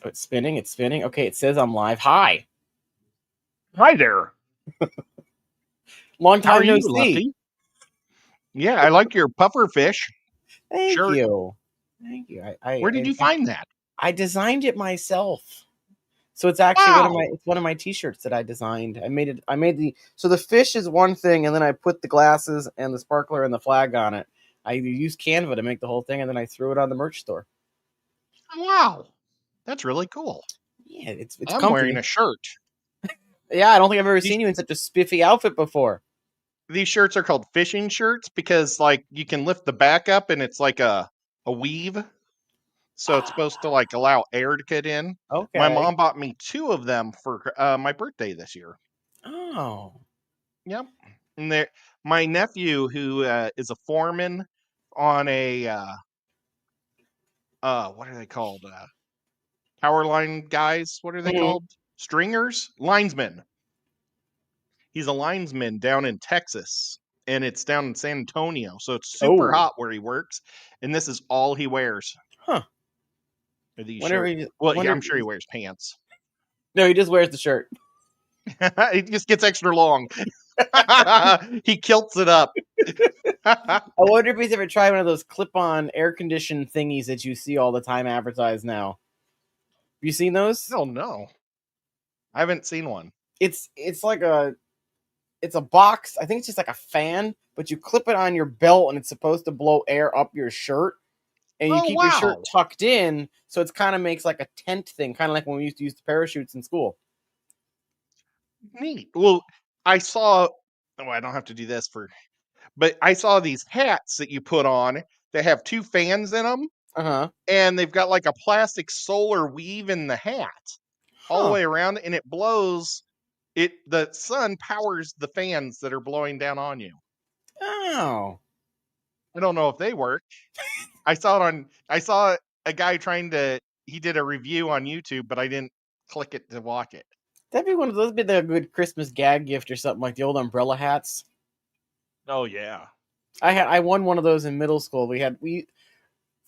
Oh, it's spinning. It's spinning. Okay, it says I'm live. Hi. Hi there. Long How are time no you, see. Lefty? Yeah, I like your puffer fish Thank shirt. you. Thank you. Where did you find that? I designed it myself. So it's actually Wow. one of my t-shirts that I designed. So the fish is one thing, and then I put the glasses and the sparkler and the flag on it. I used Canva to make the whole thing, and then I threw it on the merch store. Wow. That's really cool. Yeah, it's I'm wearing comfy. a shirt. Yeah, I don't think I've ever These, seen you in such a spiffy outfit before. these shirts are called fishing shirts because like you can lift the back up and it's like a weave. So it's supposed to like allow air to get in. My Okay. mom bought me 2 of them for my birthday this year. Oh. Yep. And my nephew who is a foreman on a what are they called? Power line guys. What are they Mhm. called? Stringers? Linesmen. He's a linesman down in Texas, and it's down in San Antonio. So it's super Oh. hot where he works, and this is all he wears. Huh. Are these Whenever shirts? he, Well, yeah, whenever I'm sure he wears pants. No, he just wears the shirt. It just gets extra long. He kilts it up. I wonder if he's ever tried one of those clip-on air conditioned thingies that you see all the time advertised now. Have you seen those? Oh no, I haven't seen one. It's like it's a box. I think it's just like a fan, but you clip it on your belt and it's supposed to blow air up your shirt. And you Oh keep your shirt wow, tucked in, so it's kind of makes like a tent thing, kind of like when we used to use the parachutes in school. neat. Well, I saw. Oh, I don't have to do this but I saw these hats that you put on that have 2 fans in them, Uh-huh. and they've got like a plastic solar weave in the hat all the Huh. way around, and it blows. The sun powers the fans that are blowing down on you. Oh. I don't know if they work. I saw a guy trying to. He did a review on YouTube, but I didn't click it to watch it. That'd be one of those. Be the good Christmas gag gift or something like the old umbrella hats. Oh yeah. I won one of those in middle school. We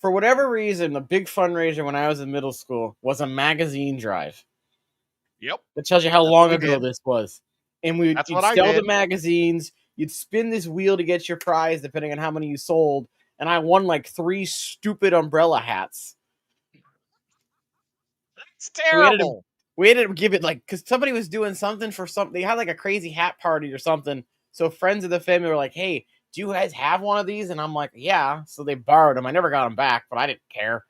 for whatever reason, a big fundraiser when I was in middle school was a magazine drive. Yep. That tells you how That's what long we ago did. this was. And That's you'd what I sell the did. magazines, you'd spin this wheel to get your prize, depending on how many you sold. And I won like 3 stupid umbrella hats. It's So terrible. we had to give it like because somebody was doing something for something. They had like a crazy hat party or something. So friends of the family were like, "Hey, do you guys have one of these?" And I'm like, "Yeah." So they borrowed them. I never got them back, but I didn't care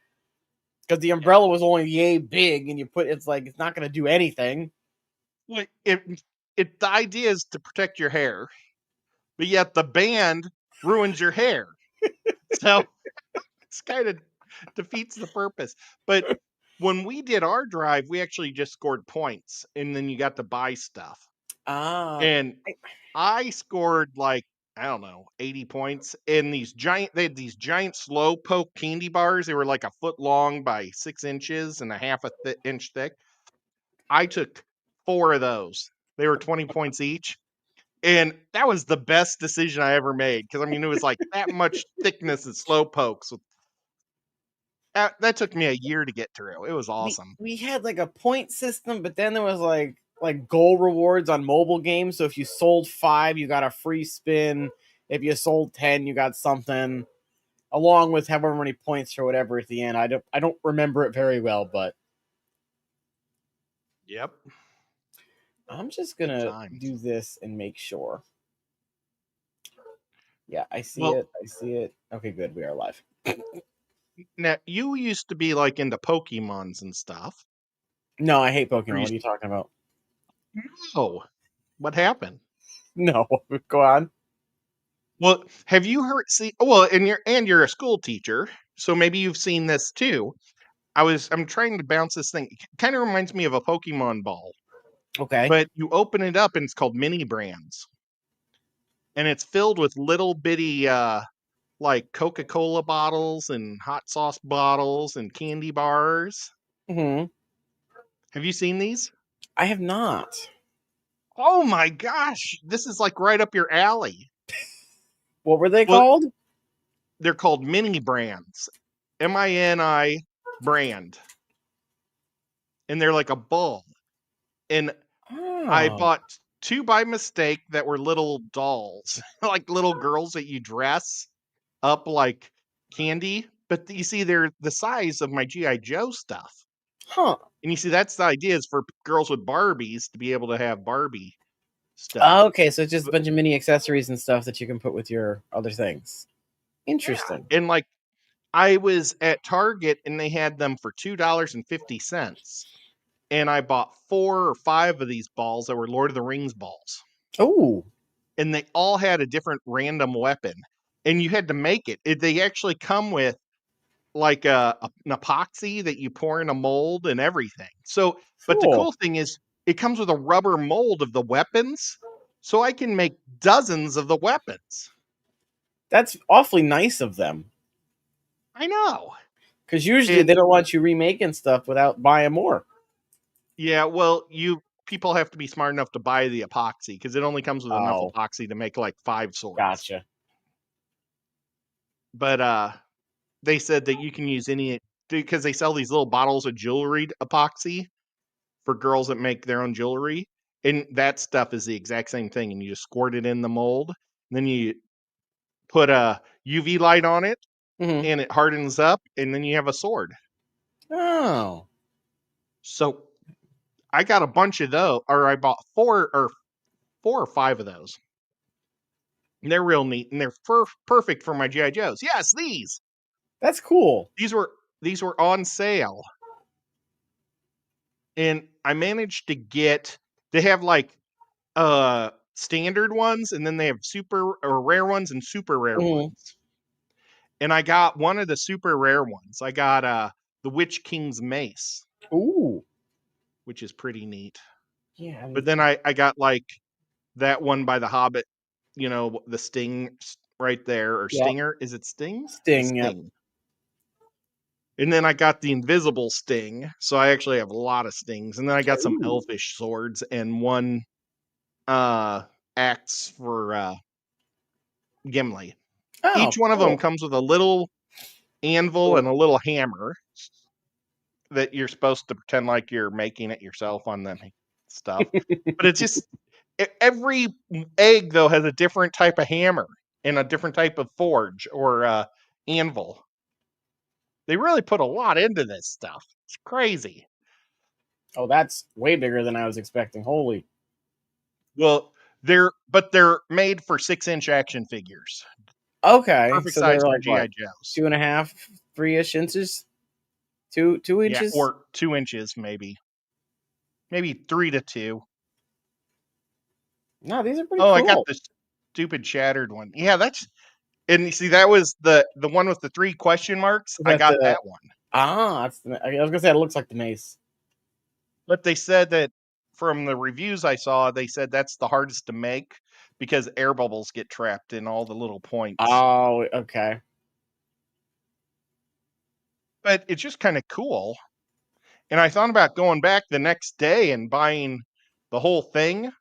because the Yeah. umbrella was only yay big, and it's like it's not going to do anything. Well, the idea is to protect your hair, but yet the band ruins your hair. So it's kind of defeats the purpose. But when we did our drive, we actually just scored points, and then you got to buy stuff. Ah, And I scored like I don't know 80 points. And they had these giant slow poke candy bars. They were like a foot long by 6 inches and a half inch thick. I took 4 of those. They were 20 points each. And that was the best decision I ever made because I mean it was like that much thickness and slow pokes. That took me a year to get through. It was awesome. we had like a point system, but then there was like goal rewards on mobile games. So if you sold 5, you got a free spin. If you sold 10, you got something. Along with however many points or whatever at the end. I don't remember it very well, but Yep. I'm just Good gonna times. do this and make sure. Yeah, I see Well, it. I see it. Okay, good. We are live. now you used to be like into Pokemons and stuff. No, I hate Or Pokemon. you What are you talking about? Oh, what happened? No, go on. Well, have you heard well, and you're a school teacher, so maybe you've seen this too. I'm trying to bounce this thing. It kind of reminds me of a Pokemon ball, Okay. but you open it up and it's called mini brands. And it's filled with little bitty like Coca-Cola bottles and hot sauce bottles and candy bars. Hmm. Have you seen these? I have not. Oh my gosh, this is like right up your alley. What were they Well, called? they're called mini brands. MINI brand. and they're like a ball. And I Oh, bought 2 by mistake that were little dolls, like little girls that you dress up like candy. But you see, they're the size of my GI Joe stuff. huh. And you see, that's the idea is for girls with Barbies to be able to have Barbie stuff. Okay, so it's just a But bunch of mini accessories and stuff that you can put with your other things. yeah, Interesting. and like I was at Target and they had them for $2.50. And I bought 4 or 5 of these balls that were Lord of the Rings balls. Oh, And they all had a different random weapon. And you had to make it. They actually come with like an epoxy that you pour in a mold and everything. So, but the cool. cool thing is it comes with a rubber mold of the weapons. So I can make dozens of the weapons. That's awfully nice of them. I know. Because usually And they don't want you remaking stuff without buying more. yeah, well, you people have to be smart enough to buy the epoxy because it only comes with enough Oh, epoxy to make like 5 swords. gotcha. But they said that you can use any because they sell these little bottles of jewelry epoxy for girls that make their own jewelry, and that stuff is the exact same thing. And you just squirt it in the mold, and then you put a UV light on it, Hmm. and it hardens up, and then you have a sword. Oh, So I got a bunch of those, or I bought 4 or 5 of those. And they're real neat, and they're perfect for my GI Joes. Yes, that's cool. these were these were on sale, and I managed to get. They have like standard ones, and then they have super or rare ones and super rare Hmm. ones. And I got one of the super rare ones. I got the Witch King's mace, Ooh, which is pretty neat. yeah. But then I got like that one by the Hobbit, the Sting right there, or Yep. Stinger. Is it Sting? The Sting. Yep. Sting. And then I got the invisible Sting, so I actually have a lot of stings. And then I got some Ooh. elfish swords and one uh axe for Gimli. Each Oh, one of them cool. comes with a little anvil and a little hammer that you're supposed to pretend like you're making it yourself on them stuff. But it's just every egg though has a different type of hammer and a different type of forge or anvil. They really put a lot into this stuff. It's crazy. Oh, that's way bigger than I was expecting. Holy. Well, they're made for 6-inch action figures. Okay, Perfect so size they're for like GI what, Joes. 2.5, 3-ish inches, two Yeah, inches. or 2 inches maybe 3 to 2. No, these are pretty Oh, I got cool. this stupid shattered one. Yeah, that's and you see that was the one with the 3 question marks. Is I that got the that one. that's the, I was gonna say it looks like the mace. But they said that from the reviews I saw, they said that's the hardest to make because air bubbles get trapped in all the little points. Oh, okay. But it's just kind of cool. And I thought about going back the next day and buying the whole thing,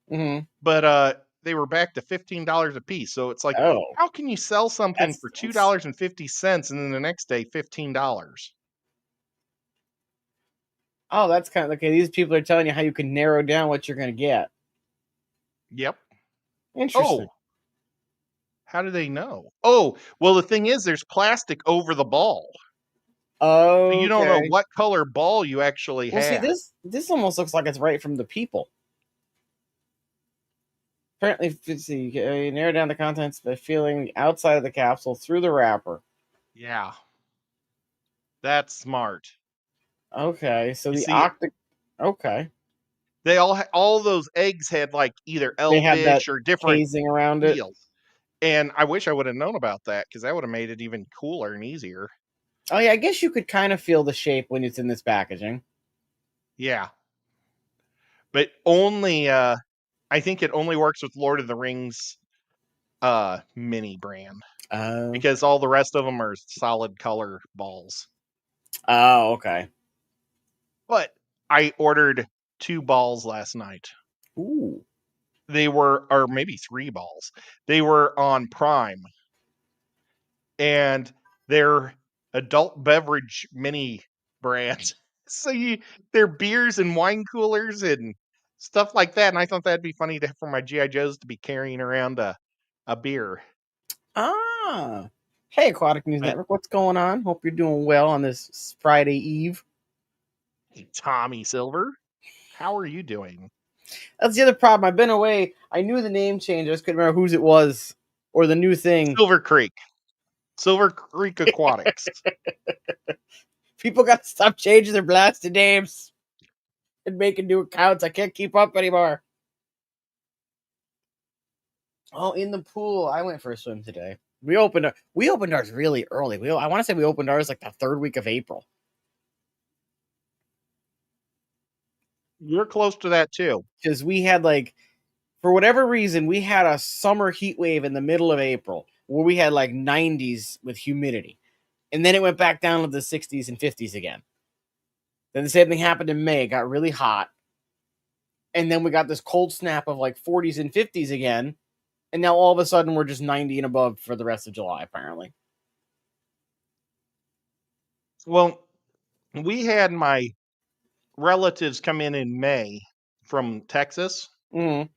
Hmm. but they were back to $15 a piece. So it's like, Oh, how can you sell something for two that's dollars and fifty cents and then the next day $15? that's kind of okay. These people are telling you how you can narrow down what you're gonna get. Yep. Interesting. Oh, how do they know? Oh, well, the thing is, there's plastic over the ball. So you don't know Okay. what color ball you actually Well, see, have. this almost looks like it's right from the people. Apparently, let's see, you narrow down the contents by feeling the outside of the capsule through the wrapper. Yeah, that's smart. Okay, so You the see, octa. Okay, they all those eggs had like either they had that elfish or different casing around it. wheels. And I wish I would have known about that because that would have made it even cooler and easier. Oh yeah, I guess you could kind of feel the shape when it's in this packaging. Yeah, but only I think it only works with Lord of the Rings mini brand Oh. because all the rest of them are solid color balls. Oh, okay. But I ordered 2 balls last night. Ooh. They were, or maybe 3 balls. They were on Prime, and they're adult beverage mini brands. So they're beers and wine coolers and stuff like that. And I thought that'd be funny for my GI Joes to be carrying around a beer. Ah. Hey, Aquatic News But Network, what's going on? Hope you're doing well on this Friday Eve. Tommy Silver, how are you doing? That's the other problem. I've been away. I knew the name change. I just couldn't remember whose it was or the new thing. Silver Creek Aquatics. People got to stop changing their blasted names and making new accounts. I can't keep up anymore. Oh, in the pool. I went for a swim today. We opened ours really early. I want to say we opened ours like the third week of April. You're close to that too. Because we had for whatever reason, we had a summer heat wave in the middle of April where we had like 90s with humidity. And then it went back down to the 60s and 50s again. Then the same thing happened in May. It got really hot. And then we got this cold snap of like 40s and 50s again. And now all of a sudden we're just 90 and above for the rest of July, apparently. Well, we had my relatives come in May from Texas. Mm-hmm.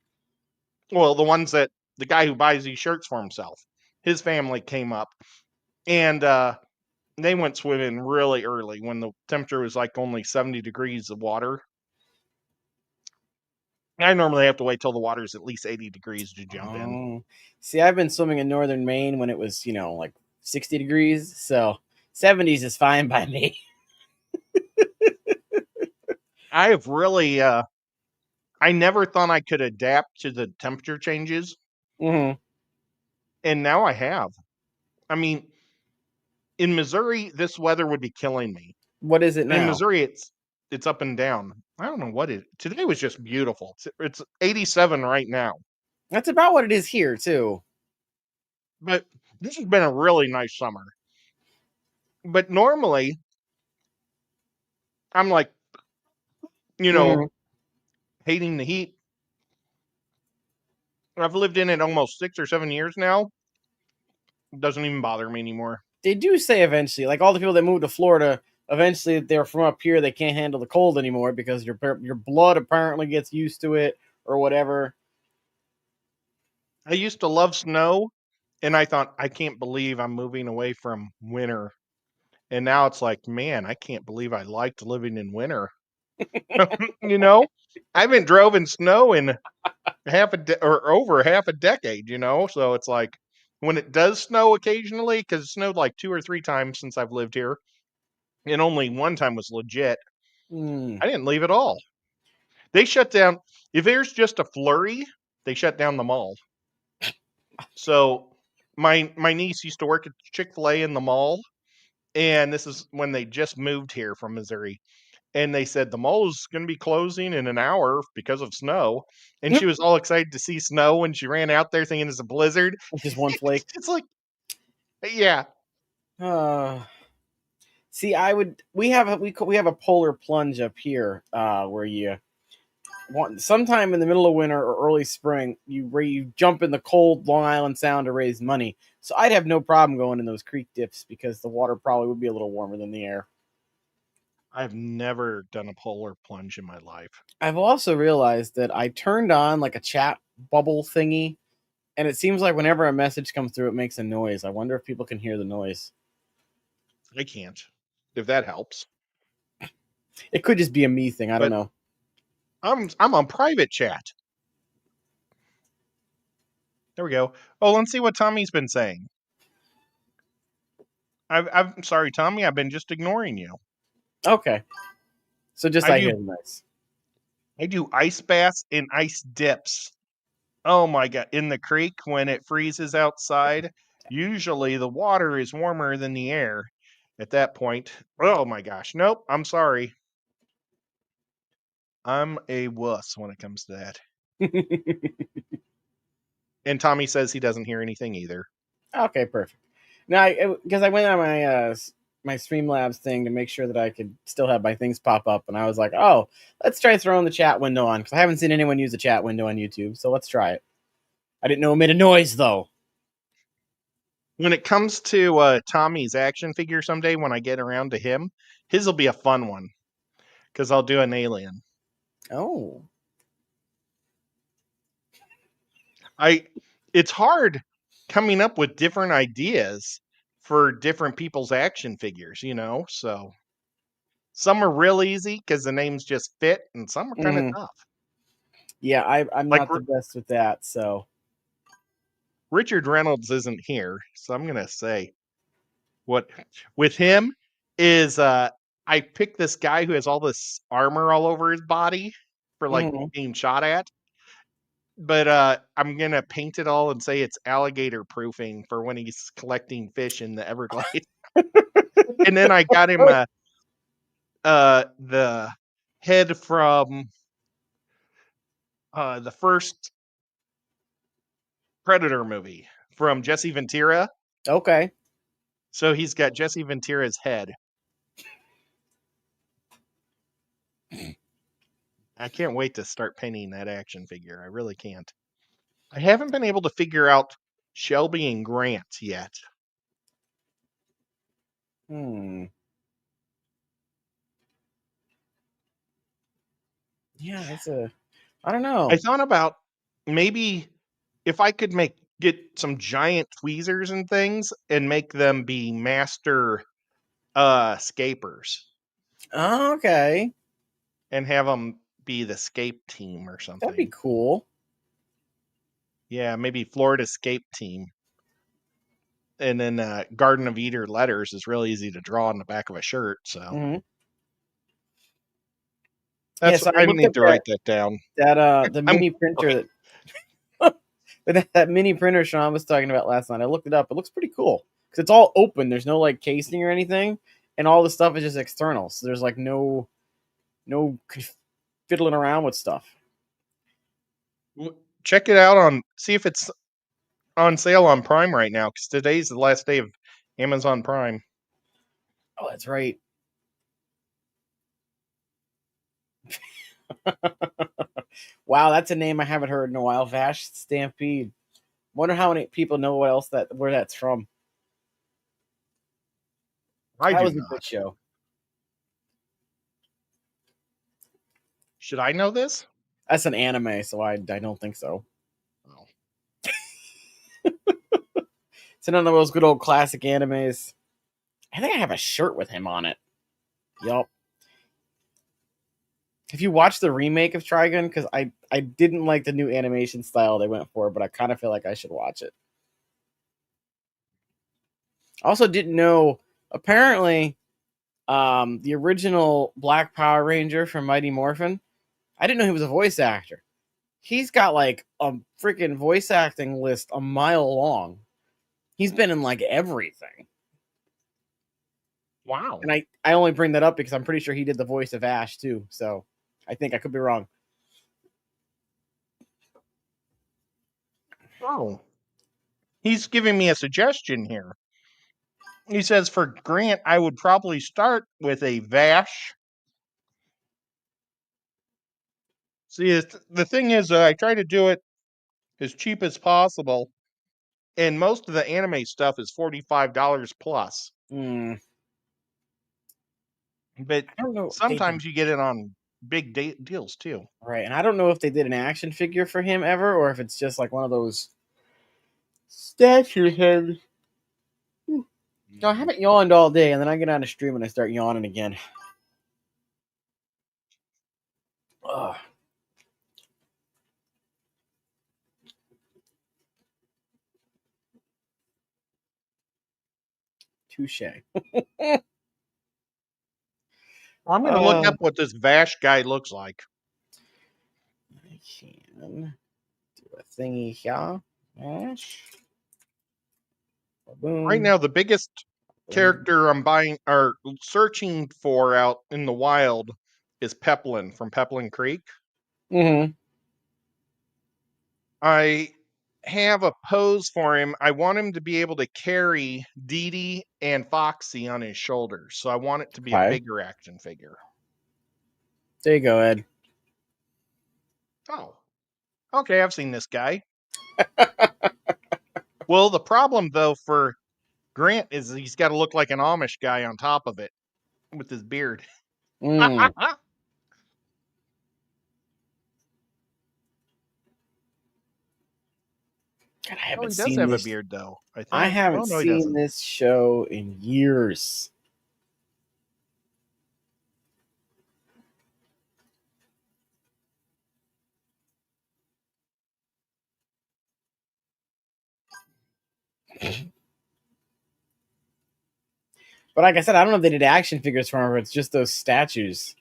Well, the guy who buys these shirts for himself, his family came up and they went swimming really early when the temperature was like only 70 degrees of water. I normally have to wait till the water is at least 80 degrees to jump in. Oh. See, I've been swimming in northern Maine when it was, like 60 degrees. So 70s is fine by me. I have really, I never thought I could adapt to the temperature changes. Mm-hmm. And now I have. I mean, in Missouri, this weather would be killing me. What is it In now? Missouri, it's up and down. I don't know what it. Today was just beautiful. It's 87 right now. That's about what it is here, too. But this has been a really nice summer. But normally, I'm like, you Mm-hmm. know, hating the heat. I've lived in it almost 6 or 7 years now. It doesn't even bother me anymore. They do say eventually, like all the people that moved to Florida, eventually they're from up here, they can't handle the cold anymore because your blood apparently gets used to it or whatever. I used to love snow, and I thought, I can't believe I'm moving away from winter. And now it's like, man, I can't believe I liked living in winter. you know, I haven't drove in snow in or over half a decade, so it's like when it does snow occasionally, because it snowed like 2 or 3 times since I've lived here, and only one time was legit. Mm. I didn't leave at all. They shut down. If there's just a flurry, they shut down the mall. So my niece used to work at Chick-fil-A in the mall, and this is when they just moved here from Missouri. And they said the mall is going to be closing in an hour because of snow. And she was all excited to see snow when she ran out there thinking it's a blizzard. Just one flake. It's like, yeah, Uh, See, we have a polar plunge up here, where you want sometime in the middle of winter or early spring, you jump in the cold Long Island Sound to raise money. So I'd have no problem going in those creek dips because the water probably would be a little warmer than the air. I've never done a polar plunge in my life. I've also realized that I turned on like a chat bubble thingy, and it seems like whenever a message comes through, it makes a noise. I wonder if people can hear the noise. I can't, if that helps. It could just be a me thing. I don't But know. I'm on private chat. There we go. Oh, let's see what Tommy's been saying. I'm sorry, Tommy. I've been just ignoring you. Okay. So just I I do hear the noise. I do ice baths and ice dips. Oh my god, in the creek when it freezes outside, usually the water is warmer than the air at that point. Oh my gosh. Nope, I'm sorry. I'm a wuss when it comes to that. And Tommy says he doesn't hear anything either. Okay, perfect. Now, because I went on my Streamlabs thing to make sure that I could still have my things pop up, and I was like, oh, let's try throwing the chat window on because I haven't seen anyone use the chat window on YouTube, so let's try it. I didn't know it made a noise though. When it comes to Tommy's action figure someday, when I get around to him, his will be a fun one. because I'll do an alien. Oh. It's hard coming up with different ideas for different people's action figures, so some are real easy because the names just fit, and some are kind of Mhm. tough. Yeah, I'm Like not the best with that, so. Richard Reynolds isn't here, so I'm gonna say what with him is I picked this guy who has all this armor all over his body for like Mhm. being shot at. But I'm gonna paint it all and say it's alligator proofing for when he's collecting fish in the Everglades. And then I got him the head from the first Predator movie from Jesse Ventura. Okay. So he's got Jesse Ventura's head. I can't wait to start painting that action figure. I really can't. I haven't been able to figure out Shelby and Grant yet. Hmm. Yeah, that's a. I don't I know. thought about maybe if I could get some giant tweezers and things and make them be master scapers Oh, okay. and have them be the scape team or That'd be something. cool. Yeah, maybe Florida scape team. And then Garden of Eden letters is real easy to draw on the back of a shirt. So Hmm. Yeah, that's so I I looked up need to write that down. the I'm mini printer that that mini printer Sean was talking about last night. I looked it up. It looks pretty cool because it's all open. There's no like casing or anything, and all the stuff is just external. So there's like no fiddling around with stuff. Check it out see if it's on sale on Prime right now because today's the last day of Amazon Prime. Oh, that's right. Wow, that's a name I haven't heard in a while. Vash Stampede. Wonder how many people know where that's from. I That do was a good not. show. Should I know this? That's an anime, so I don't think so. Oh. It's another of those good old classic animes. I think I have a shirt with him on it. Yup. Have you watched the remake of Trigun? Because I didn't like the new animation style they went for, but I kind of feel like I should watch it. I also didn't know. Apparently, the original Black Power Ranger from Mighty Morphin. I didn't know he was a voice actor. He's got like a freaking voice acting list a mile long. He's been in like everything. Wow. And I only bring that up because I'm pretty sure he did the voice of Ash too. So I think I could be wrong. Oh. He's giving me a suggestion here. He says for Grant, I would probably start with a Vash. See, the thing is, I try to do it as cheap as possible, and most of the anime stuff is $45 plus. Hmm. But I don't know if they did. sometimes you get it on big deals too. Right. And I don't know if they did an action figure for him ever or if it's just like one of those statue heads. No, I haven't yawned all day and then I get on a stream and I start yawning again. Ugh. Touche. I'm going to look up what this Vash guy looks like. I can do a thingy here. Ash. Boom. Right now, the biggest character I'm buying or searching for out in the wild is Peplin from Peplin Creek. Mm-hmm. I have a pose for him. I want him to be able to carry Dee Dee and Foxy on his shoulders. So I want it to be a Okay. bigger action figure. There you go, Ed. Oh, okay. I've seen this guy. Well, the problem though for Grant is he's got to look like an Amish guy on top of it with his beard. Mm. God, I Oh, haven't he does seen have a this. beard, though, I I think. Oh, haven't no, he seen doesn't. this show in years. But like I said, I don't know if they did action figures for him or it's just those statues.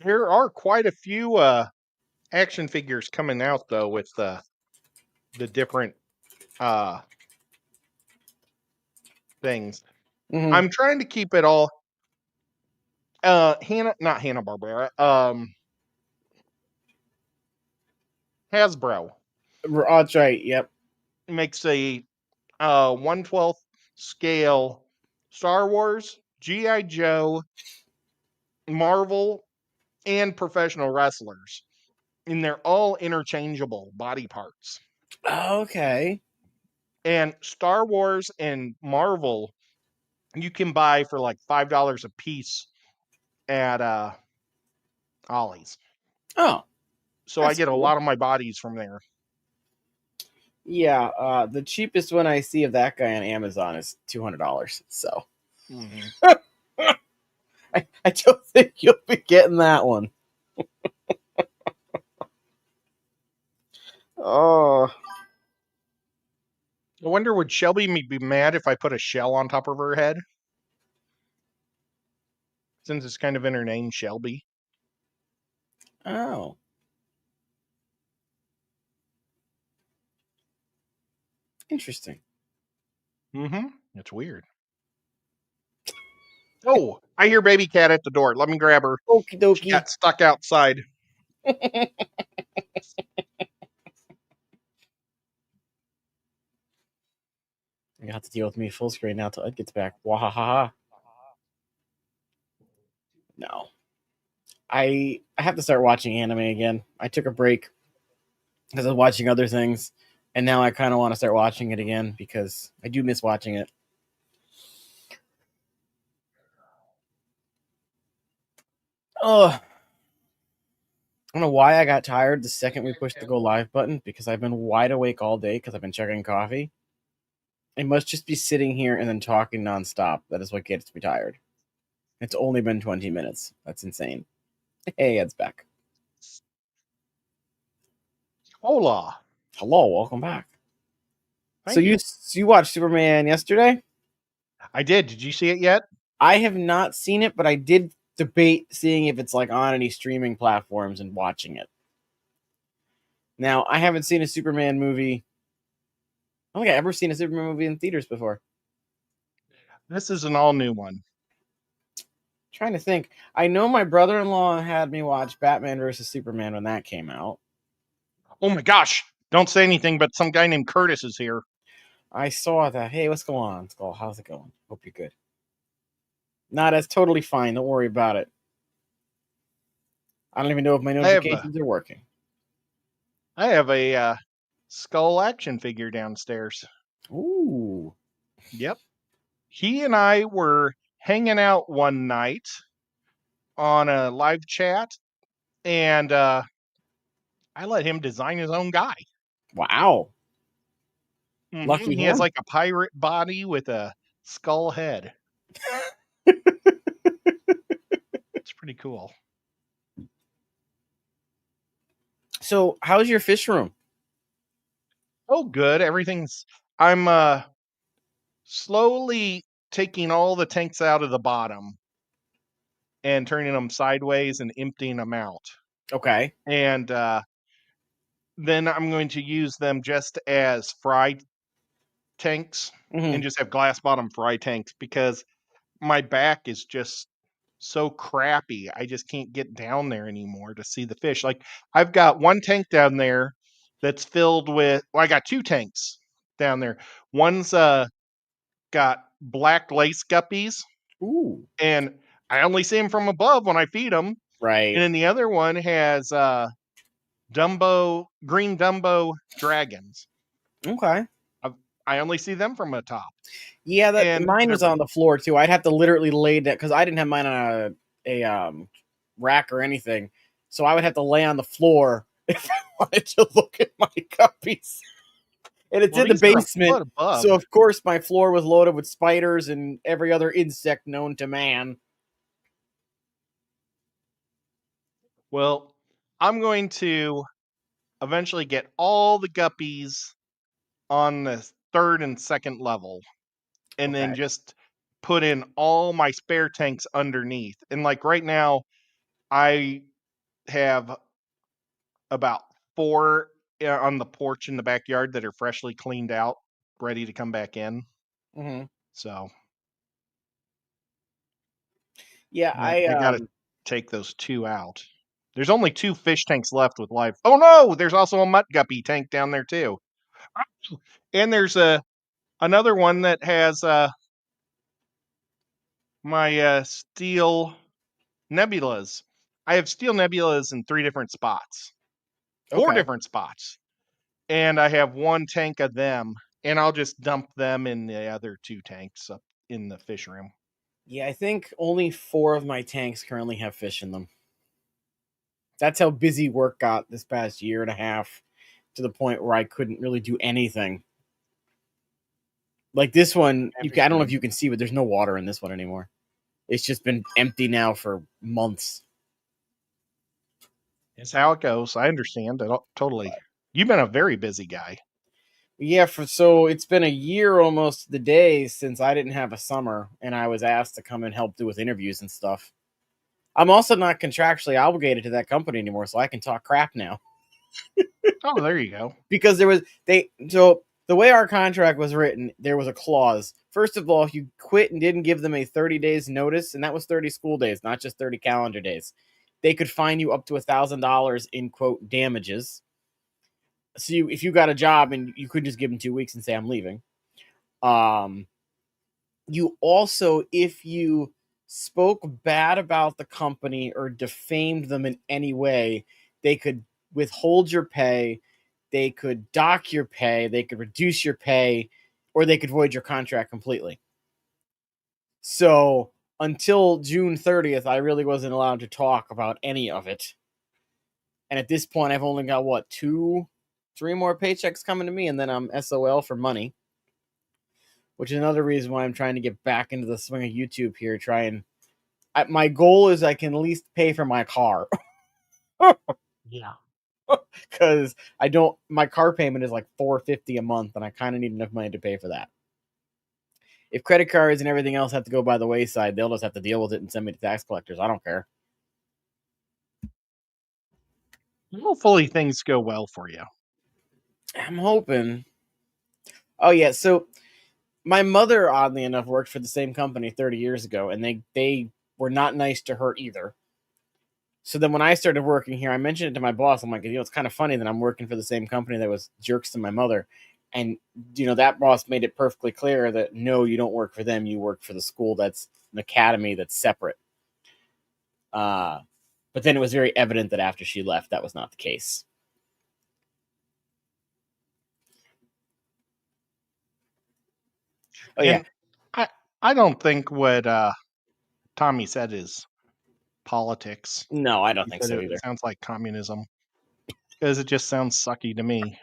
There are quite a few action figures coming out, though, with the different things. Mm-hmm. I'm trying to keep it all not Hanna-Barbera, Hasbro Oh, that's right. Yep. makes a 1/12 scale Star Wars, GI Joe, Marvel, and professional wrestlers, and they're all interchangeable body parts. Okay. And Star Wars and Marvel you can buy for like $5 a piece at Ollie's. Oh, So I that's get a cool. lot of my bodies from there. Yeah. The cheapest one I see of that guy on Amazon is $200. So Mm-hmm. I don't think you'll be getting that one. Oh, I wonder would Shelby be mad if I put a shell on top of her head? Since it's kind of in her name, Shelby. oh, interesting. Mm-hmm. It's weird. Oh, I hear baby cat at the door. Let me grab her. Okie She dokie. got stuck outside. You have to deal with me full screen now till Ed gets back. Wahaha. No. I have to start watching anime again. I took a break because I was watching other things, and now I kind of want to start watching it again because I do miss watching it. Oh, I don't know why I got tired the second we pushed the go live button because I've been wide awake all day because I've been chugging coffee. I must just be sitting here and then talking nonstop. That is what gets me tired. It's only been 20 minutes. That's insane. Hey, Ed's back. Hola. Hello, welcome back. So Thank you. you watched Superman yesterday? I did. Did you see it yet? I have not seen it, but I did debate seeing if it's like on any streaming platforms and watching it. Now, I haven't seen a Superman movie. I don't think I've ever seen a Superman movie in theaters before. This is an all new one. Trying to think. I know my brother-in-law had me watch Batman versus Superman when that came out. Oh my gosh. Don't say anything, but some guy named Curtis is here. I saw that. Hey, what's going on, Skull? How's it going? Hope you're good. Nah, that's totally fine. Don't worry about it. I don't even know if my I have a notifications are working. I have a skull action figure downstairs. Ooh. Yep. He and I were hanging out one night on a live chat, and I let him design his own guy. Wow. Mm-hmm. Lucky He has him. like a pirate body with a skull head. It's pretty cool. So, how's your fish room? Oh, good. Everything's. I'm slowly taking all the tanks out of the bottom and turning them sideways and emptying them out. Okay. And then I'm going to use them just as fry tanks Mm-hmm. and just have glass bottom fry tanks because my back is just so crappy. I just can't get down there anymore to see the fish. Like I've got one tank down there that's filled with well, I got two tanks down there. One's got black lace guppies Ooh. and I only see them from above when I feed them. And Right. then the other one has green Dumbo dragons. Okay. I I only see them from the top. Yeah, that And mine they're was on the floor too. I'd have to literally lay down because I didn't have mine on a rack or anything. So I would have to lay on the floor if I wanted to look at my guppies. And it's Well, in the these are a basement, foot above. so of course my floor was loaded with spiders and every other insect known to man. Well, I'm going to eventually get all the guppies on the third and second level, and then Okay. just put in all my spare tanks underneath. And like right now, I have about 4 on the porch in the backyard that are freshly cleaned out, ready to come back in. Mm-hmm. So Yeah, I got to take those 2 out. There's only 2 fish tanks left with live. Oh no, there's also a mutt guppy tank down there too. And there's another one that has my steel nebulas. I have steel nebulas in 3 different spots, 4 okay. different spots, and I have 1 tank of them, and I'll just dump them in the other 2 tanks up in the fish room. Yeah, I think only 4 of my tanks currently have fish in them. That's how busy work got this past year and a half, to the point where I couldn't really do anything. Like this one, I don't know if you can see, but there's no water in this one anymore. It's just been empty now for months. It's how it goes. I understand. Totally. You've been a very busy guy. Yeah, so it's been a year almost to the day since I didn't have a summer and I was asked to come and help do with interviews and stuff. I'm also not contractually obligated to that company anymore, so I can talk crap now. Oh, there you go. Because so the way our contract was written, there was a clause. First of all, if you quit and didn't give them a 30 days notice, and that was 30 school days, not just 30 calendar days, they could fine you up to $1,000 in quote damages. So if you got a job and you couldn't just give them 2 weeks and say I'm leaving. You also, if you spoke bad about the company or defamed them in any way, they could withhold your pay, they could dock your pay, they could reduce your pay, or they could void your contract completely. So until June 30th, I really wasn't allowed to talk about any of it. And at this point, I've only got what, 3 more paychecks coming to me, and then I'm SOL for money, which is another reason why I'm trying to get back into the swing of YouTube here. My goal is I can at least pay for my car. Yeah. Because my car payment is like $450 a month, and I kind of need enough money to pay for that. If credit cards and everything else have to go by the wayside, they'll just have to deal with it and send me to tax collectors. I don't care. Hopefully things go well for you. I'm hoping. Oh yeah, so my mother, oddly enough, worked for the same company 30 years ago, and they were not nice to her either. So then when I started working here, I mentioned it to my boss. I'm like, it's kind of funny that I'm working for the same company that was jerks to my mother. And, that boss made it perfectly clear that, no, you don't work for them. You work for the school that's an academy that's separate. But then it was very evident that after she left, that was not the case. Oh, yeah. And I don't think what Tommy said is politics. No, I don't He think said so it either. sounds like communism because it just sounds sucky to me.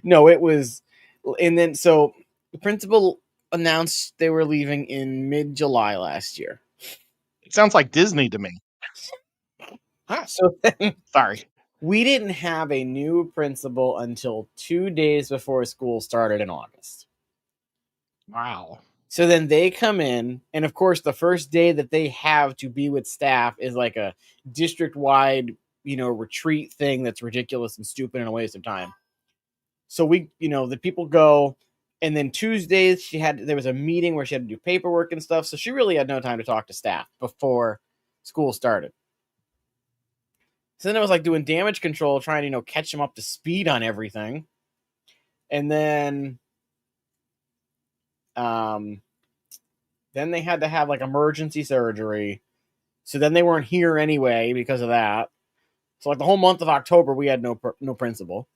No, it was. And then, so the principal announced they were leaving in mid-July last year. It sounds like Disney to me. So then Sorry. we didn't have a new principal until 2 days before school started in August. Wow. So then they come in, and of course, the first day that they have to be with staff is like a district-wide, retreat thing that's ridiculous and stupid and a waste of time. So the people go, and then Tuesdays there was a meeting where she had to do paperwork and stuff. So she really had no time to talk to staff before school started. So then it was like doing damage control, trying to, catch them up to speed on everything. And then then they had to have like emergency surgery. So then they weren't here anyway because of that. So like the whole month of October, we had no principal.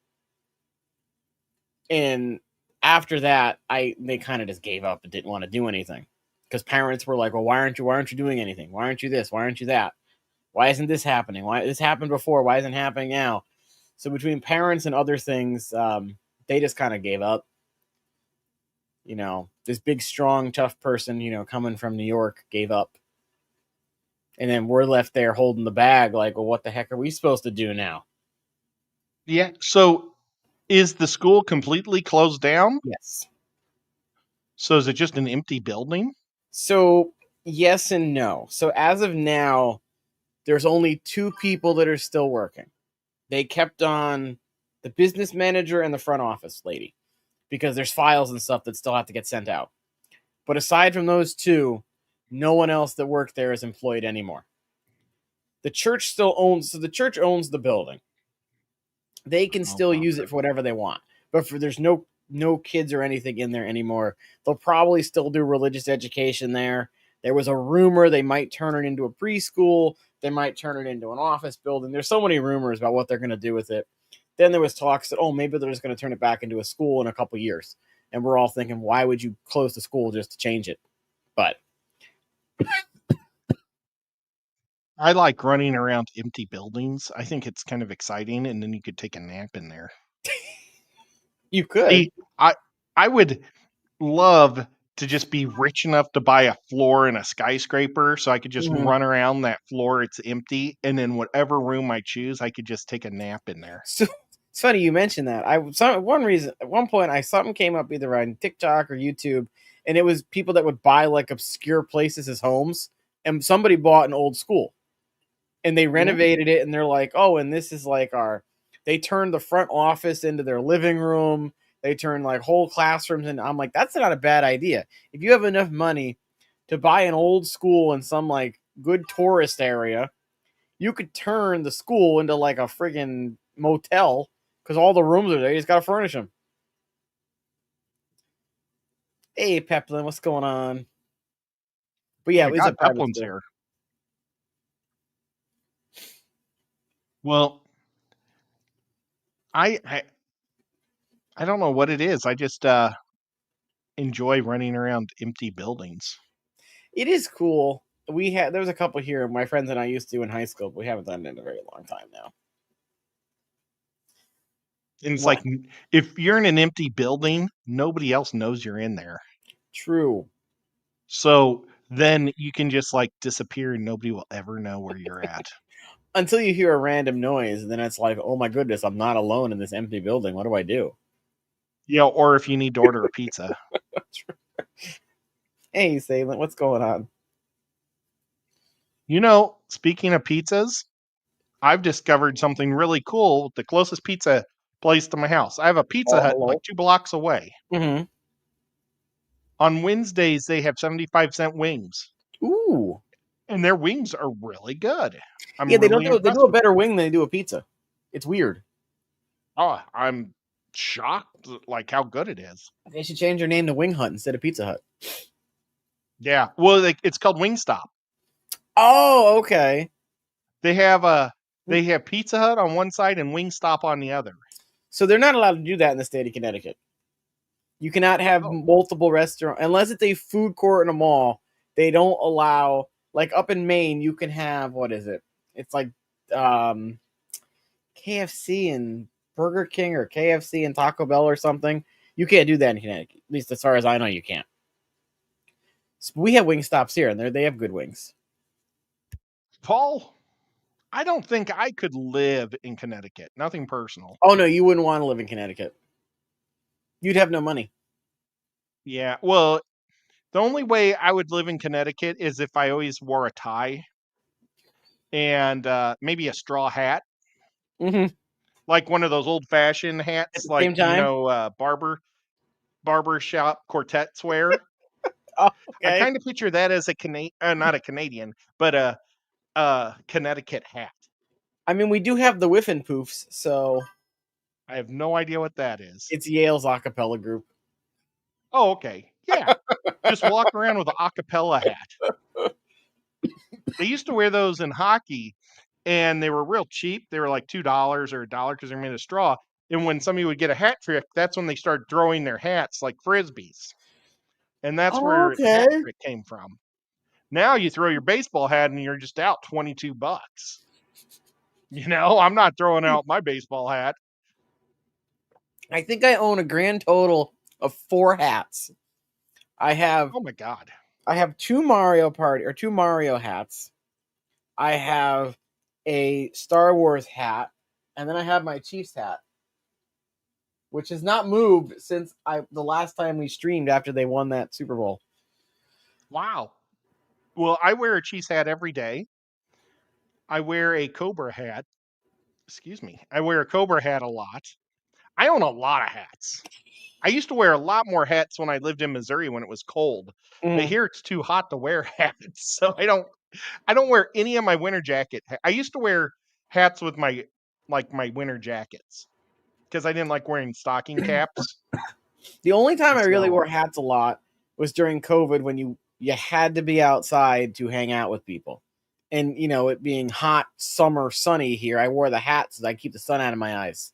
And after that, they kind of just gave up and didn't want to do anything, because parents were like, well, why aren't you doing anything? Why aren't you this? Why aren't you that? Why isn't this happening? Why this happened before? Why isn't it happening now? So between parents and other things, they just kind of gave up. This big, strong, tough person, coming from New York, gave up. And then we're left there holding the bag, like, well, what the heck are we supposed to do now? Yeah. So is the school completely closed down? Yes. So is it just an empty building? So, yes and no. So, as of now, there's only two people that are still working. They kept on the business manager and the front office lady because there's files and stuff that still have to get sent out. But aside from those two, no one else that worked there is employed anymore. The church still owns, so the church owns the building. They can Oh, still use okay. it for whatever they want, but there's no kids or anything in there anymore. They'll probably still do religious education there. There was a rumor they might turn it into a preschool. They might turn it into an office building. There's so many rumors about what they're going to do with it. Then there was talks that, oh, maybe they're just going to turn it back into a school in a couple years. And we're all thinking, why would you close the school just to change it? But I like running around empty buildings. I think it's kind of exciting, and then you could take a nap in there. you could. See, I would love to just be rich enough to buy a floor in a skyscraper so I could just Mhm. run around that floor. It's empty. And then whatever room I choose, I could just take a nap in there. So it's funny you mentioned that. One reason at one point something came up either on TikTok or YouTube, and it was people that would buy like obscure places as homes, and somebody bought an old school, and they Ooh. renovated it, and they're like, oh, and this is like our. They turned the front office into their living room. They turned like whole classrooms, and I'm like, that's not a bad idea. If you have enough money to buy an old school in some like good tourist area, you could turn the school into like a friggin' motel because all the rooms are there. You just gotta furnish them. Hey, Peplin, what's going on? But Oh yeah, my it was a God, private Peplin's school. here. Well, I, I I don't know what it is. I just enjoy running around empty buildings. It is cool. There was a couple here my friends and I used to do in high school, but we haven't done it in a very long time now. And it's What? like if you're in an empty building, nobody else knows you're in there. True. So then you can just like disappear and nobody will ever know where you're at. Until you hear a random noise, and then it's like, oh my goodness, I'm not alone in this empty building. What do I do? Yeah, or if you need to order a pizza. Hey, Salem, what's going on? Speaking of pizzas, I've discovered something really cool. The closest pizza place to my house. I have a Pizza Oh, Hut like hello. 2 blocks away. Mm-hmm. On Wednesdays, they have 75-cent wings, Ooh. and their wings are really good. Yeah, I'm really they do impressed a with better them. wing than they do a pizza. It's weird. Oh, I'm shocked like how good it is. They should change their name to Wing Hut instead of Pizza Hut. Yeah. Well, it's called Wingstop. Oh, okay. They have Pizza Hut on one side and Wingstop on the other. So they're not allowed to do that in the state of Connecticut. You cannot have Oh, multiple restaurants unless it's a food court in a mall. They don't allow like up in Maine. You can have what is it? It's like um, KFC and Burger King or KFC and Taco Bell or something. You can't do that in Connecticut. At least as far as I know, you can't. So we have wing stops here, and they have good wings. Paul, I don't think I could live in Connecticut. Nothing personal. Oh no, you wouldn't want to live in Connecticut. You'd have no money. Yeah. Well, the only way I would live in Connecticut is if I always wore a tie and maybe a straw hat, Mm-hmm. like one of those old fashioned At hats, the like same time. barber shop quartets wear. Oh, I okay. kind of picture that as not a Canadian, but a Connecticut hat. I mean, we do have the Whiffin Poofs, so I have no idea what that is. it's Yale's a cappella group. Oh, okay. Yeah. Just walk around with an acapella hat. They used to wear those in hockey and they were real cheap. They were like $2 or $1 because they're made of straw. And when somebody would get a hat trick, that's when they started throwing their hats like frisbees. And that's Oh, where the hat okay. trick came from. Now you throw your baseball hat and you're just out $22. I'm not throwing out my baseball hat. I think I own a grand total of 4 hats. I have Oh my God. I have two Mario hats. I have a Star Wars hat, and then I have my Chiefs hat, which has not moved since the last time we streamed after they won that Super Bowl. Wow. Well, I wear a cheese hat every day. I wear a Cobra hat. Excuse me. I wear a Cobra hat a lot. I own a lot of hats. I used to wear a lot more hats when I lived in Missouri when it was cold. But Mm. here it's too hot to wear hats. So I don't wear any of my winter jacket. I used to wear hats with my winter jackets because I didn't like wearing stocking caps. The only time And I really so wore hats a lot was during COVID when you had to be outside to hang out with people. And it being hot, summer, sunny here, I wore the hat so that I keep the sun out of my eyes.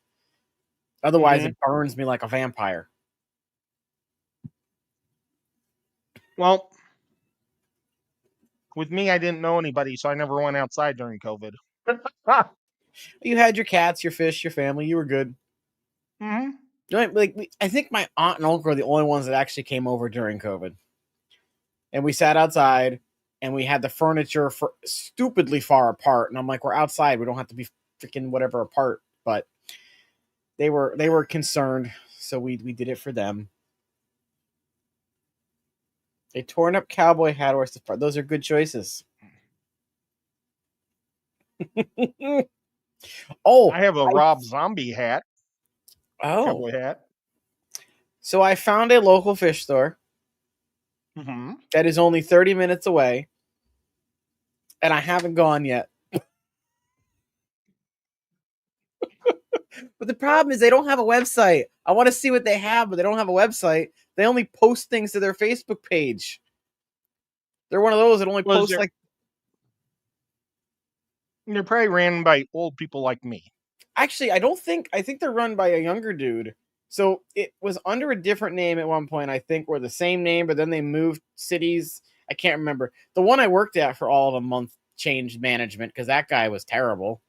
Otherwise, mhm. it burns me like a vampire. Well, with me, I didn't know anybody, so I never went outside during COVID. You had your cats, your fish, your family. You were good. hmm I think my aunt and uncle are the only ones that actually came over during COVID. And we sat outside, and we had the furniture for stupidly far apart. And I'm like, we're outside. We don't have to be freaking whatever apart. But they were concerned, so we did it for them. A torn up cowboy hat or those are good choices. Oh, I have a I, Rob Zombie hat, oh. cowboy hat. So I found a local fish store hmm that is only 30 minutes away, and I haven't gone yet. But the problem is they don't have a website. I want to see what they have, but they don't have a website. They only post things to their Facebook page. They're one of those that only Was post there? like They're probably ran by old people like me. actually I think they're run by a younger dude. So it was under a different name at one point, I think, or the same name, but then they moved cities. I can't remember. The one I worked at for all of a month changed management because that guy was terrible.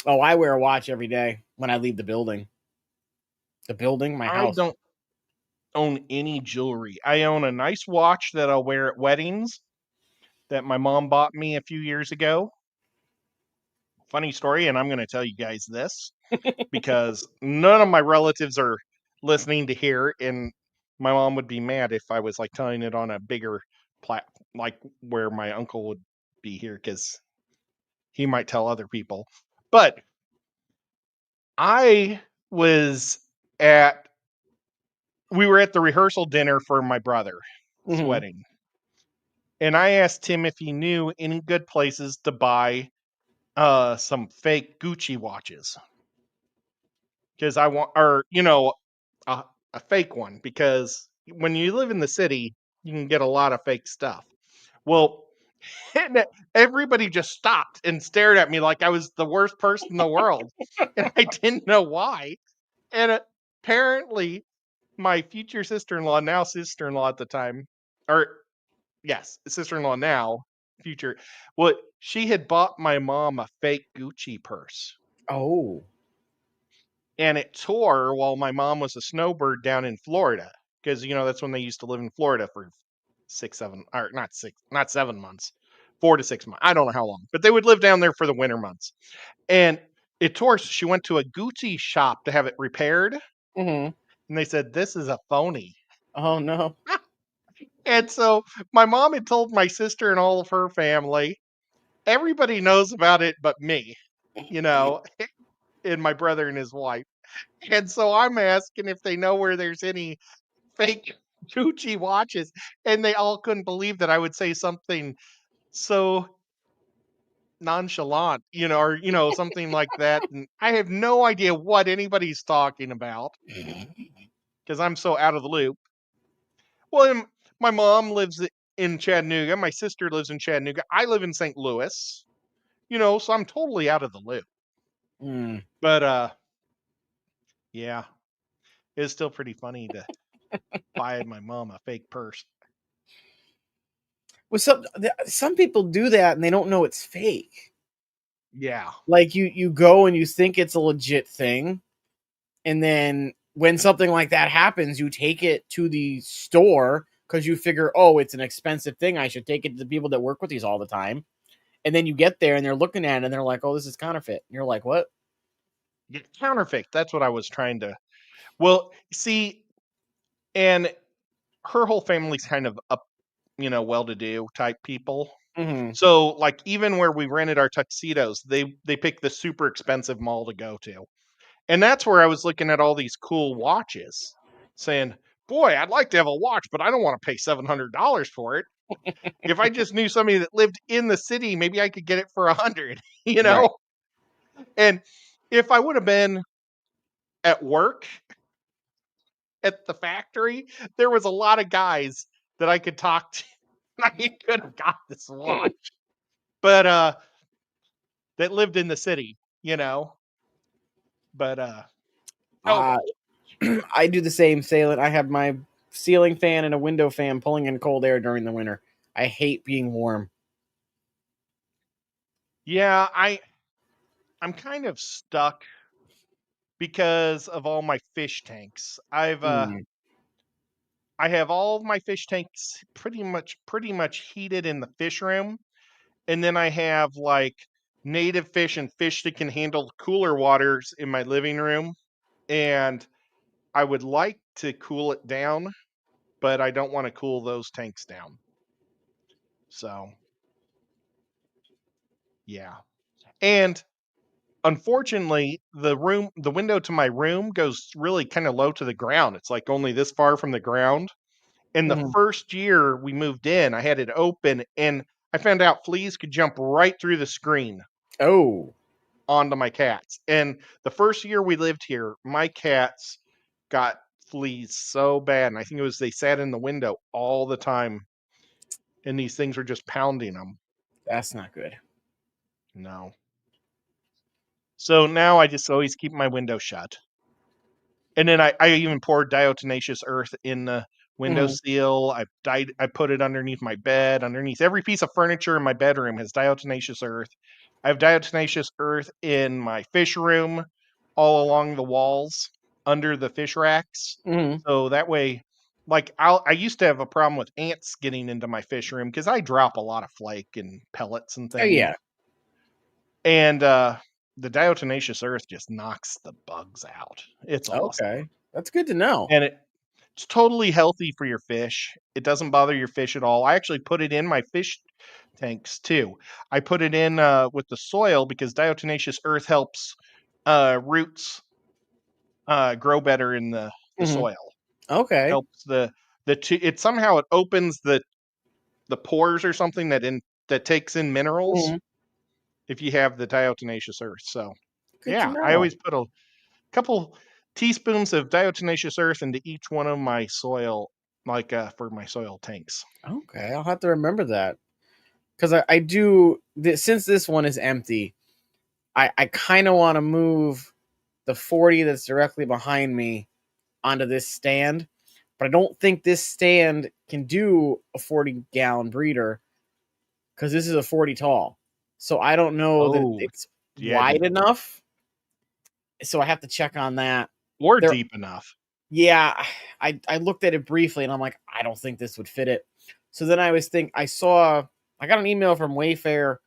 Oh, I wear a watch every day when I leave the building. The building, my I house. don't own any jewelry. I own a nice watch that I'll wear at weddings that my mom bought me a few years ago. Funny story, and I'm going to tell you guys this because none of my relatives are listening to hear, and my mom would be mad if I was like telling it on a bigger plat, like where my uncle would be here, because he might tell other people. But I was at we were at the rehearsal dinner for my brother's Mm-hmm. wedding, and I asked him if he knew any good places to buy some fake Gucci watches because I want, or a, a fake one, because when you live in the city, you can get a lot of fake stuff. Well, and everybody just stopped and stared at me like I was the worst person in the world, and I didn't know why. And apparently, my future sister-in-law, now sister-in-law at the time, or yes, sister-in-law now, future, what she had bought my mom a fake Gucci purse, Oh. and it tore while my mom was a snowbird down in Florida, because that's when they used to live in Florida for 6, 7, or not 7 months, 4 to 6 months. I don't know how long, but they would live down there for the winter months, and it tore. So she went to a Gucci shop to have it repaired, Mm-hmm. and they said this is a phony. Oh no. And so my mom had told my sister and all of her family. Everybody knows about it but me, you know, and my brother and his wife. And so I'm asking if they know where there's any fake Gucci watches. And they all couldn't believe that I would say something so nonchalant, or, something like that. And I have no idea what anybody's talking about because I'm so out of the loop. Well, my mom lives in Chattanooga. My sister lives in Chattanooga. I live in St. Louis. So I'm totally out of the loop. Mm. But yeah, it's still pretty funny to buy my mom a fake purse. Well, some people do that and they don't know it's fake. Yeah. Like you go and you think it's a legit thing, and then when something like that happens, you take it to the store because you figure, oh, it's an expensive thing. I should take it to the people that work with these all the time. And then you get there and they're looking at it and they're like, oh, this is counterfeit. And you're like, what? Yeah, counterfeit. That's what I was trying to. Well, see, and her whole family's kind of up, well-to-do type people. Hmm. So, like, even where we rented our tuxedos, they picked the super expensive mall to go to. And that's where I was looking at all these cool watches, saying, "Boy, I'd like to have a watch, but I don't want to pay $700 for it. If I just knew somebody that lived in the city, maybe I could get it for 100, you Right. know?" And if I would have been at work at the factory, there was a lot of guys that I could talk to. I could have got this watch, but that lived in the city, you know. But oh Uh, well. I do the same sailing. I have my ceiling fan and a window fan pulling in cold air during the winter. I hate being warm. Yeah, I'm kind of stuck because of all my fish tanks. Mm. I have all of my fish tanks pretty much heated in the fish room, and then I have like native fish and fish that can handle cooler waters in my living room, and I would like to cool it down, but I don't want to cool those tanks down. So, yeah. And unfortunately, the window to my room goes really kind of low to the ground. It's like only this far from the ground. And the Mhm. first year we moved in, I had it open and I found out fleas could jump right through the screen Oh, onto my cats. And the first year we lived here, my cats got fleas so bad. And I think it was they sat in the window all the time and these things were just pounding them. that's not good. No. So now I just always keep my window shut. And then I even poured diatomaceous earth in the window Mhm. seal. I put it underneath my bed, underneath every piece of furniture in my bedroom has diatomaceous earth. I have diatomaceous earth in my fish room, all along the walls, under the fish racks. Mhm. So that way, like I used to have a problem with ants getting into my fish room because I drop a lot of flake and pellets and Oh things. yeah. And the diatomaceous earth just knocks the bugs out. It's awesome. Okay, that's good to know. And it's totally healthy for your fish. It doesn't bother your fish at all. I actually put it in my fish tanks too. I put it in with the soil because diatomaceous earth helps roots grow better in the Mhm. soil. Okay. Helps it somehow it opens the pores or something that takes in minerals Mhm. if you have the diatomaceous earth. So Good to yeah, I know. always put a couple teaspoons of diatomaceous earth into each one of my soil, like for my soil tanks. Okay, I'll have to remember that because I do since this one is empty. I kind of want to move the 40 that's directly behind me onto this stand, but I don't think this stand can do a 40-gallon breeder because this is a 40 tall. So I don't know that Oh, it's yeah, wide enough. So I have to check on that. or There, deep enough. yeah, I looked at it briefly and I'm like, I don't think this would fit it. So then I got an email from Wayfair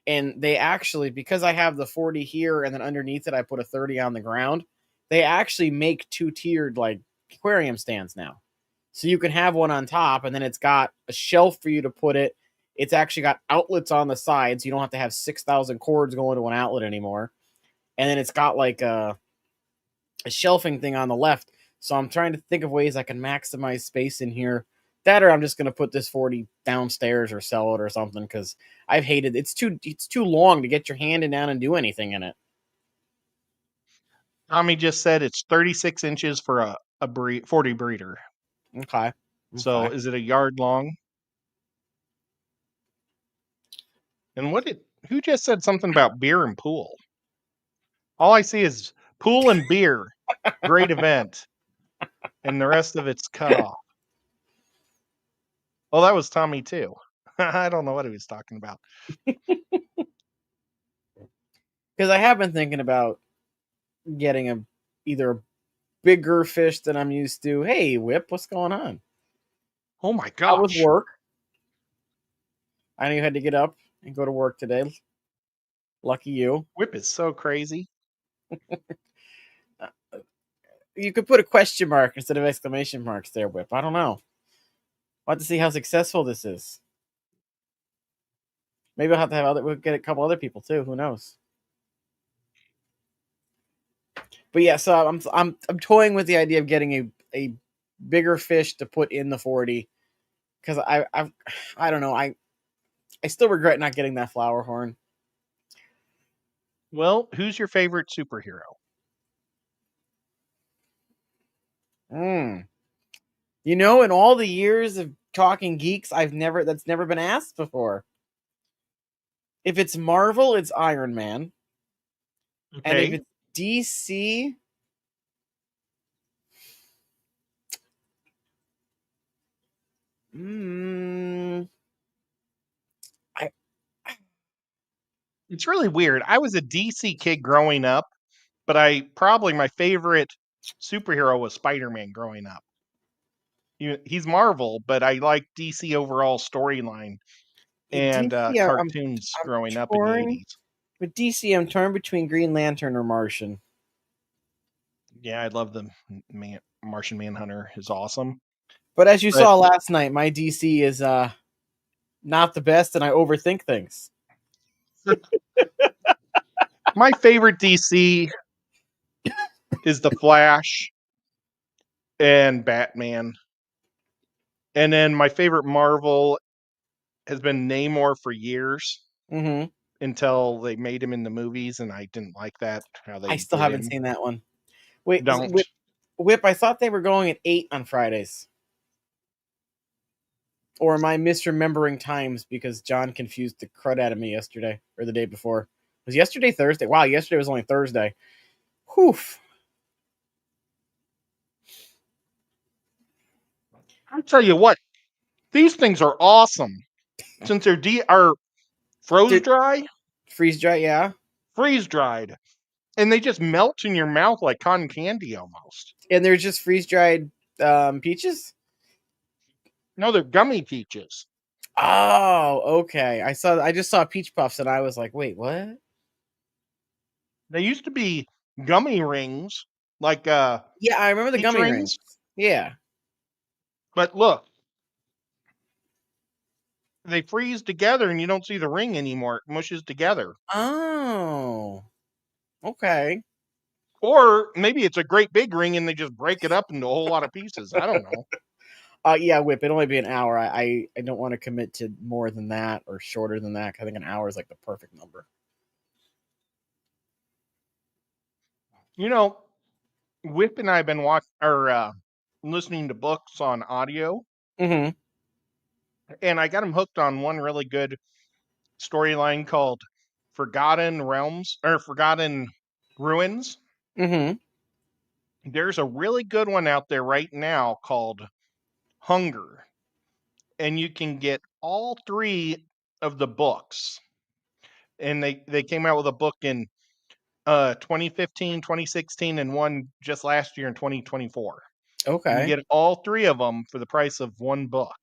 and they actually, because I have the 40 here and then underneath it I put a 30 on the ground, they actually make two-tiered like aquarium stands now. So you can have one on top and then it's got a shelf for you to put it. It's actually got outlets on the sides. So you don't have to have 6,000 cords going to an outlet anymore. And then it's got like a shelving thing on the left. So I'm trying to think of ways I can maximize space in here. That or I'm just gonna put this 40 downstairs or sell it or something because I've hated it's too long to get your hand in down and do anything in it. Tommy just said it's 36 inches for a 40 breeder. Okay. So Okay. is it a yard long? And who just said something about beer and pool? All I see is pool and beer. Great event. And the rest of it's cut off. Well, that was Tommy too. I don't know what he was talking about. Because I have been thinking about getting either a bigger fish than I'm used to. Hey, Whip, what's going on? Oh my How was gosh. work? I know you had to get up and go to work today. Lucky you. Whip is so crazy. Uh, You could put a question mark instead of exclamation marks there, Whip. I don't know. I'll have to see how successful this is. Maybe I'll have to have we'll get a couple other people too. Who knows? But yeah, so I'm toying with the idea of getting a bigger fish to put in the 40 because I don't know, I still regret not getting that flower horn. Well, who's your favorite superhero? Mm. You know, in all the years of talking geeks, that's never been asked before. If it's Marvel, it's Iron Man, and if Okay. it's DC, mm, I It's really weird. I was a DC kid growing up, but probably my favorite superhero was Spider-Man growing up. He's Marvel, but I like DC overall storyline and DC, cartoons I'm growing up in the torn 80s. with DC. I'm torn between Green Lantern or Martian. Yeah, I love the Martian Manhunter is awesome. But as you But saw last night, my DC is not the best, and I overthink things. my favorite DC is the Flash and Batman. And then my favorite Marvel has been Namor for years Mm-hmm. until they made him in the movies, and I didn't like that how I they still did haven't him. seen that one. Wait, Don't. Whip, I thought they were going at 8 on Fridays. Or am I misremembering times because John confused the crud out of me yesterday or the day before? Was yesterday Thursday? Wow, yesterday was only Thursday. Whew. I'll tell you what, these things are awesome. Since are froze Did dry, freeze dry? Yeah, freeze dried, and they just melt in your mouth like cotton candy almost. and they're just freeze dried peaches. No, they're gummy peaches. Oh, okay. I just saw peach puffs, and I was like, wait, what? They used to be gummy rings, like Yeah, I remember the peach gummy rings. rings. Yeah. But look, they freeze together and you don't see the ring anymore. It mushes together. Oh, okay. Or maybe it's a great big ring and they just break it up into a whole lot of pieces. I don't know. Yeah, Whip. It'll only be an hour. I don't want to commit to more than that or shorter than that. I think an hour is like the perfect number. You know, Whip and I have been watching or listening to books on audio, Mm-hmm. and I got him hooked on one really good storyline called Forgotten Realms or Forgotten Ruins. Mm-hmm. There's a really good one out there right now called Hunger, and you can get all three of the books. And they came out with a book in 2015, 2016, and one just last year in 2024. You can Okay. get all three of them for the price of one book.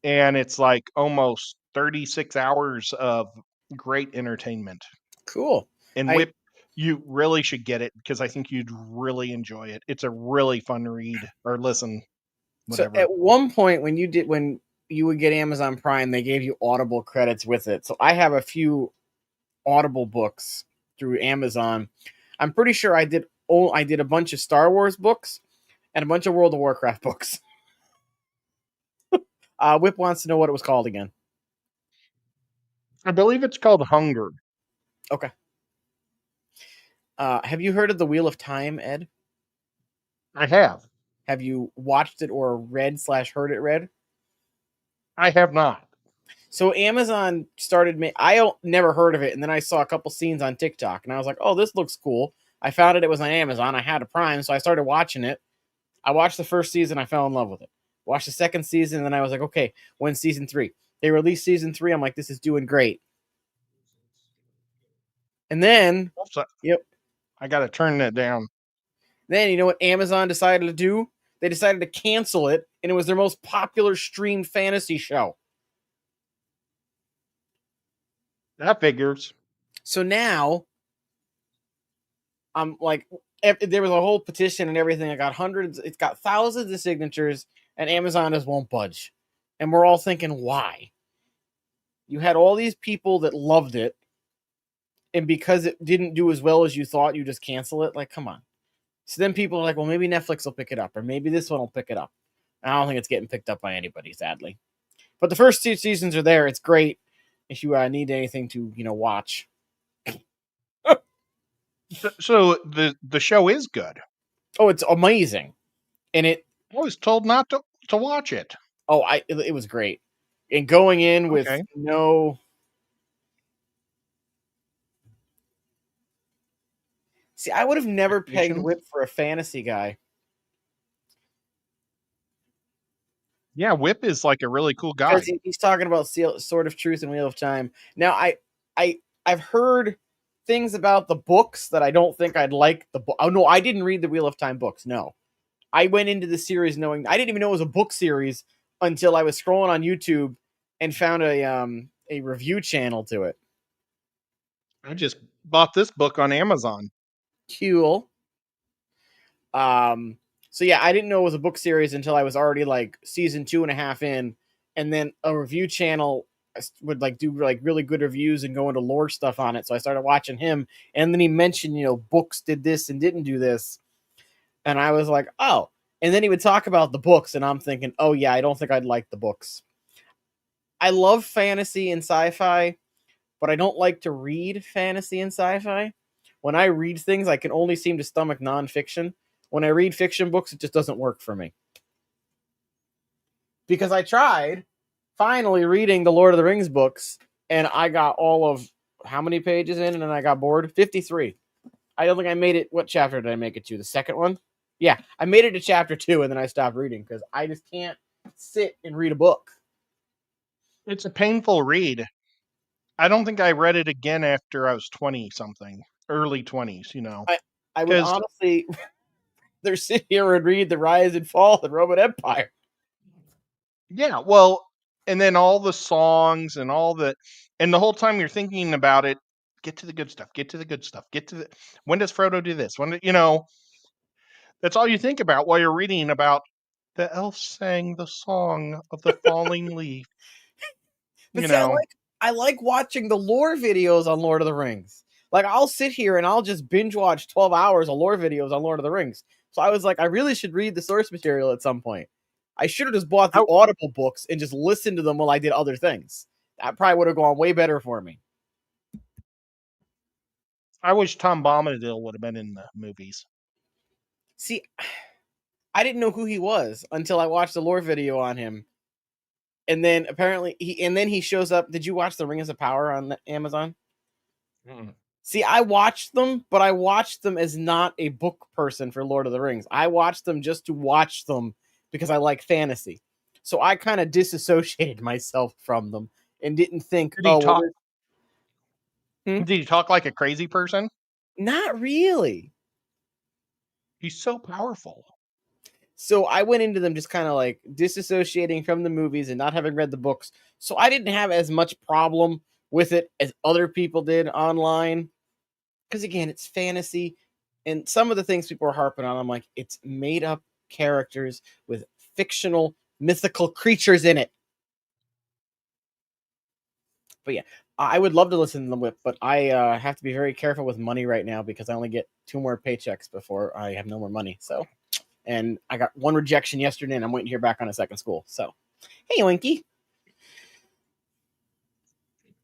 And it's like almost 36 hours of great entertainment. Cool. And I Whip, you really should get it because I think you'd really enjoy it. It's a really fun read or listen, so whatever. at one point when you would get Amazon Prime, they gave you Audible credits with it. So I have a few Audible books through Amazon. I'm pretty sure I did a bunch of Star Wars books and a bunch of World of Warcraft books. Whip wants to know what it was called again. I believe it's called Hunger. Okay. Have you heard of the Wheel of Time, Ed? I have. Have you watched it or read/heard it read? I have not. So Amazon started me. Never heard of it, and then I saw a couple scenes on TikTok, and I was like, "Oh, this looks cool." I found it. It was on Amazon. I had a Prime, so I started watching it. I watched the first season. I fell in love with it. Watched the second season, and then I was like, okay, when's season 3? They released season 3. I'm like, this is doing great. And then, So yep. I got to turn that down. Then you know what Amazon decided to do? They decided to cancel it, and it was their most popular streamed fantasy show. That figures. So now I'm like, there was a whole petition and everything. I got hundreds, it's got thousands of signatures, and Amazon just won't budge. And we're all thinking, why? You had all these people that loved it, and because it didn't do as well as you thought, you just cancel it. Like, come on. So then people are like, well, maybe Netflix will pick it up, or maybe this one will pick it up. I don't think it's getting picked up by anybody, sadly. But the first 2 seasons are there. It's great if you need anything to watch. So the show is good. Oh, it's amazing, and I was told not to watch it. it was great. And going in with Okay. no. See, I would have never pegged Expectations. Whip for a fantasy guy. Yeah, Whip is like a really cool Because guy. he's talking about Sword of Truth and Wheel of Time. Now, I've heard things about the books that I don't think I'd like. Oh no, I didn't read the Wheel of Time books. No, I went into the series knowing I didn't even know it was a book series until I was scrolling on YouTube and found a review channel to it. I just bought this book on Amazon. Cool. So yeah, I didn't know it was a book series until I was already like season 2.5 in, and then a review channel would like do like really good reviews and go into lore stuff on it. So I started watching him, and then he mentioned books did this and didn't do this, and I was like, oh. And then he would talk about the books, and I'm thinking, oh yeah, I don't think I'd like the books. I love fantasy and sci-fi, but I don't like to read fantasy and sci-fi. When I read things, I can only seem to stomach nonfiction. When I read fiction books, it just doesn't work for me. Because I tried finally reading the Lord of the Rings books, and I got all of how many pages in, and then I got bored? 53. I don't think I made it. What chapter did I make it to? The second one? Yeah, I made it to chapter 2, and then I stopped reading because I just can't sit and read a book. It's a painful read. I don't think I read it again after I was 20 something, early 20s, I would because honestly rather sit here and read the Rise and Fall of the Roman Empire. yeah, well, and then all the songs and and the whole time you're thinking about it, get to the good stuff, get to the good stuff, when does Frodo do this? That's all you think about while you're reading about the elf sang the song of the falling leaf, But you see, know. I like watching the lore videos on Lord of the Rings. Like I'll sit here and I'll just binge watch 12 hours of lore videos on Lord of the Rings. So I was like, I really should read the source material at some point. I should have just bought the I, Audible books and just listened to them while I did other things. That probably would have gone way better for me. I wish Tom Bombadil would have been in the movies. See, I didn't know who he was until I watched the lore video on him. And then apparently he shows up. Did you watch the Rings of Power on Amazon? Mm. See, I watched them, but I watched them as not a book person for Lord of the Rings. I watched them just to watch them because I like fantasy. So I kind of disassociated myself from them and didn't think, Did he oh, well, talk? Did he talk like a crazy person? not really. He's so powerful. So I went into them just kind of like disassociating from the movies and not having read the books. So I didn't have as much problem with it as other people did online. Because again, it's fantasy. And some of the things people are harping on, I'm like, it's made up characters with fictional, mythical creatures in it. But yeah, I would love to listen to the Whip, but I have to be very careful with money right now because I only get 2 more paychecks before I have no more money. So, and I got 1 rejection yesterday, and I'm waiting to hear back on a second school. So, hey, Winky.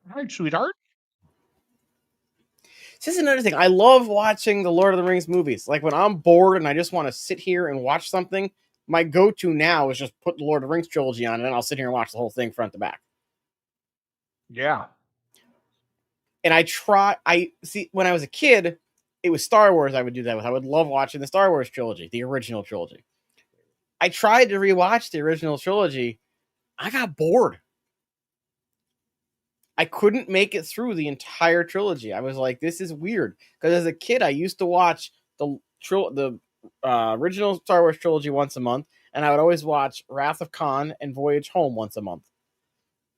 All right, sweetheart. This is another thing. I love watching the Lord of the Rings movies. Like when I'm bored and I just want to sit here and watch something, my go-to now is just put the Lord of the Rings trilogy on, and then I'll sit here and watch the whole thing front to back. Yeah. And I see when I was a kid, it was Star Wars I would do that with. I would love watching the Star Wars trilogy, the original trilogy. I tried to rewatch the original trilogy. I got bored. I couldn't make it through the entire trilogy. I was like, this is weird. Because as a kid, I used to watch the original Star Wars trilogy once a month, and I would always watch Wrath of Khan and Voyage Home once a month.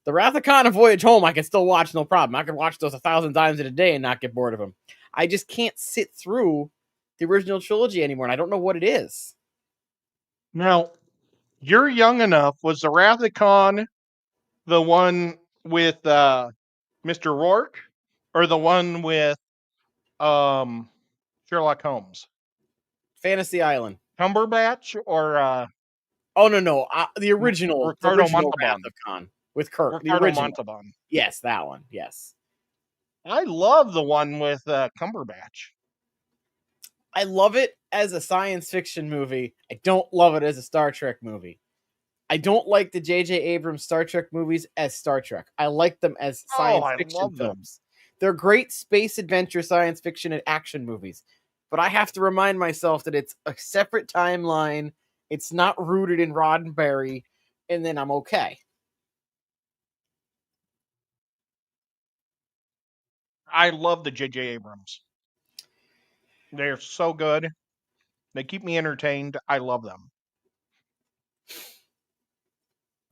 The Wrath of Khan and Voyage Home, I can still watch, no problem. I can watch those 1,000 times in a day and not get bored of them. I just can't sit through the original trilogy anymore, and I don't know what it is. Now, you're young enough. Was the Wrath of Khan the one with Mr. Rourke, or the one with Sherlock Holmes? Fantasy Island. Cumberbatch or Oh no, the original Ricardo Wrath Montalban? of Khan with Kirk. The Ricardo original. Montalban. Yes, that one. Yes. I love the one with Cumberbatch. I love it as a science fiction movie. I don't love it as a Star Trek movie. I don't like the J.J. Abrams Star Trek movies as Star Trek. I like them as science I fiction love them. films. They're great space adventure, science fiction, and action movies. But I have to remind myself that it's a separate timeline. It's not rooted in Roddenberry, and then I'm okay. I love the J.J. Abrams. They're so good. They keep me entertained. I love them.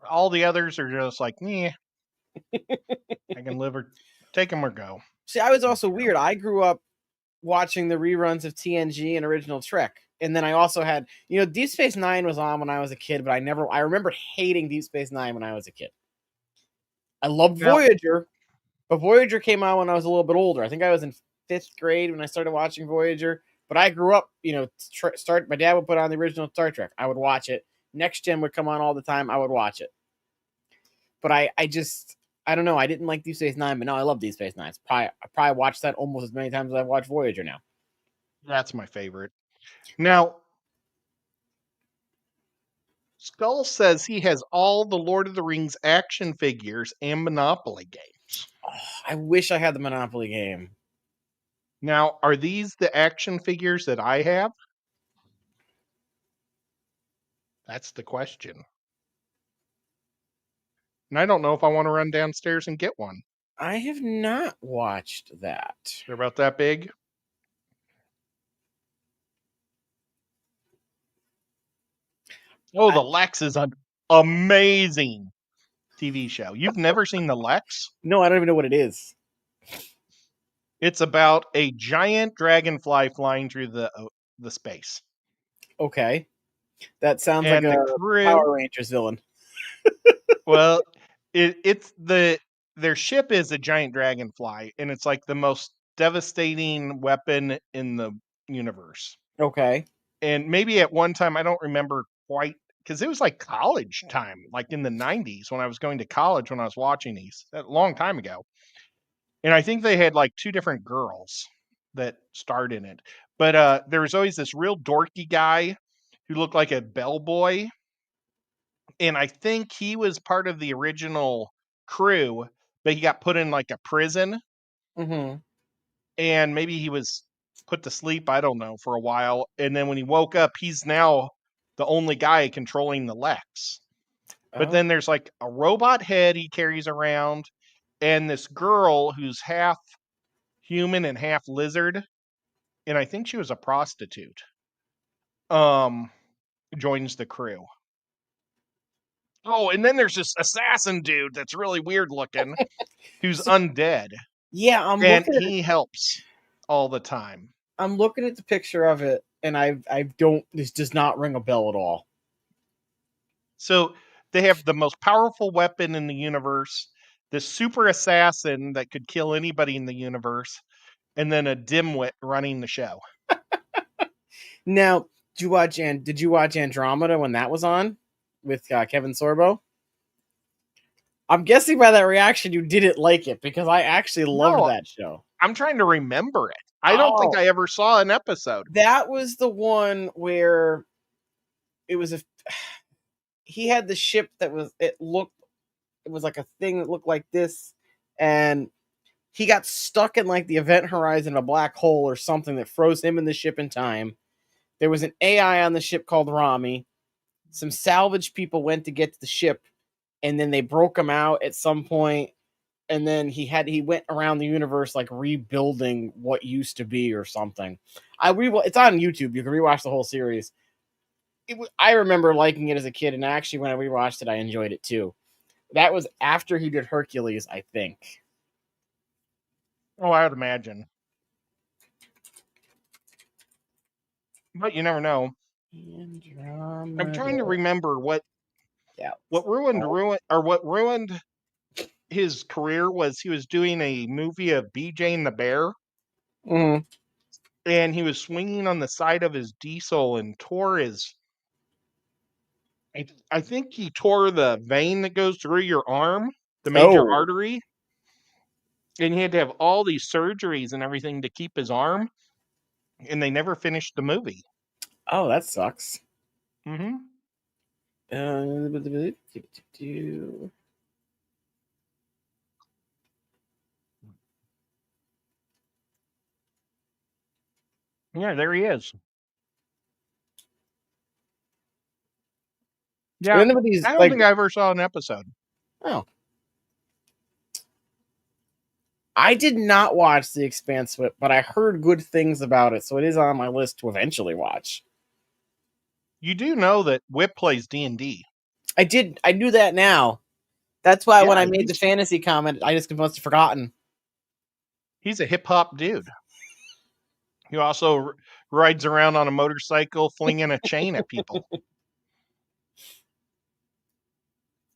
All the others are just like, I can live or take them or go. See, I was also weird. I grew up watching the reruns of TNG and Original Trek. And then I also had, Deep Space Nine was on when I was a kid, but I remember hating Deep Space Nine when I was a kid. I loved Voyager, but Voyager came out when I was a little bit older. I think I was in 5th grade when I started watching Voyager. But I grew up, my dad would put on the original Star Trek. I would watch it. Next Gen would come on all the time. I would watch it. But I don't know. I didn't like Deep Space Nine, but now I love Deep Space Nine. I probably watched that almost as many times as I've watched Voyager now. That's my favorite. Now, Skull says he has all the Lord of the Rings action figures and Monopoly games. Oh, I wish I had the Monopoly game. Now, are these the action figures that I have? That's the question. And I don't know if I want to run downstairs and get one. I have not watched that. They're about that big. Oh, the Lex is an amazing TV show. You've never seen the Lex? No, I don't even know what it is. It's about a giant dragonfly flying through the space. Okay. That sounds and like a Power Rangers villain. Well, their ship is a giant dragonfly, and it's like the most devastating weapon in the universe. Okay. And maybe at one time, I don't remember quite, because it was like college time, like in the 90s when I was going to college when I was watching these, a long time ago. And I think they had like 2 different girls that starred in it. But there was always this real dorky guy who looked like a bellboy. And I think he was part of the original crew, but he got put in like a prison. Mm-hmm. And maybe he was put to sleep, I don't know, for a while. And then when he woke up, he's now the only guy controlling the Lex. But then there's like a robot head he carries around, and this girl who's half human and half lizard, and I think she was a prostitute, joins the crew. Oh, and then there's this assassin dude that's really weird looking, who's undead. Yeah, he helps all the time. I'm looking at the picture of it, and this does not ring a bell at all. So they have the most powerful weapon in the universe, this super assassin that could kill anybody in the universe, and then a dimwit running the show. Now, did you watch Andromeda when that was on with Kevin Sorbo? I'm guessing by that reaction you didn't like it, because I actually loved that show. I'm trying to remember it. I don't think I ever saw an episode. That was the one where it was he had the ship that it was like a thing that looked like this, and he got stuck in like the event horizon, a black hole or something that froze him in the ship in time. There was an AI on the ship called Rami. some salvage people went to get to the ship, and then they broke him out at some point, and then he went around the universe like rebuilding what used to be or something. It's on YouTube. You can rewatch the whole series. I remember liking it as a kid, and actually when I rewatched it, I enjoyed it too. That was after he did Hercules, I think. Oh, I would imagine. But you never know. I'm trying to remember what Yeah. what ruined his career was he was doing a movie of BJ and the Bear, Mm-hmm. and he was swinging on the side of his diesel and tore his. I think he tore the vein that goes through your arm, the major Oh. artery, and he had to have all these surgeries and everything to keep his arm, and they never finished the movie. Oh, that sucks. Mm-hmm. Uh, Yeah, there he is. Yeah, Anybody's I don't like, think I ever saw an episode. oh, I did not watch The Expanse, but I heard good things about it, so it is on my list to eventually watch. You do know that Whip plays D&D. I knew that now. That's why when Yeah, I made the fantasy comment, I just must have forgotten. he's a hip hop dude. He also rides around on a motorcycle, flinging a chain at people.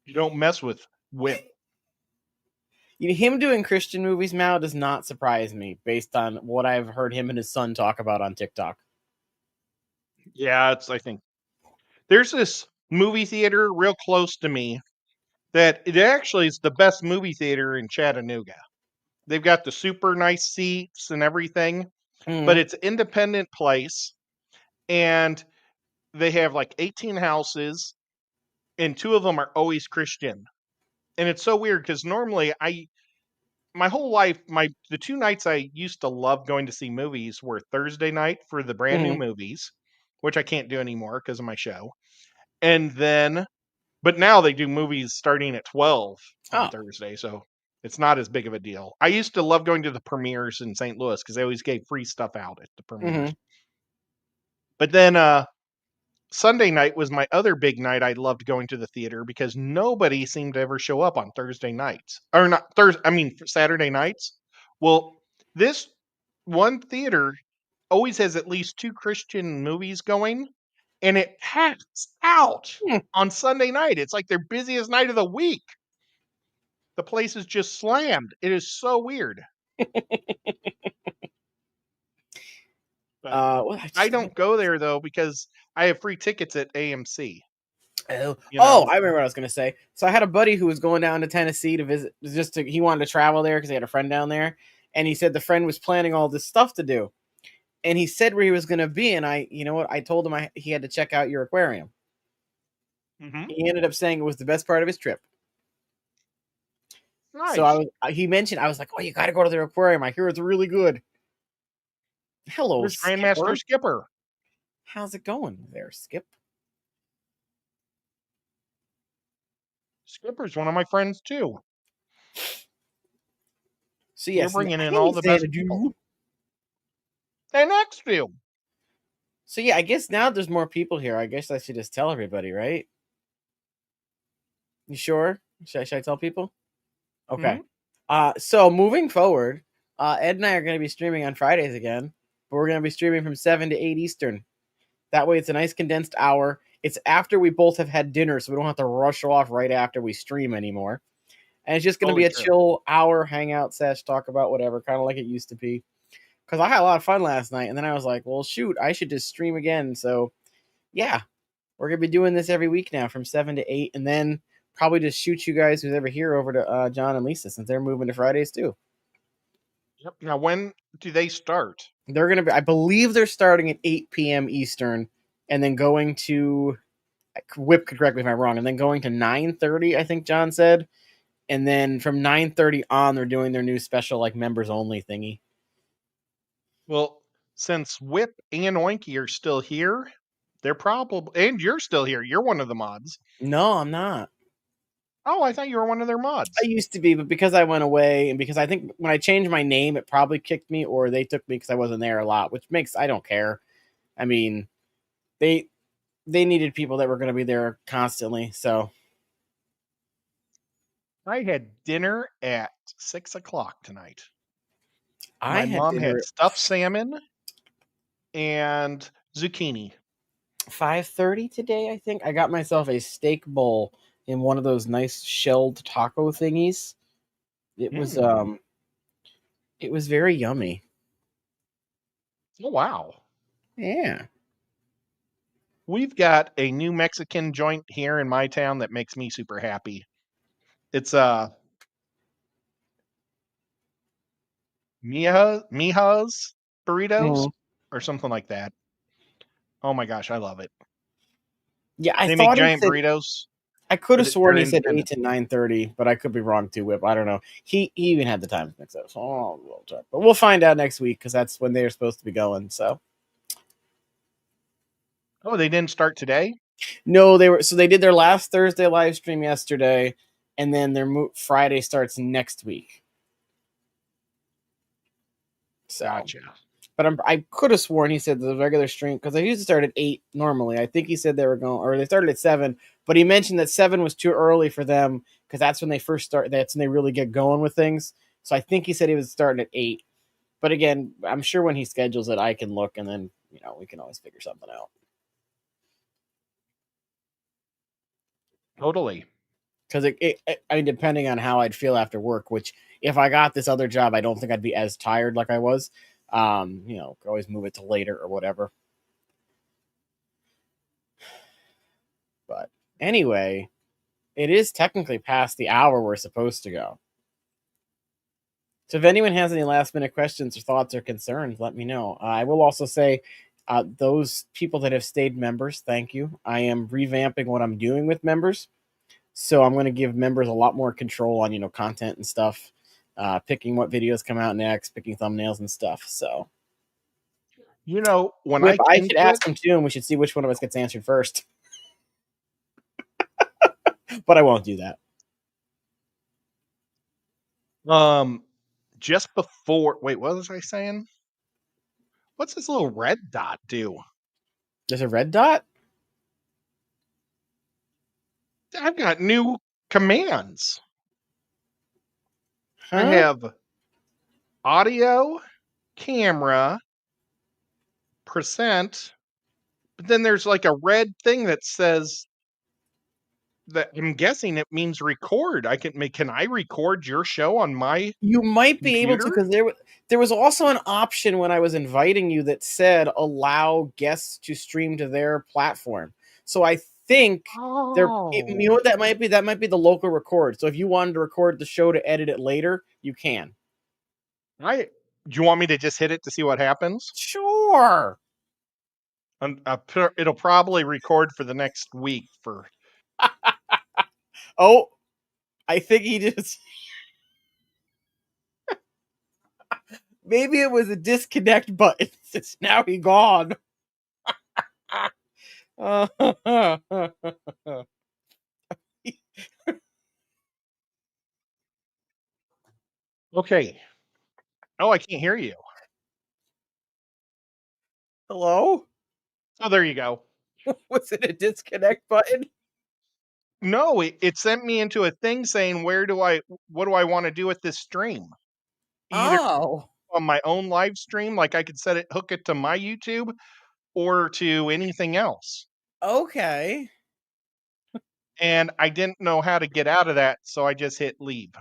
You don't mess with Whip. Him doing Christian movies now does not surprise me, based on what I've heard him and his son talk about on TikTok. Yeah, I think there's this movie theater real close to me that it actually is the best movie theater in Chattanooga. They've got the super nice seats and everything, but Mm-hmm. it's an independent place, and they have like 18 houses, and 2 of them are always Christian. And it's so weird because normally my whole life, the 2 nights I used to love going to see movies were Thursday night for the brand new Mm-hmm. movies, which I can't do anymore because of my show. And then, but now they do movies starting at 12 on Oh. Thursday, so it's not as big of a deal. I used to love going to the premieres in St. Louis because they always gave free stuff out at the Mm-hmm. premieres. But then Sunday night was my other big night. I loved going to the theater because nobody seemed to ever show up on Thursday nights. Or not Thursday, I mean Saturday nights. Well, this one theater always has at least 2 Christian movies going, and it packs out on Sunday night. It's like their busiest night of the week. The place is just slammed. It is so weird. But Well, I don't go there though because I have free tickets at AMC. Oh, You know, I remember what I was going to say. So I had a buddy who was going down to Tennessee to visit, he wanted to travel there because he had a friend down there. And he said the friend was planning all this stuff to do. And he said where he was going to be. And you know what? I told him he had to check out your aquarium. mm-hmm. He ended up saying it was the best part of his trip. So Nice. he mentioned, I was like, oh, you got to go to their aquarium. I hear it's really good. Hello, There's Grandmaster Skipper. Skipper. How's it going there, Skip? Skipper's one of my friends too. So You're yes, bringing in hey, all the best people. They're next to you. So yeah, I guess now there's more people here. I guess I should just tell everybody, right? You sure? Should I tell people? Okay. Mm-hmm. So moving forward, Ed and I are going to be streaming on Fridays again, but we're going to be streaming from 7 to 8 Eastern. That way it's a nice condensed hour. It's after we both have had dinner, so we don't have to rush off right after we stream anymore. And it's just going to be Totally a true. chill hour hangout sesh, talk about whatever, kind of like it used to be. Because I had a lot of fun last night, and then I was like, well, shoot, I should just stream again. So, yeah, we're going to be doing this every week now from 7 to 8, and then probably just shoot you guys who's ever here over to John and Lisa, since they're moving to Fridays too. Yep. Now, when do they start? They're going to be, I believe they're starting at 8 p.m. Eastern, and then going to, Whip could correct me if I'm wrong, and then going to 9:30, I think John said. And then from 9:30 on, they're doing their new special, like, members only thingy. Well, since Whip and Oinky are still here, They're probably, and you're still here. You're one of the mods. No, I'm not. Oh, I thought you were one of their I mods. used to be, but because I went away and because I think when I changed my name, it probably kicked me or they took me because I wasn't there a lot, which makes I don't care. I mean, they they needed people that were going to be there constantly. So I had dinner at 6 o'clock tonight. I My had mom dinner had at stuffed salmon and zucchini. 5:30 today. I think I got myself a steak bowl in one of those nice shelled taco thingies. It was Mm. um, it was very yummy. Oh, wow. Yeah. We've got a new Mexican joint here in my town that makes me super happy. It's Mija's burritos Mhm. or something like that. Oh my gosh, I love it. Yeah, I They make thought he giant said burritos, I could have but sworn they're he said 8 independent. to 9:30, but I could be wrong too, Whip. I don't know. He even had the times mixed up, so we'll check. But we'll find out next week because that's when they're supposed to be going. So Oh, they didn't start today? no, they did their last Thursday live stream yesterday, and then their Friday starts next week. So, Gotcha. but I could have sworn he said the regular stream because they used to start at 8 normally. I think he said they were going or they started at 7, but he mentioned that 7 was too early for them because that's when they first start. That's when they really get going with things. So I think he said he was starting at 8. But again, I'm sure when he schedules it, I can look and then we can always figure something out. Totally. Because I mean, depending on how I'd feel after work, which if I got this other job, I don't think I'd be as tired like I was. Could always move it to later or whatever. But anyway, it is technically past the hour we're supposed to go. So if anyone has any last minute questions or thoughts or concerns, let me know. I will also say, those people that have stayed members, thank you. I am revamping what I'm doing with members. So I'm going to give members a lot more control on content and stuff, picking what videos come out next, picking thumbnails and stuff. So When Whip, I I came should to it, ask him too, and we should see which one of us gets answered first. But I won't do that. um, just before, wait, what was I saying? What's this little red dot do? There's a red dot, I've got new commands. I huh? have audio, camera, percent, but then there's like a red thing that says that I'm guessing it means record. Can I record your show on my You might be able to computer? because there was also an option when I was inviting you that said allow guests to stream to their platform. So I think you know Oh. what that might be? That might be the local record. So if you wanted to record the show to edit it later, you can. I Do you want me to just hit it to see what happens? Sure. It'll probably record for the next week for Oh, I think he just maybe it was a disconnect button. It's now he gone. Okay. Oh, I can't hear you. Hello? Oh, there you go. Was it a disconnect button? No, it sent me into a thing saying what do I want to do with this stream? Either Oh, on my own live stream, like I could hook it to my YouTube or to anything else. okay. And I didn't know how to get out of that, so I just hit leave.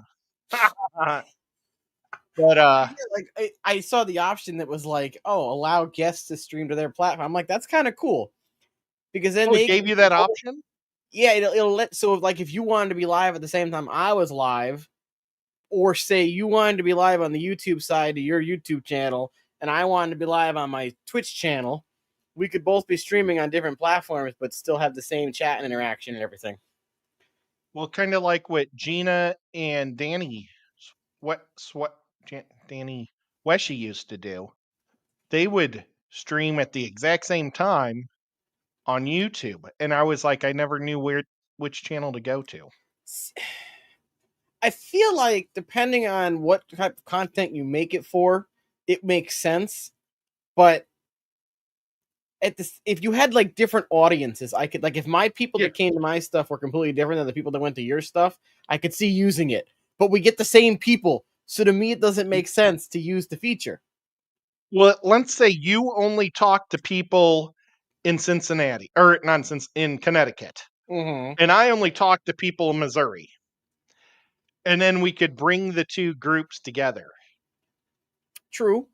But Yeah, like I saw the option that was like, oh, allow guests to stream to their platform. I'm like, that's kind of cool because then oh, it they gave can you that control. option? Yeah, it'll let so like if you wanted to be live at the same time I was live, or say you wanted to be live on the YouTube side of your YouTube channel, and I wanted to be live on my Twitch channel, we could both be streaming on different platforms, but still have the same chat and interaction and everything. Well, kind of like what Gina and Danny Weshy used to do. They would stream at the exact same time, on YouTube, and I was like, I never knew which channel to go to. I feel like depending on what type of content you make it for, it makes sense. But at this, if you had like different audiences, I could like if my people Yeah. that came to my stuff were completely different than the people that went to your stuff, I could see using it. But we get the same people, so to me, it doesn't make sense to use the feature. Well, let's say you only talk to people in Cincinnati or nonsense in Connecticut, Mm-hmm. and I only talk to people in Missouri, and then we could bring the two groups together. True.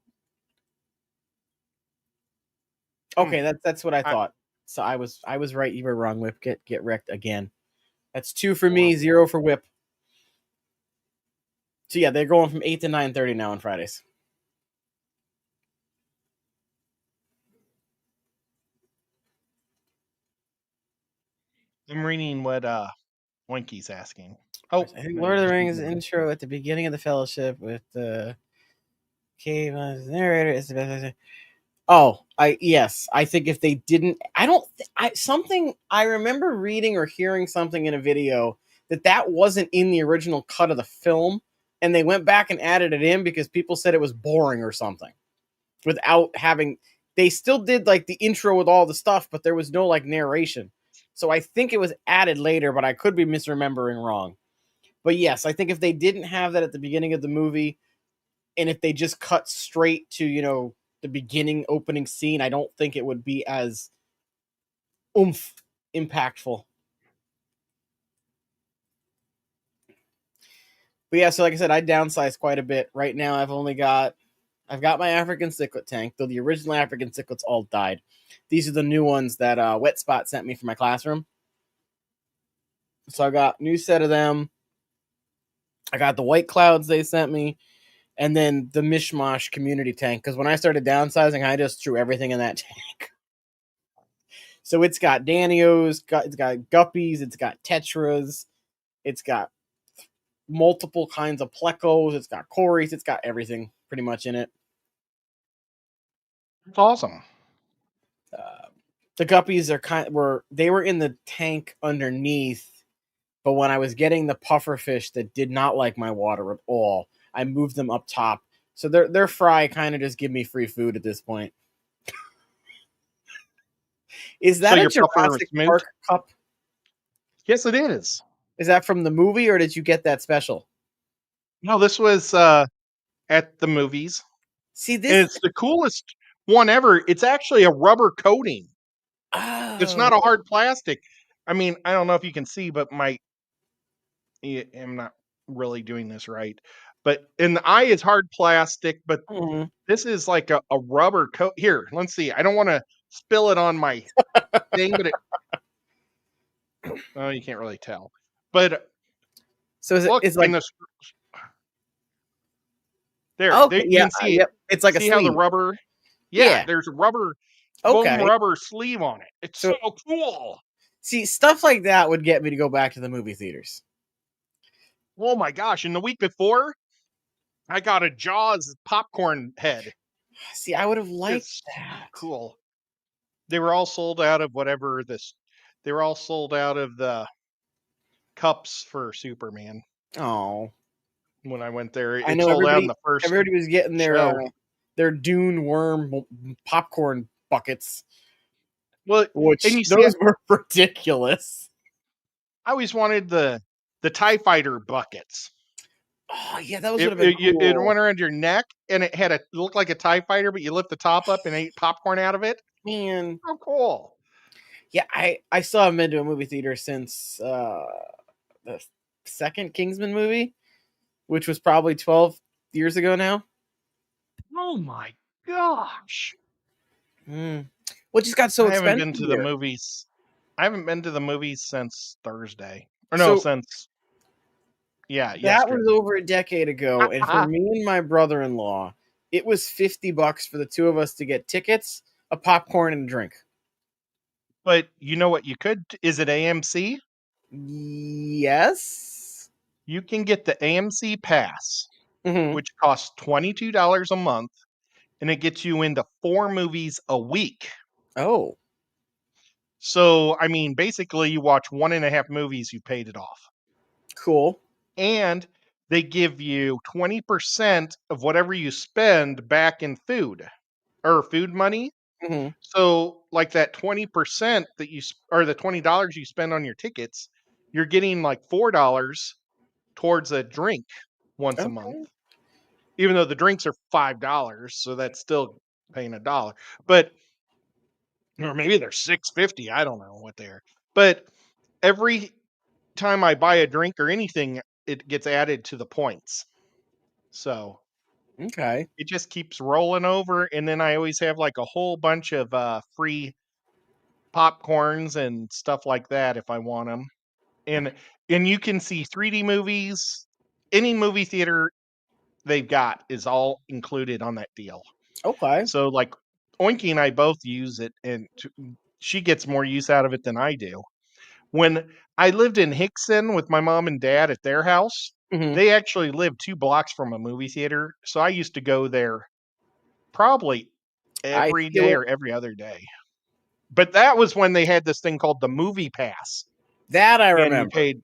Hmm. Okay, that's what I I, thought. So I was right. You were wrong. Whip get wrecked again. That's 2 for well, me, 0 for Whip. So yeah, they're going from 8 to 9:30 now on Fridays. I'm reading what Winky's asking. Oh, I think no, you Lord of the just beat Rings me. intro at the beginning of the Fellowship with the cave narrator is the best. Oh, I think if they didn't, I don't. Something I remember reading or hearing something in a video that wasn't in the original cut of the film, and they went back and added it in because people said it was boring or something. Without having, they still did like the intro with all the stuff, but there was no like narration. So I think it was added later, but I could be misremembering wrong. But yes, I think if they didn't have that at the beginning of the movie, and if they just cut straight to the beginning opening scene, I don't think it would be as oomph impactful. But yeah, so like I said, I downsized quite a bit. Right now, I've got my African cichlid tank, though the original African cichlids all died. These are the new ones that Wet Spot sent me for my classroom. So I got a new set of them. I got the white clouds they sent me, and then the mishmash community tank. Because when I started downsizing, I just threw everything in that tank. So it's got Danios, it's got guppies, it's got tetras, it's got multiple kinds of plecos, it's got cories, it's got everything pretty much in it. It's awesome. Uh, the guppies were in the tank underneath, but when I was getting the puffer fish that did not like my water at all, I moved them up top. So their fry kind of just give me free food at this point. Is So that a your puffer Jurassic smoot? Park cup? Yes, it is. Is that from the movie or did you get that special? No, this was at the movies, See and this. it's the coolest one ever. It's actually a rubber coating. It's not a Oh. hard plastic. I mean, I don't know if you can see, but I'm not really doing this right. But in the eye is hard plastic, but Mhm. this is like a rubber coat. Here, let's see. I don't want to spill it on my thing, but oh, you can't really tell. But So is it look is in like this there okay, you yeah, can see it. yep. It's like a See how the sleeve. rubber? Yeah, Yeah. there's a rubber foam Okay. rubber sleeve on it. It's So so cool. see, stuff like that would get me to go back to the movie theaters. Oh my gosh! And the week before, I got a Jaws popcorn head. See, I would have liked It's so that. cool. They were all sold out of whatever this. They were all sold out of the cups for Superman Oh, when I went there. I It know sold out in the first everybody was getting show. their Dune worm popcorn buckets, Well, and which you see, those were ridiculous. I always wanted the Tie Fighter buckets. Oh yeah, those would It have been it cool. went around your neck, and it looked like a Tie Fighter, but you lift the top up and ate popcorn out of it. Man, Oh, cool! yeah, I still haven't been to a movie theater since the second Kingsman movie, which was probably 12 years ago now. Oh my gosh! Mm. What just got so I haven't expensive been to the here? movies. I haven't been to the movies since Thursday, or no, So since that was yesterday. over a decade ago, and for me and my brother-in-law, it was $50 for the two of us to get tickets, a popcorn, and a drink. But you know what? You could. Is it AMC? Yes. You can get the AMC pass, Hmm. which costs $22 a month, and it gets you into 4 movies a week. Oh, So, I mean, basically, you watch 1.5 movies, you paid it off. Cool. And they give you 20% of whatever you spend back in food or food money. Hmm. So, like that 20% that or the $20 you spend on your tickets, you're getting like $4 towards a drink once a month, Okay. even though the drinks are $5. So that's still paying $1. But, or maybe they're $6.50. I don't know what they are. But every time I buy a drink or anything, it gets added to the points. So Okay. it just keeps rolling over. And then I always have like a whole bunch of free popcorns and stuff like that if I want them. And you can see 3D movies. Any movie theater they've got is all included on that deal. Okay. So like Oinky and I both use it, and she gets more use out of it than I do. When I lived in Hickson with my mom and dad at their house, Hmm. they actually lived 2 blocks from a movie theater, so I used to go there probably I every feel day it. or every other day. But that was when they had this thing called the Movie Pass, That I and you remember. paid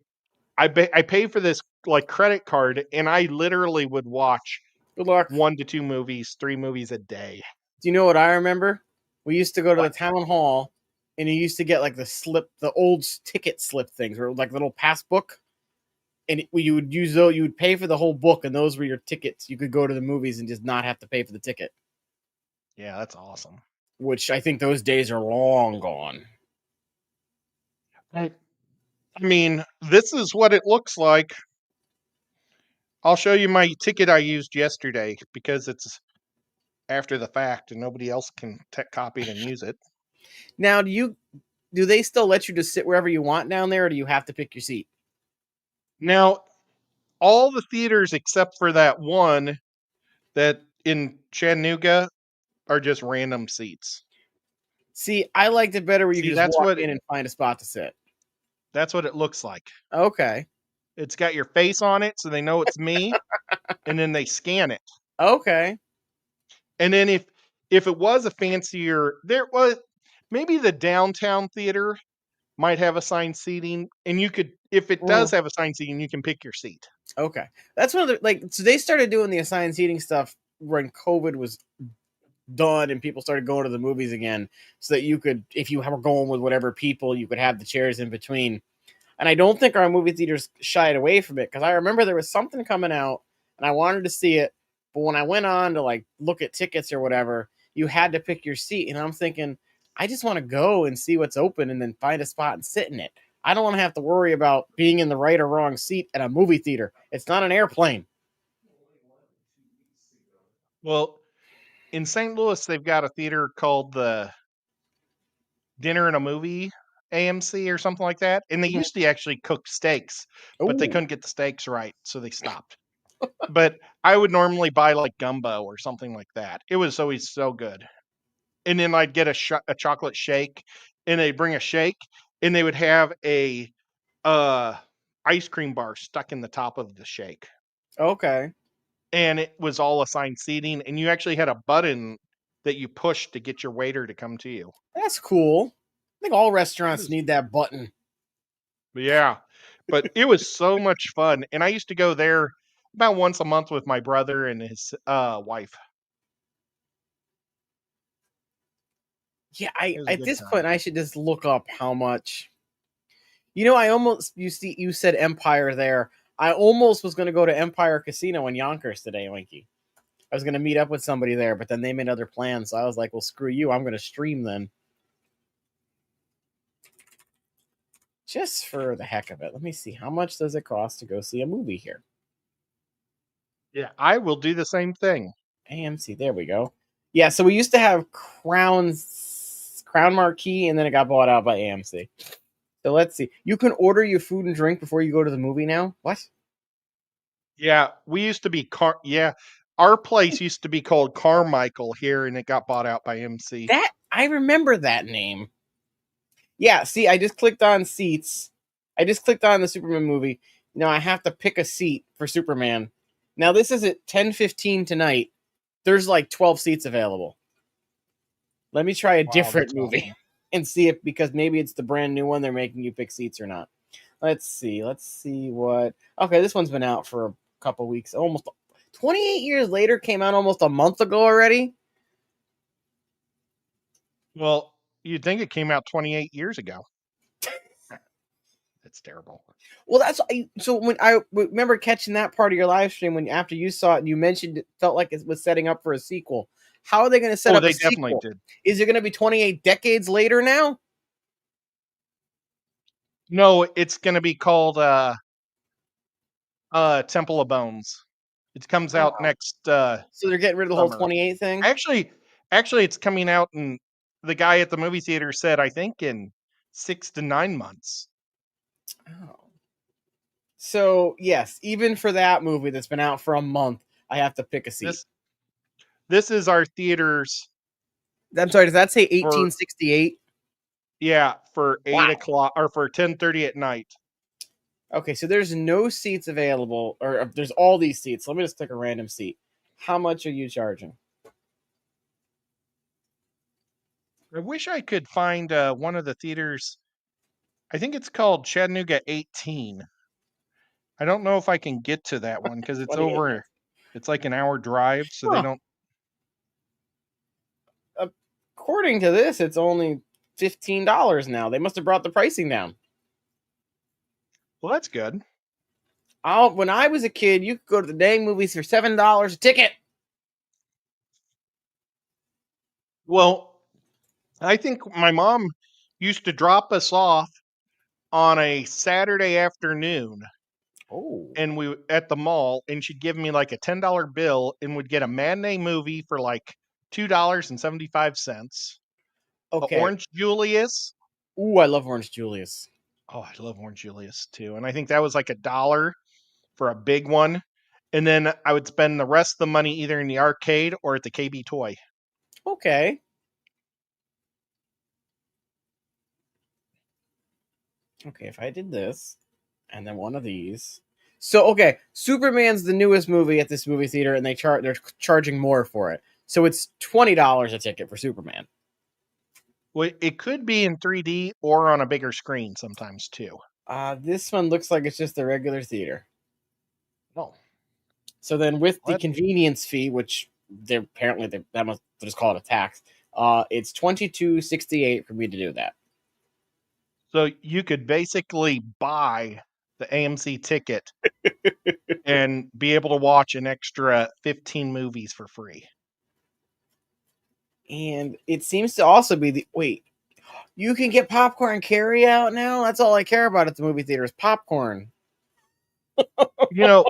I paid for this, like, credit card, and I literally would watch Good luck. 1 to 2 movies, 3 movies a day. Do you know what I remember? We used to go to the What? town hall, and you used to get like the old ticket slip things, or like little pass book, and you would use those. You would pay for the whole book, and those were your tickets. You could go to the movies and just not have to pay for the ticket. Yeah, that's awesome. Which I think those days are long gone. I mean, this is what it looks like. I'll show you my ticket I used yesterday because it's after the fact and nobody else can copy it and use it. Now, do they still let you just sit wherever you want down there, or do you have to pick your seat? Now, all the theaters except for that one that in Chattanooga are just random seats. See, I liked it better where you See, could just walk in and find a spot to sit. that's what it looks like. Okay. It's got your face on it so they know it's me, and then they scan it. Okay. And then if it was a fancier, there was maybe the downtown theater might have assigned seating, and you could, if it does Mm, have assigned seating, you can pick your seat. okay. That's one of the like. So they started doing the assigned seating stuff when COVID was done and people started going to the movies again, so that you could, if you were going with whatever people, you could have the chairs in between. And I don't think our movie theaters shied away from it, because I remember there was something coming out and I wanted to see it, but when I went on to like look at tickets or whatever, you had to pick your seat, and I'm thinking, I just want to go and see what's open and then find a spot and sit in it. I don't want to have to worry about being in the right or wrong seat at a movie theater. It's not an airplane. Well, in St. Louis, they've got a theater called the Dinner and a Movie AMC or something like that. And they Mhm. used to actually cook steaks, but they Oh, couldn't get the steaks right, so they stopped. But I would normally buy like gumbo or something like that. It was always so good. And then I'd get a chocolate shake, and they'd bring a shake, and they would have a uh ice cream bar stuck in the top of the shake. okay. And it was all assigned seating, and you actually had a button that you pushed to get your waiter to come to you. That's cool. I think all It restaurants was, need that button. yeah, but it was so much fun, and I used to go there about once a month with my brother and his wife. Yeah, It was a at good this time. point I should just look up how much. I almost, you said Empire there. I almost was going to go to Empire Casino in Yonkers today, Winky. I was going to meet up with somebody there, but then they made other plans. So I was like, well, screw you. I'm going to stream then. Just for the heck of it. Let me see. How much does it cost to go see a movie here? Yeah, I will do the same thing. AMC. There we go. Yeah, so we used to have Crown Marquee, and then it got bought out by AMC. So let's see. You can order your food and drink before you go to the movie now? What? Yeah, we used to be yeah, our place used to be called Carmichael here, and it got bought out by MC. That I remember that name. Yeah, see, I just clicked on seats. I just clicked on the Superman movie. Now I have to pick a seat for Superman. Now this is at 10:15 tonight. There's like 12 seats available. Let me try a Wow, different that's movie. awesome. and see if, because maybe it's the brand new one, they're making you pick seats or not. Let's see. Let's see what. Okay, this one's been out for a couple weeks. Almost 28 years later, came out almost a month ago already. Well, you'd think it came out 28 years ago. That's terrible. Well, so when I remember catching that part of your live stream, when after you saw it, you mentioned it felt like it was setting up for a sequel. How are they going to set Oh, up a they definitely sequel? did. Is it going to be 28 decades later now? No, it's going to be called Temple of Bones. It comes out Wow. next So they're getting rid of the whole summer. 28 thing? Actually, it's coming out, and the guy at the movie theater said, I think in 6 to 9 months. Oh. So, yes, even for that movie that's been out for a month, I have to pick a seat. This is our theater's. I'm sorry, does that say for 1868? for 8 o'clock or for 10:30 at night. Okay, so there's no seats available, or there's all these seats. Let me just pick a random seat. How much are you charging? I wish I could find one of the theaters. I think it's called Chattanooga 18. I don't know if I can get to that one because it's 28. over. It's like an hour drive, so they Huh. don't. According to this, it's only $15 now. They must have brought the pricing down. Well, that's good. When I was a kid, you could go to the dang movies for $7 a ticket. Well, I think my mom used to drop us off on a Saturday afternoon, Oh, and we at the mall, and she'd give me like a $10 bill, and would get a matinee movie for like $2.75. okay. Orange Julius. Ooh, I love Orange Julius. Oh, I love Orange Julius too, and I think that was like $1 for a big one. And then I would spend the rest of the money either in the arcade or at the KB Toy. Okay. Okay, if I did this and then one of these. So, okay, Superman's the newest movie at this movie theater, and they're charging more for it. So it's $20 a ticket for Superman. Well, it could be in 3D or on a bigger screen sometimes too. This one looks like it's just a regular theater. Oh, So then, with the what? convenience fee, which that must just call it a tax, it's $22.68 for me to do that. So you could basically buy the AMC ticket and be able to watch an extra 15 movies for free. And it seems to also be you can get popcorn carry out now. That's all I care about at the movie theater is popcorn.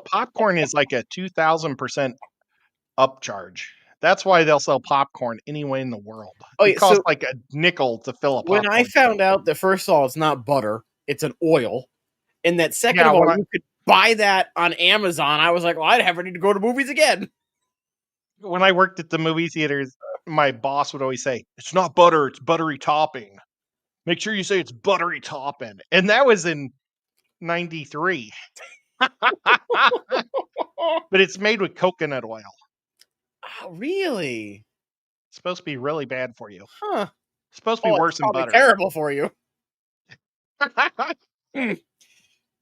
Popcorn is like a 2,000% upcharge. That's why they'll sell popcorn anyway in the world. Oh It yeah, costs so like a nickel to fill a when I popcorn can. found out that first of all it's not butter, it's an oil, and that second Yeah, of all when I you could buy that on Amazon, I was like, well, I'd have ready to go to movies again. when I worked at the movie theaters, my boss would always say, "It's not butter, it's buttery topping. Make sure you say it's buttery topping." And that was in 93. But it's made with coconut oil. Oh, really? It's supposed to be really bad for you. Huh. It's supposed to be Oh, it's worse than probably butter. terrible for you.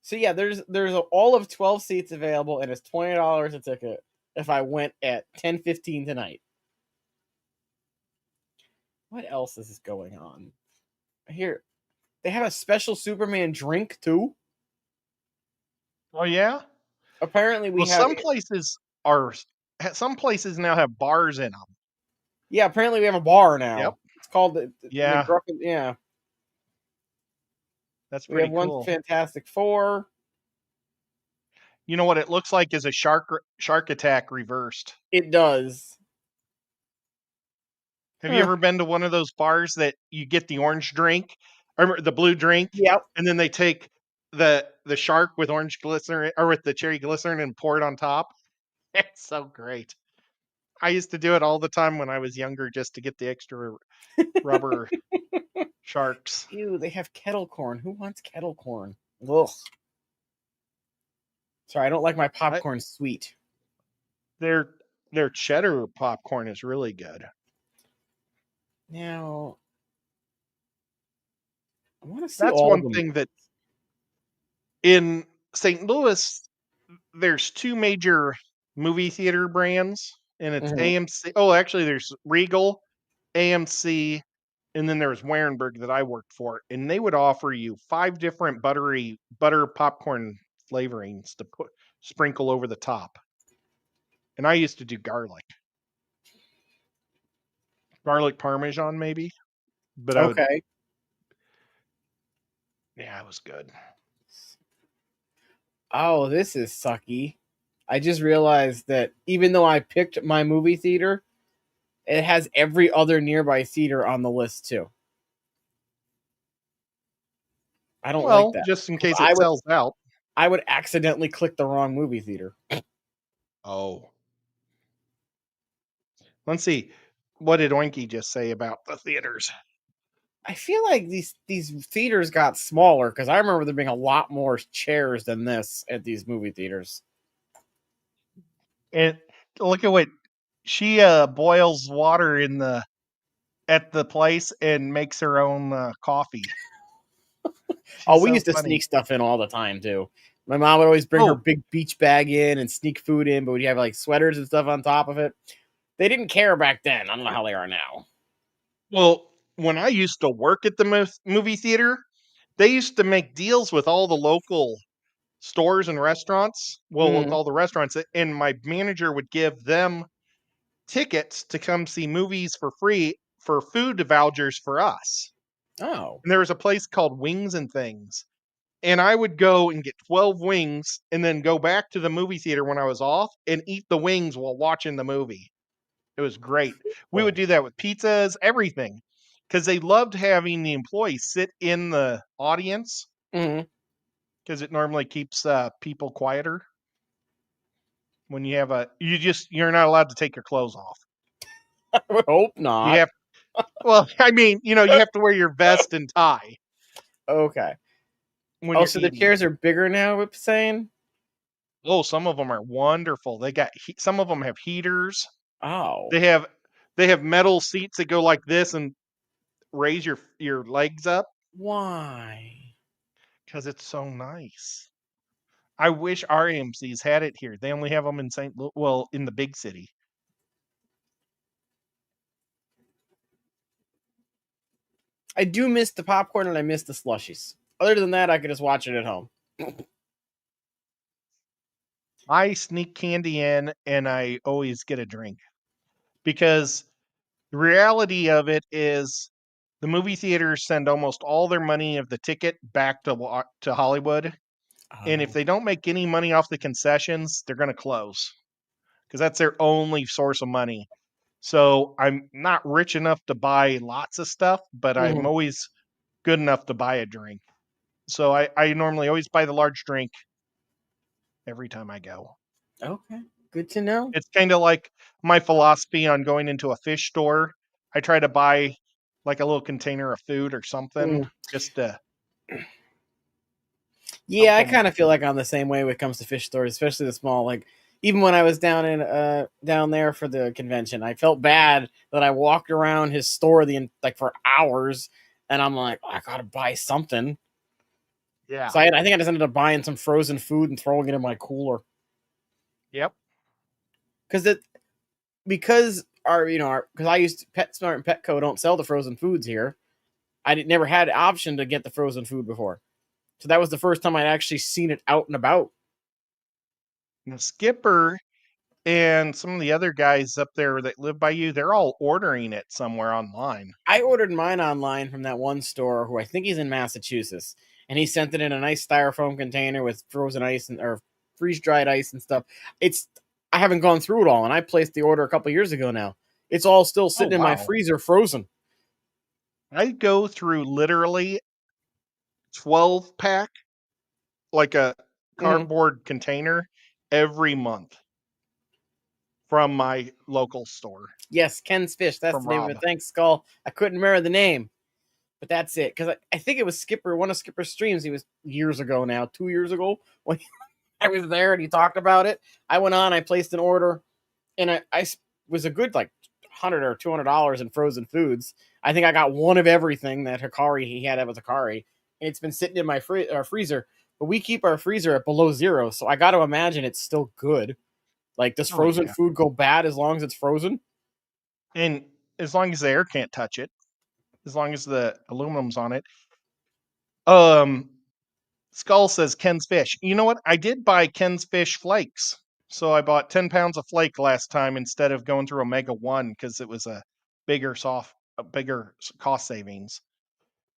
So yeah, there's all of 12 seats available, and it's $20 a ticket if I went at 10:15 tonight. What else is going on? Here, they have a special Superman drink too. Oh yeah? Apparently, we Well, have some places now have bars in them. yeah. Apparently, we have a bar Yep. now. It's called the Yeah, McGruffin. Yeah, that's we have pretty one cool. Fantastic Four. You know what it looks like is a shark attack reversed. It does. Have you Huh. ever been to one of those bars that you get the orange drink or the blue drink, Yep. and then they take the shark with orange glycerin or with the cherry glycerin and pour it on top? It's so great. I used to do it all the time when I was younger just to get the extra rubber sharks. Ew, they have kettle corn. Who wants kettle corn? Ugh. Sorry, I don't like my I, popcorn sweet. their their cheddar popcorn is really good. Now, I want to see That's all of one them. thing that in St. Louis, there's two major movie theater brands, and it's Mhm. AMC. Oh, actually, there's Regal, AMC, and then there's Warenberg that I worked for, and they would offer you 5 different butter popcorn flavorings to put sprinkle over the top. And I used to do garlic parmesan maybe, but I would, Okay. yeah, it was good. Oh, this is sucky. I just realized that even though I picked my movie theater, it has every other nearby theater on the list too. I don't like Well, that just in because case it sells out. I would accidentally click the wrong movie theater. Oh, let's see. What did Oinky just say about the theaters? I feel like these theaters got smaller because I remember there being a lot more chairs than this at these movie theaters. And look at what she boils water in the at the place and makes her own coffee. Oh, She's we so used to funny. sneak stuff in all the time too. My mom would always bring her Oh, big beach bag in and sneak food in, but we'd have like sweaters and stuff on top of it. They didn't care back then. I don't know how they are now. well, when I used to work at the movie theater, they used to make deals with all the local stores and restaurants. Well, with Mm. all the restaurants, and my manager would give them tickets to come see movies for free for food vouchers for us. Oh, And there was a place called Wings and Things. And I would go and get 12 wings and then go back to the movie theater when I was off and eat the wings while watching the movie. It was great. We would cool. do that with pizzas, everything, because they loved having the employees sit in the audience Mm. because it normally keeps people quieter. When you have you're not allowed to take your clothes off. I would hope You not. have, well, I mean, you have to wear your vest and tie Okay. when Oh, you're so the eating. chairs are bigger now. Whip saying. Oh, some of them are wonderful. Some of them have heaters. Oh, They have they have metal seats that go like this and raise your legs up why? because it's so nice. I wish our AMC's had it here. They only have them in St. Louis, well, in the big city. I do miss the popcorn and I miss the slushies. Other than that, I could just watch it at home. I sneak candy in and I always get a drink because the reality of it is the movie theaters send almost all their money of the ticket back to Hollywood, and if Oh. they don't make any money off the concessions, they're going to close because that's their only source of money. So I'm not rich enough to buy lots of stuff, but I'm Mhm. always good enough to buy a drink. So I normally always buy the large drink every time I go. Okay. Good to know. It's kind of like my philosophy on going into a fish store. I try to buy like a little container of food or something Mm. just to help Yeah, I them. kind of feel like I'm the same way when it comes to fish stores, especially the small. Like even when I was down there for the convention, I felt bad that I walked around his store like for hours, and I'm like, I gotta buy something. Yeah. So I think I just ended up buying some frozen food and throwing it in my cooler Yep. because it because our you know our because I used to, PetSmart and Petco don't sell the frozen foods here. Never had an option to get the frozen food before, so that was the first time I'd actually seen it out and about. Now, Skipper and some of the other guys up there that live by you, they're all ordering it somewhere online. I ordered mine online from that one store who I think he's in Massachusetts, and he sent it in a nice styrofoam container with frozen ice and or freeze dried ice and stuff. It's I haven't gone through it all, and I placed the order a couple years ago now. It's all still Oh, sitting in my wow. freezer, frozen. I go through literally 12 pack, like a Mm. cardboard container every month from my local store Yes, Ken's Fish. That's from the name of Rob. it. Thanks, Skull. I couldn't remember the name, but that's it. Because I think it was Skipper, one of Skipper's streams. He was years ago now, 2 years ago when I was there and he talked about it. I went on, I placed an order, and I was a good like $100 or $200 in frozen foods. I think I got one of everything that Hikari he had with Hikari, and it's been sitting in my freezer. But we keep our freezer at below zero, so I got to imagine it's still good. Like, does Oh frozen yeah, food go bad as long as it's frozen? and as long as the air can't touch it, as long as the aluminum's on it. Skull says Ken's Fish. You know what? I did buy Ken's Fish flakes. So I bought 10 pounds of flake last time instead of going through Omega 1 because it was a bigger cost savings.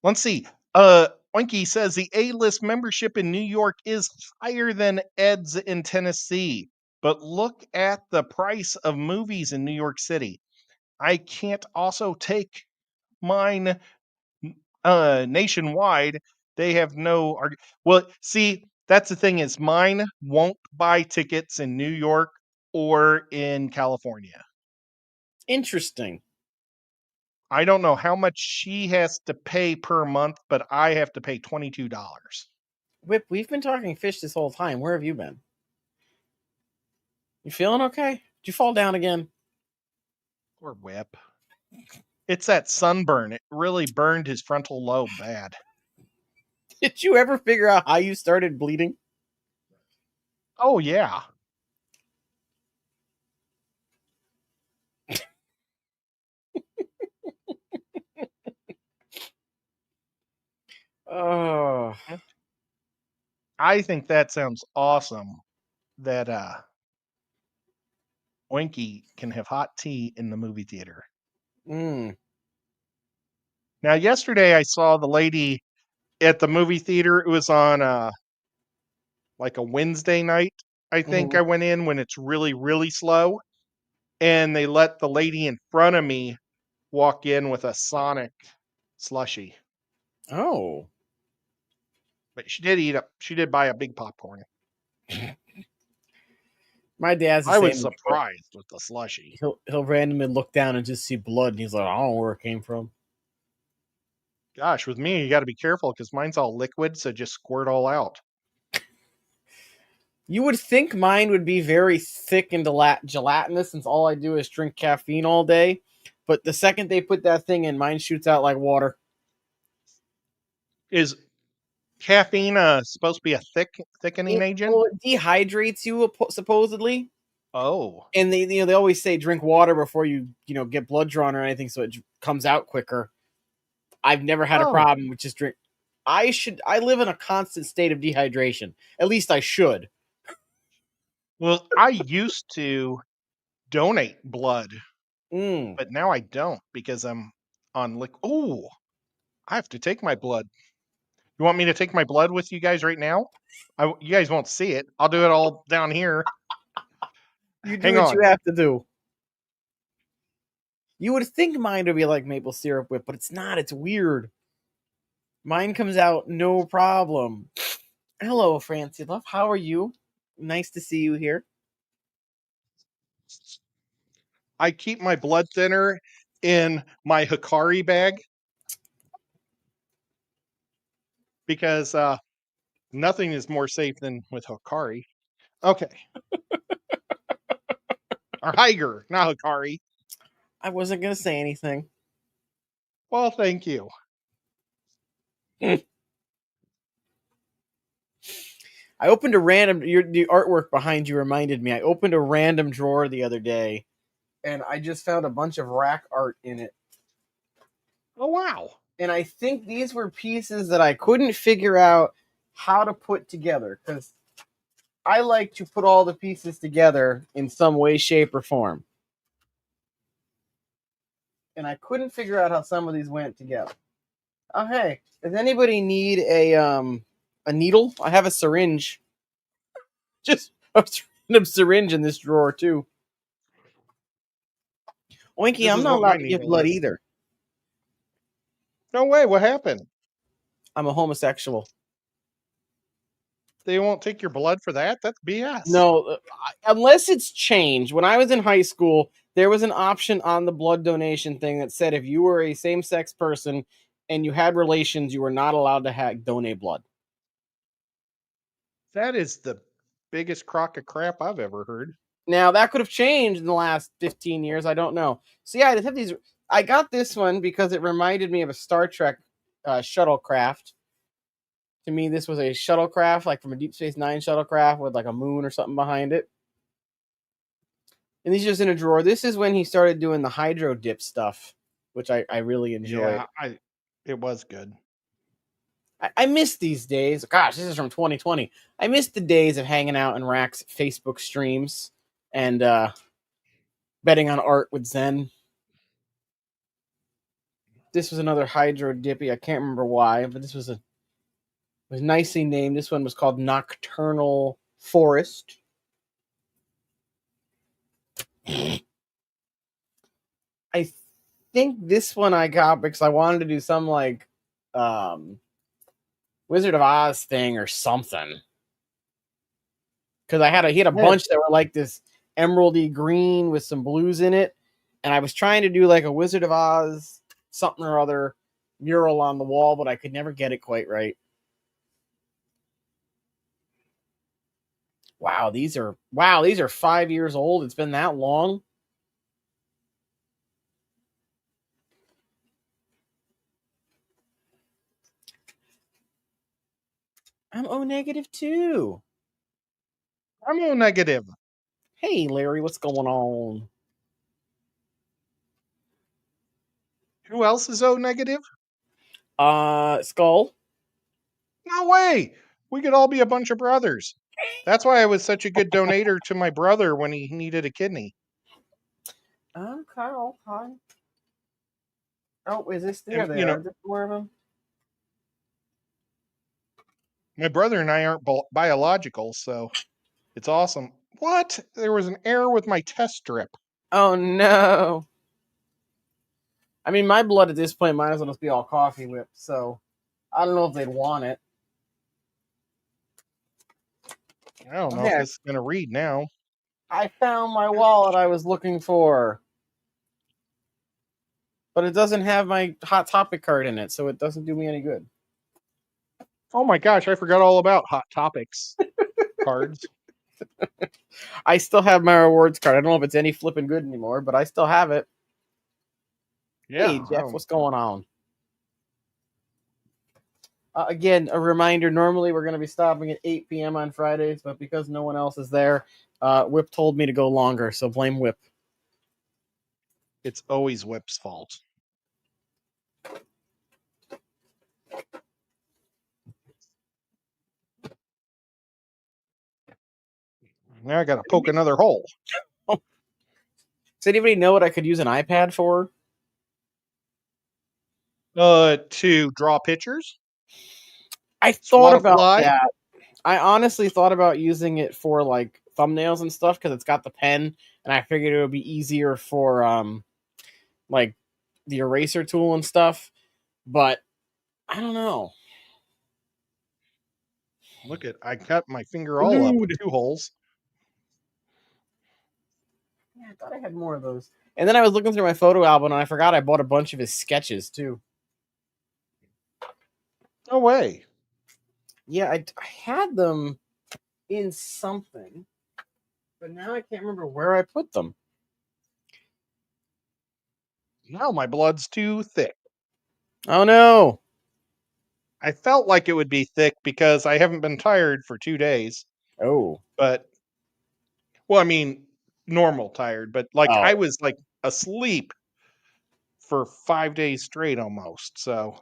Let's see. Oinky says the A-list membership in New York is higher than Ed's in Tennessee. But look at the price of movies in New York City. I can't also take mine nationwide. They have no well, see, that's the thing is mine won't buy tickets in New York or in California. Interesting. I don't know how much she has to pay per month, but I have to pay $22. Whip, we've been talking fish this whole time. Where have you been? You feeling okay? Did you fall down again? Or Whip. It's that sunburn. It really burned his frontal lobe bad. Did you ever figure out how you started bleeding? Oh yeah. Oh, I think that sounds awesome that Oinky can have hot tea in the movie theater. mm. Now, yesterday I saw the lady at the movie theater. It was on like a Wednesday night. I think Mhm. I went in when it's really, really slow, and they let the lady in front of me walk in with a Sonic slushy. Oh, But she did eat up. She did buy a big popcorn. my dad's the I was same way. surprised with the slushy. He'll randomly look down and just see blood, and he's like, I don't know where it came from. Gosh, with me, you got to be careful because mine's all liquid, so just squirt all out. You would think mine would be very thick and gelatinous, since all I do is drink caffeine all day. But the second they put that thing in, mine shoots out like water. Is caffeine supposed to be a thickening agent? It dehydrates you supposedly, Oh, and they always say drink water before you get blood drawn or anything, so it comes out quicker. I've never had a oh. problem with just drink. I live in a constant state of dehydration. At least I should. Well, I used to donate blood, Mm. but now I don't because I'm on liquid. Oh, I have to take my blood. You want me to take my blood with you guys right now? You guys won't see it. I'll do it all down here. You do Hang what you on. have to do. You would think mine would be like maple syrup whip, but it's not. It's weird. Mine comes out no problem. Hello, Francie Love. How are you? Nice to see you here. I keep my blood thinner in my Hikari bag because nothing is more safe than with Hikari. Okay. Or Higer, not Hikari. I wasn't gonna say anything. Well, thank you. I opened a random. The artwork behind you reminded me. I opened a random drawer the other day, and I just found a bunch of rack art in it. Oh, wow. And I think these were pieces that I couldn't figure out how to put together, because I like to put all the pieces together in some way, shape, or form. And I couldn't figure out how some of these went together. Oh hey, does anybody need a needle? I have a syringe. Just a random syringe in this drawer too. Oinky, This I'm is not what my allowed to give needle blood is. either. No way. What happened? I'm a homosexual. They won't take your blood for that? That's BS. No, unless it's changed. When I was in high school, there was an option on the blood donation thing that said if you were a same-sex person and you had relations, you were not allowed to donate blood. That is the biggest crock of crap I've ever heard. Now that could have changed in the last 15 years. I don't know. So yeah, I have these. I got this one because it reminded me of a Star Trek shuttlecraft. To me, this was a shuttlecraft, like from a Deep Space Nine shuttlecraft with like a moon or something behind it. And these are just in a drawer. This is when he started doing the hydro dip stuff, which I really enjoyed. Yeah, it was good. I miss these days. Gosh, this is from 2020. I miss the days of hanging out in Rack's Facebook streams and betting on art with Zen. This was another hydro dippy. I can't remember why, but this was was nicely named. This one was called Nocturnal Forest. I think this one I got because I wanted to do some like Wizard of Oz thing or something. Because he had a bunch that were like this emeraldy green with some blues in it, and I was trying to do like a Wizard of Oz something or other mural on the wall, but I could never get it quite right. Wow, these are 5 years old. It's been that long. I'm O negative too. I'm O negative. Hey Larry, what's going on? Who else is O negative? Skull. No way. We could all be a bunch of brothers. That's why I was such a good donator to my brother when he needed a kidney. Okay. Oh, is this there? And, They are just more of them. my brother and I aren't biological, so it's awesome. What? There was an error with my test strip. Oh no. I mean, my blood at this point might as well just be all coffee whipped, so I don't know if they'd want it. I don't know if this is going to read now. I found my wallet I was looking for. But it doesn't have my Hot Topic card in it, so it doesn't do me any good. Oh my gosh, I forgot all about Hot Topics cards. I still have my rewards card. I don't know if it's any flipping good anymore, but I still have it. Yeah. Hey, Jeff, what's going on? Again, a reminder, normally we're going to be stopping at 8 p.m. on Fridays, but because no one else is there, Whip told me to go longer, so blame Whip. It's always Whip's fault. Now I got to poke another hole. Does anybody know what I could use an iPad for? To draw pictures? I thought about that. I honestly thought about using it for like thumbnails and stuff because it's got the pen, and I figured it would be easier for like the eraser tool and stuff. But I don't know. Look at, I cut my finger all up with 2 holes. Yeah, I thought I had more of those. And then I was looking through my photo album, and I forgot I bought a bunch of his sketches too. No way. Yeah, I had them in something, but now I can't remember where I put them. Now my blood's too thick. Oh no. I felt like it would be thick because I haven't been tired for 2 days. Oh. But, well, I mean, normal tired, but like I was like asleep for 5 days straight almost. So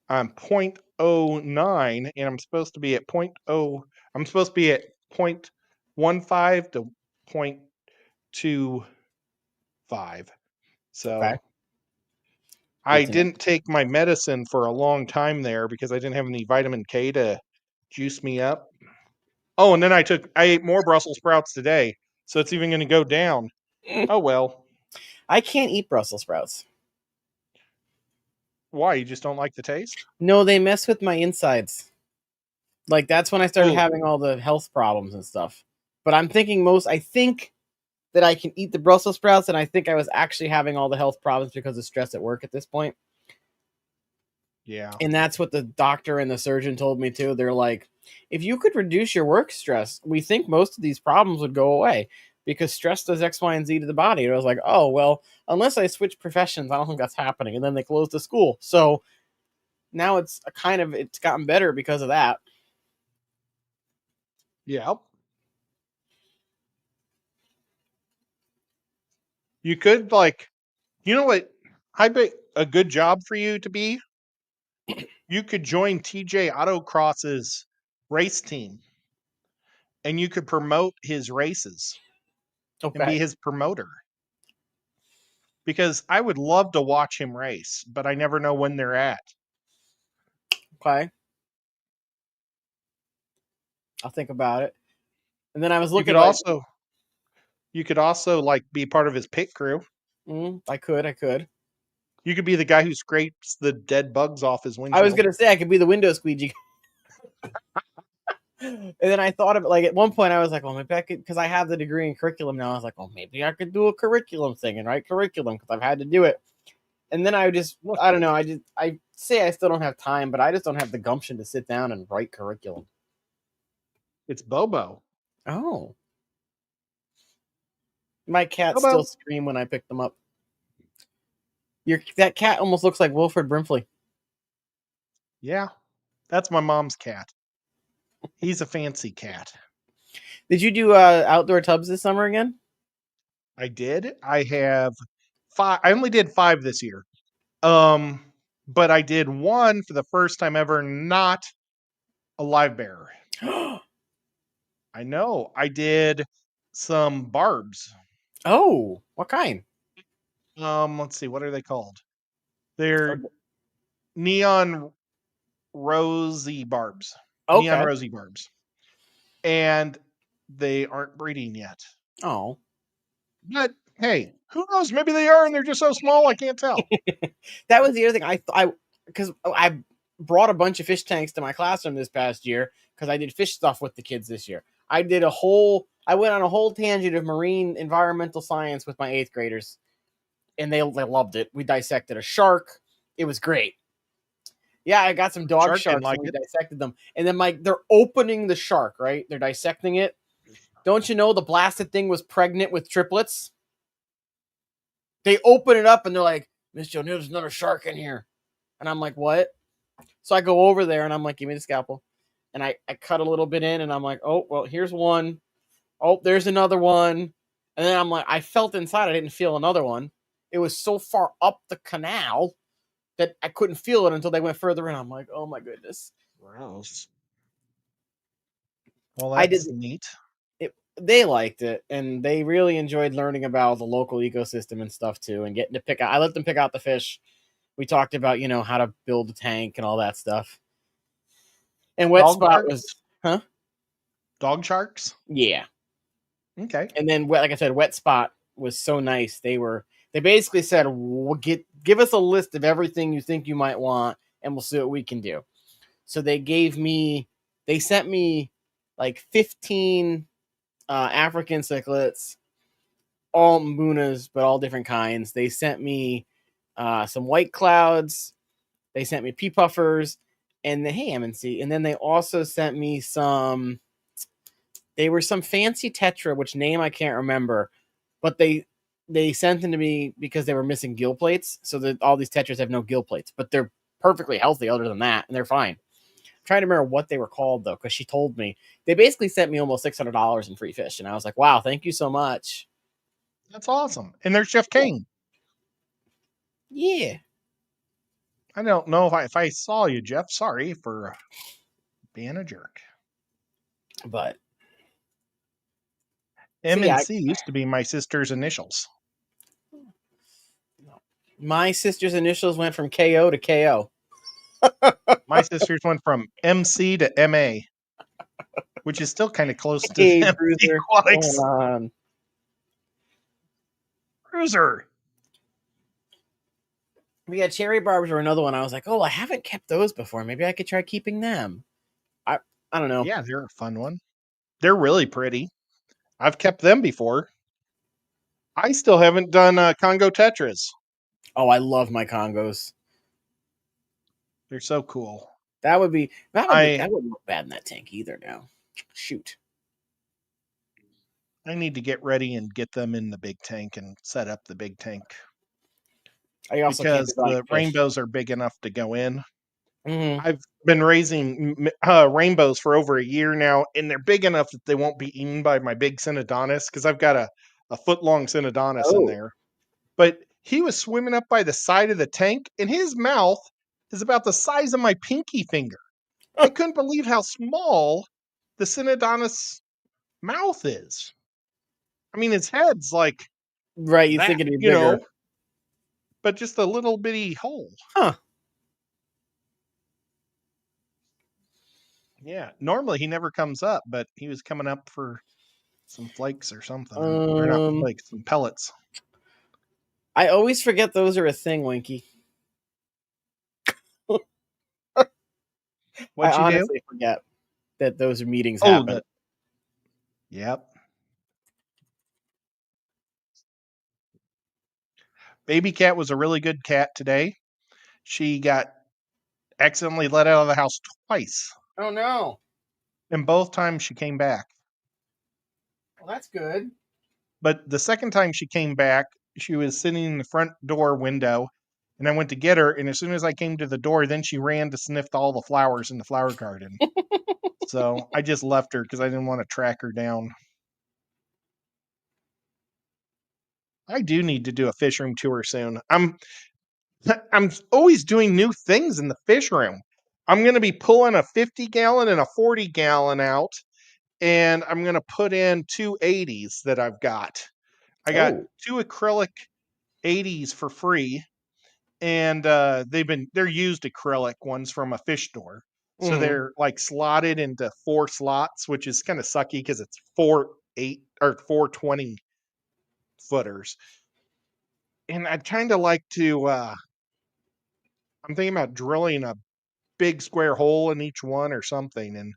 I'm 0.09 and I'm supposed to be at I'm supposed to be at 0.15 to 0.25. So Okay. I didn't take my medicine for a long time there because I didn't have any vitamin K to juice me up. Oh, and then I ate more Brussels sprouts today, so it's even going to go down. Oh well. I can't eat Brussels sprouts. Why? You just don't like the taste? No, they mess with my insides. Like that's when I started having all the health problems and stuff. But I think that I can eat the Brussels sprouts, and I think I was actually having all the health problems because of stress at work at this point. Yeah. And that's what the doctor and the surgeon told me too. They're like, if you could reduce your work stress, we think most of these problems would go away. because stress does X, Y, and Z to the body. And I was like, oh, well, unless I switch professions, I don't think that's happening. And then they closed the school. So now it's it's gotten better because of that. Yeah. You could like, you know what? I bet a good job for you to be. You could join TJ Autocross's race team, and you could promote his races and be Okay. his promoter. Because I would love to watch him race, but I never know when they're at. Okay. I'll think about it. And then I was You looking could like, also you could also like be part of his pit crew. I could. You could be the guy who scrapes the dead bugs off his I was windshield. gonna say I could be the window squeegee. And then I thought of it like at one point I was like, well, maybe I could, because I have the degree in curriculum now. I was like, well, maybe I could do a curriculum thing and write curriculum because I've had to do it. And then I don't know. I say I still don't have time, but I just don't have the gumption to sit down and write curriculum. It's Bobo. Oh, my cats still Bobo. scream when I pick them up. That cat almost looks like Wilfred Brimley. Yeah, that's my mom's cat. He's a fancy cat. Did you do outdoor tubs this summer again? I did. I have 5. I only did 5 this year. But I did one for the first time ever, not a live bear. I know. I did some barbs. Oh, what kind? Let's see, what are they called? They're neon rosy barbs. Neon Okay. rosy barbs. And they aren't breeding yet. Oh, But hey, who knows? Maybe they are and they're just so small I can't tell. that was the other thing. Because I brought a bunch of fish tanks to my classroom this past year because I did fish stuff with the kids this year. I went on a whole tangent of marine environmental science with my 8th graders, and they loved it. We dissected a shark. It was great. Yeah, I got some dog Shark didn't sharks like and we it. dissected them. And then they're opening the shark, right? They're dissecting it. Don't you know the blasted thing was pregnant with triplets? They open it up and they're like, Miss O'Neill, there's another shark in here. And I'm like, what? So I go over there and I'm like, give me the scalpel. And I cut a little bit in and I'm like, oh, well, here's one. Oh, there's another one. And then I'm like, I felt inside, I didn't feel another one. It was so far up the canal that I couldn't feel it until they went further in. I'm like, oh my goodness. Gross. Well, I did that's neat. they liked it and they really enjoyed learning about the local ecosystem and stuff too and getting to pick out. I let them pick out the fish. We talked about, how to build a tank and all that stuff. And Wet Dog Spot was, sharks? huh? Dog sharks? Yeah. Okay. And then, like I said, Wet Spot was so nice. They basically said, give us a list of everything you think you might want, and we'll see what we can do. So they sent me like 15 African cichlids, all Munas, but all different kinds. They sent me some white clouds. They sent me pea puffers and the ham and see. And then they also sent me they were some fancy tetra, which name I can't remember, but they sent them to me because they were missing gill plates. So that all these tetras have no gill plates, but they're perfectly healthy other than that, and they're fine. I'm trying to remember what they were called though, because she told me. They basically sent me almost $600 in free fish, and I was like, wow, thank you so much. That's awesome. And there's Jeff Kane. Yeah. I don't know if I saw you, Jeff. Sorry for being a jerk. But M see, and C used to be my sister's initials. my sister's initials went from KO to KO. My sister's went from MC to MA, which is still kind of close to Hey, MC Bruiser, what's Aquatics. going on? Cruiser. Yeah, cherry barbs were another one. I was like, oh, I haven't kept those before. Maybe I could try keeping them. I don't know. Yeah, they're a fun one. They're really pretty. I've kept them before. I still haven't done Congo Tetras. Oh, I love my Congos. They're so cool. That would be I that wouldn't look bad in that tank either now. Shoot. I need to get ready and get them in the big tank and set up the big tank I also can't be because buying the fish. rainbows are big enough to go in. Hmm. I've been raising rainbows for over a year now, and they're big enough that they won't be eaten by my big Synodontis because I've got a foot long Synodontis in Oh, there. But he was swimming up by the side of the tank, and his mouth is about the size of my pinky finger. I couldn't believe how small the Synodontis mouth is. I mean, his head's like right. You that, think it'd be bigger? but just a little bitty hole. Huh. Yeah. Normally he never comes up, but he was coming up for some flakes or something, or not Um, flakes, some pellets. I always forget those are a thing, Winky. I What'd you do? honestly forget that those meetings Oh, happen. the yep. Baby cat was a really good cat today. She got accidentally let out of the house twice, Oh no. and both times she came back. Well, that's good. But the second time she came back, she was sitting in the front door window, and I went to get her. And as soon as I came to the door, then she ran to sniff all the flowers in the flower garden. So I just left her because I didn't want to track her down. I do need to do a fish room tour soon. I'm always doing new things in the fish room. I'm going to be pulling a 50 gallon and a 40 gallon out, and I'm going to put in two 80s that I've got. I got Oh. two acrylic 80s for free, and they're used acrylic ones from a fish store. So Hmm. they're like slotted into 4 slots, which is kind of sucky because it's 4 8 or 420 footers. And I'd kind of like to I'm thinking about drilling a big square hole in each one or something and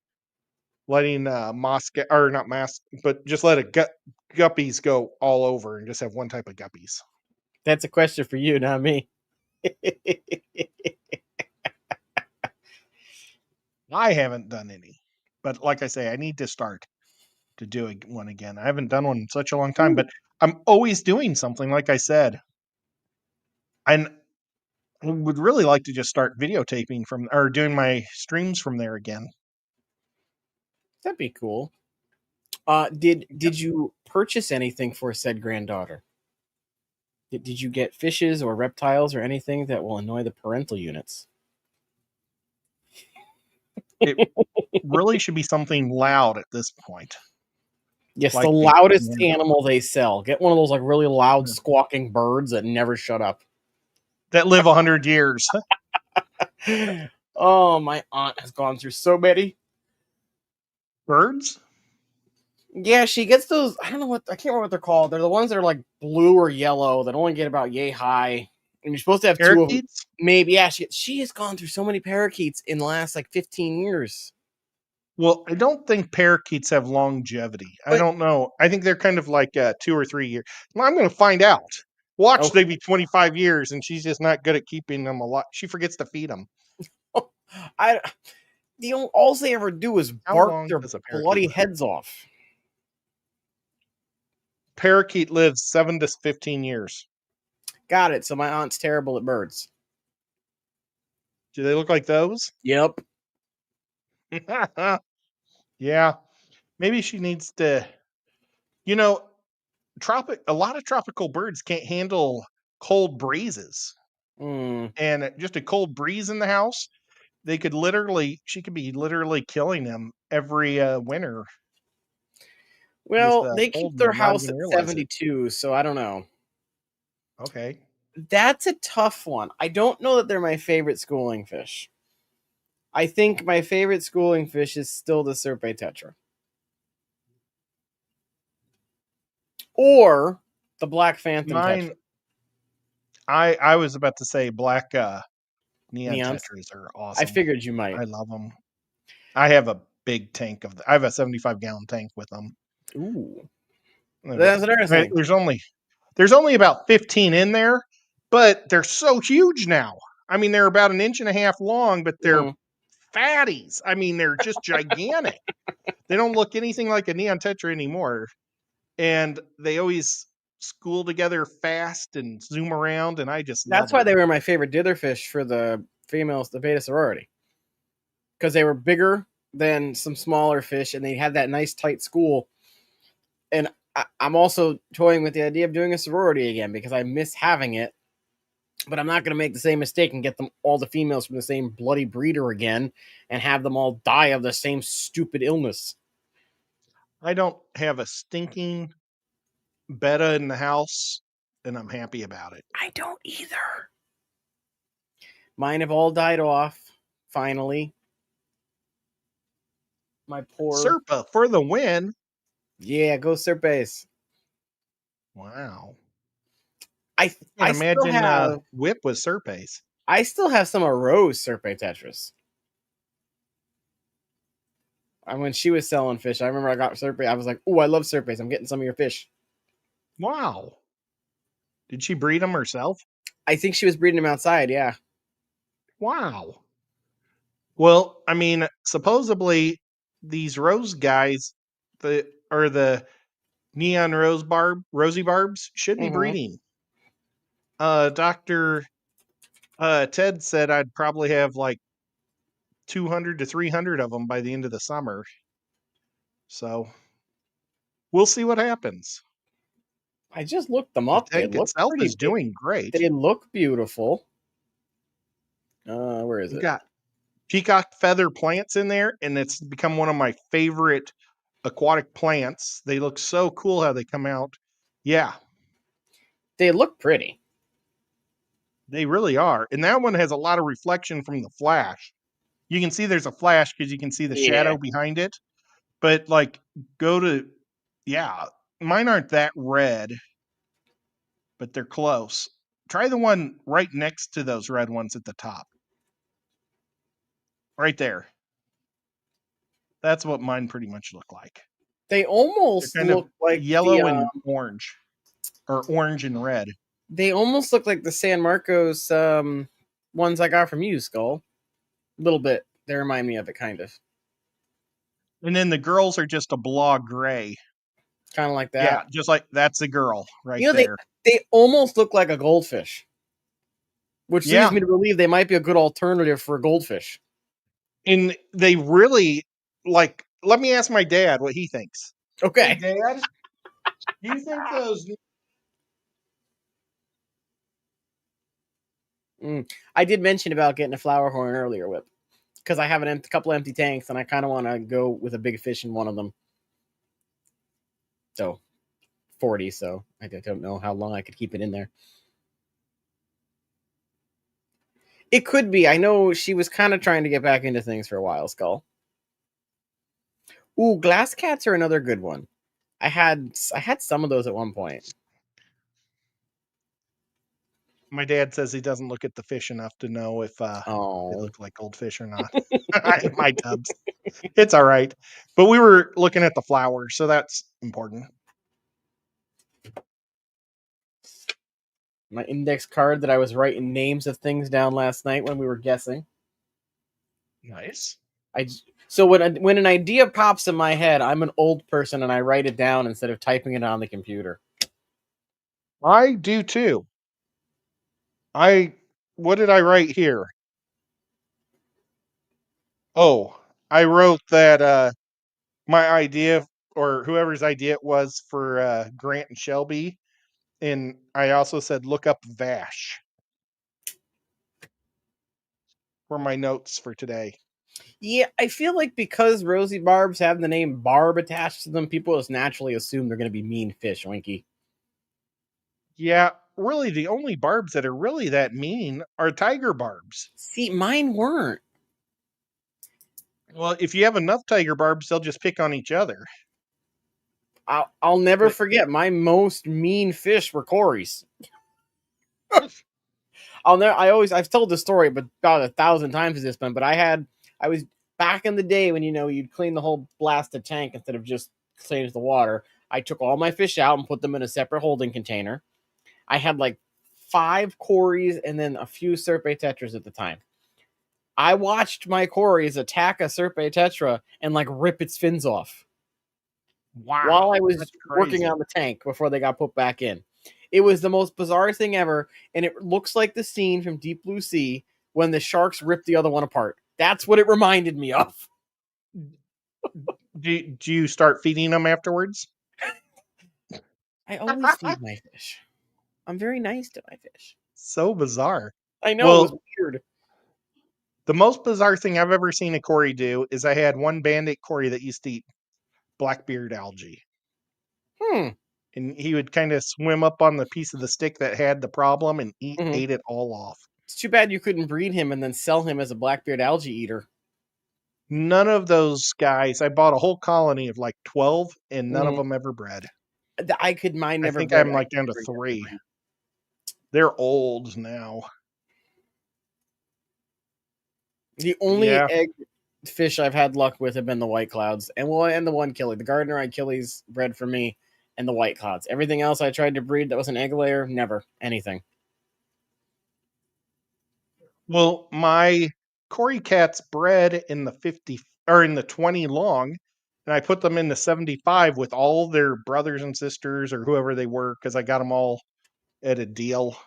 letting or not mask, but just let guppies go all over and just have one type of guppies. That's a question for you, not me. I haven't done any, but like I say, I need to start to do one again. I haven't done one in such a long time, Ooh, but I'm always doing something. Like I said, and I would really like to just start videotaping from or doing my streams from there again. that'd be cool. Did you purchase anything for said granddaughter? Did you get fishes or reptiles or anything that will annoy the parental units? It really should be something loud at this point, Yes, the like the loudest panda animal they sell. Get one of those like really loud squawking birds that never shut up. that live 100 years. Oh, my aunt has gone through so many. Birds, Yeah, she gets those. I don't know what I can't remember what they're called. They're the ones that are like blue or yellow that only get about yay high, and you're supposed to have two of them. parakeets. Maybe yeah. She has gone through so many parakeets in the last like 15 years. Well, I don't think parakeets have longevity. I But don't know. I think they're kind of like 2 or 3 years. Well, I'm going to find out. Watch, okay, they be 25 years, and she's just not good at keeping them alive. She forgets to feed them. I all they ever do is How bark long their does a parakeet bloody live? heads off. Parakeet lives 7 to 15 years. Got it. So my aunt's terrible at birds. Do they look like those? Yep. Yeah, maybe she needs to. You know, a lot of tropical birds can't handle cold breezes, Mm. and just a cold breeze in the house, she could be literally killing them every winter, just Well, they keep holding their them, not house even at realize it. 72, so I don't know. Okay. That's a tough one. I don't know that they're my favorite schooling fish. I think my favorite schooling fish is still the Serpe tetra or the black phantom tetra. Mine, I was about to say black neon Neons. tetras are I awesome. figured you might. I love them. I have a big tank I have a 75-gallon tank with them. Ooh, that's interesting. There's only about 15 in there, but they're so huge now. I mean, they're about an inch and a half long, but they're Mm. fatties. I mean, they're just gigantic. They don't look anything like a neon tetra anymore. and they always school together fast and zoom around, and I just love That's why them. they were my favorite ditherfish for the females, the beta sorority, because they were bigger than some smaller fish, and they had that nice tight school. And I'm also toying with the idea of doing a sorority again because I miss having it. But I'm not going to make the same mistake and get them all the females from the same bloody breeder again and have them all die of the same stupid illness. I don't have a stinking betta in the house, and I'm happy about it. I don't either. Mine have all died off, finally. My poor. Serpa for the win. Yeah, go Serpes. Wow. I Can't I still imagine have Whip with Serpes. I still have some of Rose Serpe Tetris. When she was selling fish, I remember I got Serpe. I was like, "Oh, I love Serpes. I'm getting some of your fish." Wow. Did she breed them herself? I think she was breeding them outside. Yeah. Wow. Well, I mean, supposedly these rose guys, the neon rosy barbs, should be Mm-hmm. breeding. Doctor Ted said I'd probably have like 200 to 300 of them by the end of the summer. So we'll see what happens. I just looked them The up. They tank look itself pretty is big. doing great. They look beautiful. Where is We've it? got peacock feather plants in there, and it's become one of my favorite aquatic plants. They look so cool how they come out. Yeah, They look pretty. they really are. And that one has a lot of reflection from the flash. You can see there's a flash because you can see the Yeah. shadow behind it. But like, yeah, mine aren't that red, but they're close. Try the one right next to those red ones at the top. Right there. That's what mine pretty much look like. They They're almost kind of look like yellow and orange, or orange and red. they almost look like the San Marcos ones I got from you, Skull. A little bit. They remind me of it, kind of. And then the girls are just a blah gray. Kind of like Yeah, that. just like that's a girl right You know, there. they almost look like a goldfish, which leads Yeah. me to believe they might be a good alternative for a goldfish. And they really like, let me ask my dad what he thinks. Hey, Okay. Dad, do you think those. I did mention about getting a flower horn earlier, Whip, because I have couple empty tanks and I kind of want to go with a big fish in one of them. So 40, so I don't know how long I could keep it in there. It could be. I know she was kind of trying to get back into things for a while, Skull. Ooh, glass cats are another good one. I had some of those at one point. My dad says he doesn't look at the fish enough to know if they Oh. look like goldfish or not. My tubs. It's all right. But we were looking at the flowers, so that's important. My index card that I was writing names of things down last night when we were guessing. Nice. So when an idea pops in my head, I'm an old person and I write it down instead of typing it on the computer. I do too. What did I write here? Oh, I wrote that my idea, or whoever's idea it was, for Grant and Shelby, and I also said look up Vash for my notes for today. Yeah, I feel like because Rosie Barbs have the name Barb attached to them, people just naturally assume they're going to be mean fish, Winky. Yeah, really, the only barbs that are really that mean are tiger barbs. See, mine weren't. Well, if you have enough tiger barbs, they'll just pick on each other. I'll never But forget my most mean fish were Corey's. I've told the story but about 1,000 times at this point, but I was back in the day when you'd clean the whole blasted tank instead of just cleaning the water. I took all my fish out and put them in a separate holding container. I had like 5 Corys and then a few Serpe Tetras at the time. I watched my Corys attack a Serpe Tetra and like rip its fins off. while I Wow, was that's working crazy. on the tank before they got put back in. It was the most bizarre thing ever, and it looks like the scene from Deep Blue Sea when the sharks rip the other one apart. That's what it reminded me of. Do you start feeding them afterwards? I always feed my fish. I'm very nice to my fish. So bizarre. I know it was Well, weird. the most bizarre thing I've ever seen a Cory do is I had one bandit Cory that used to eat blackbeard algae. Hmm. And he would kind of swim up on the piece of the stick that had the problem and Mhm. ate it all off. It's too bad you couldn't breed him and then sell him as a blackbeard algae eater. None of those guys, I bought a whole colony of like 12 and none of Mhm. them ever bred. Mine I never think bred. I'm I like could down to never get them to 3. breed. They're old now. The only Yeah. egg fish I've had luck with have been the white clouds, and the one killie. The Gardner Achilles bred for me, and the white clouds. Everything else I tried to breed that was an egg layer, never anything. Well, my Cory cats bred in the 50 or in the 20 long, and I put them in the 75 with all their brothers and sisters or whoever they were because I got them all at a deal.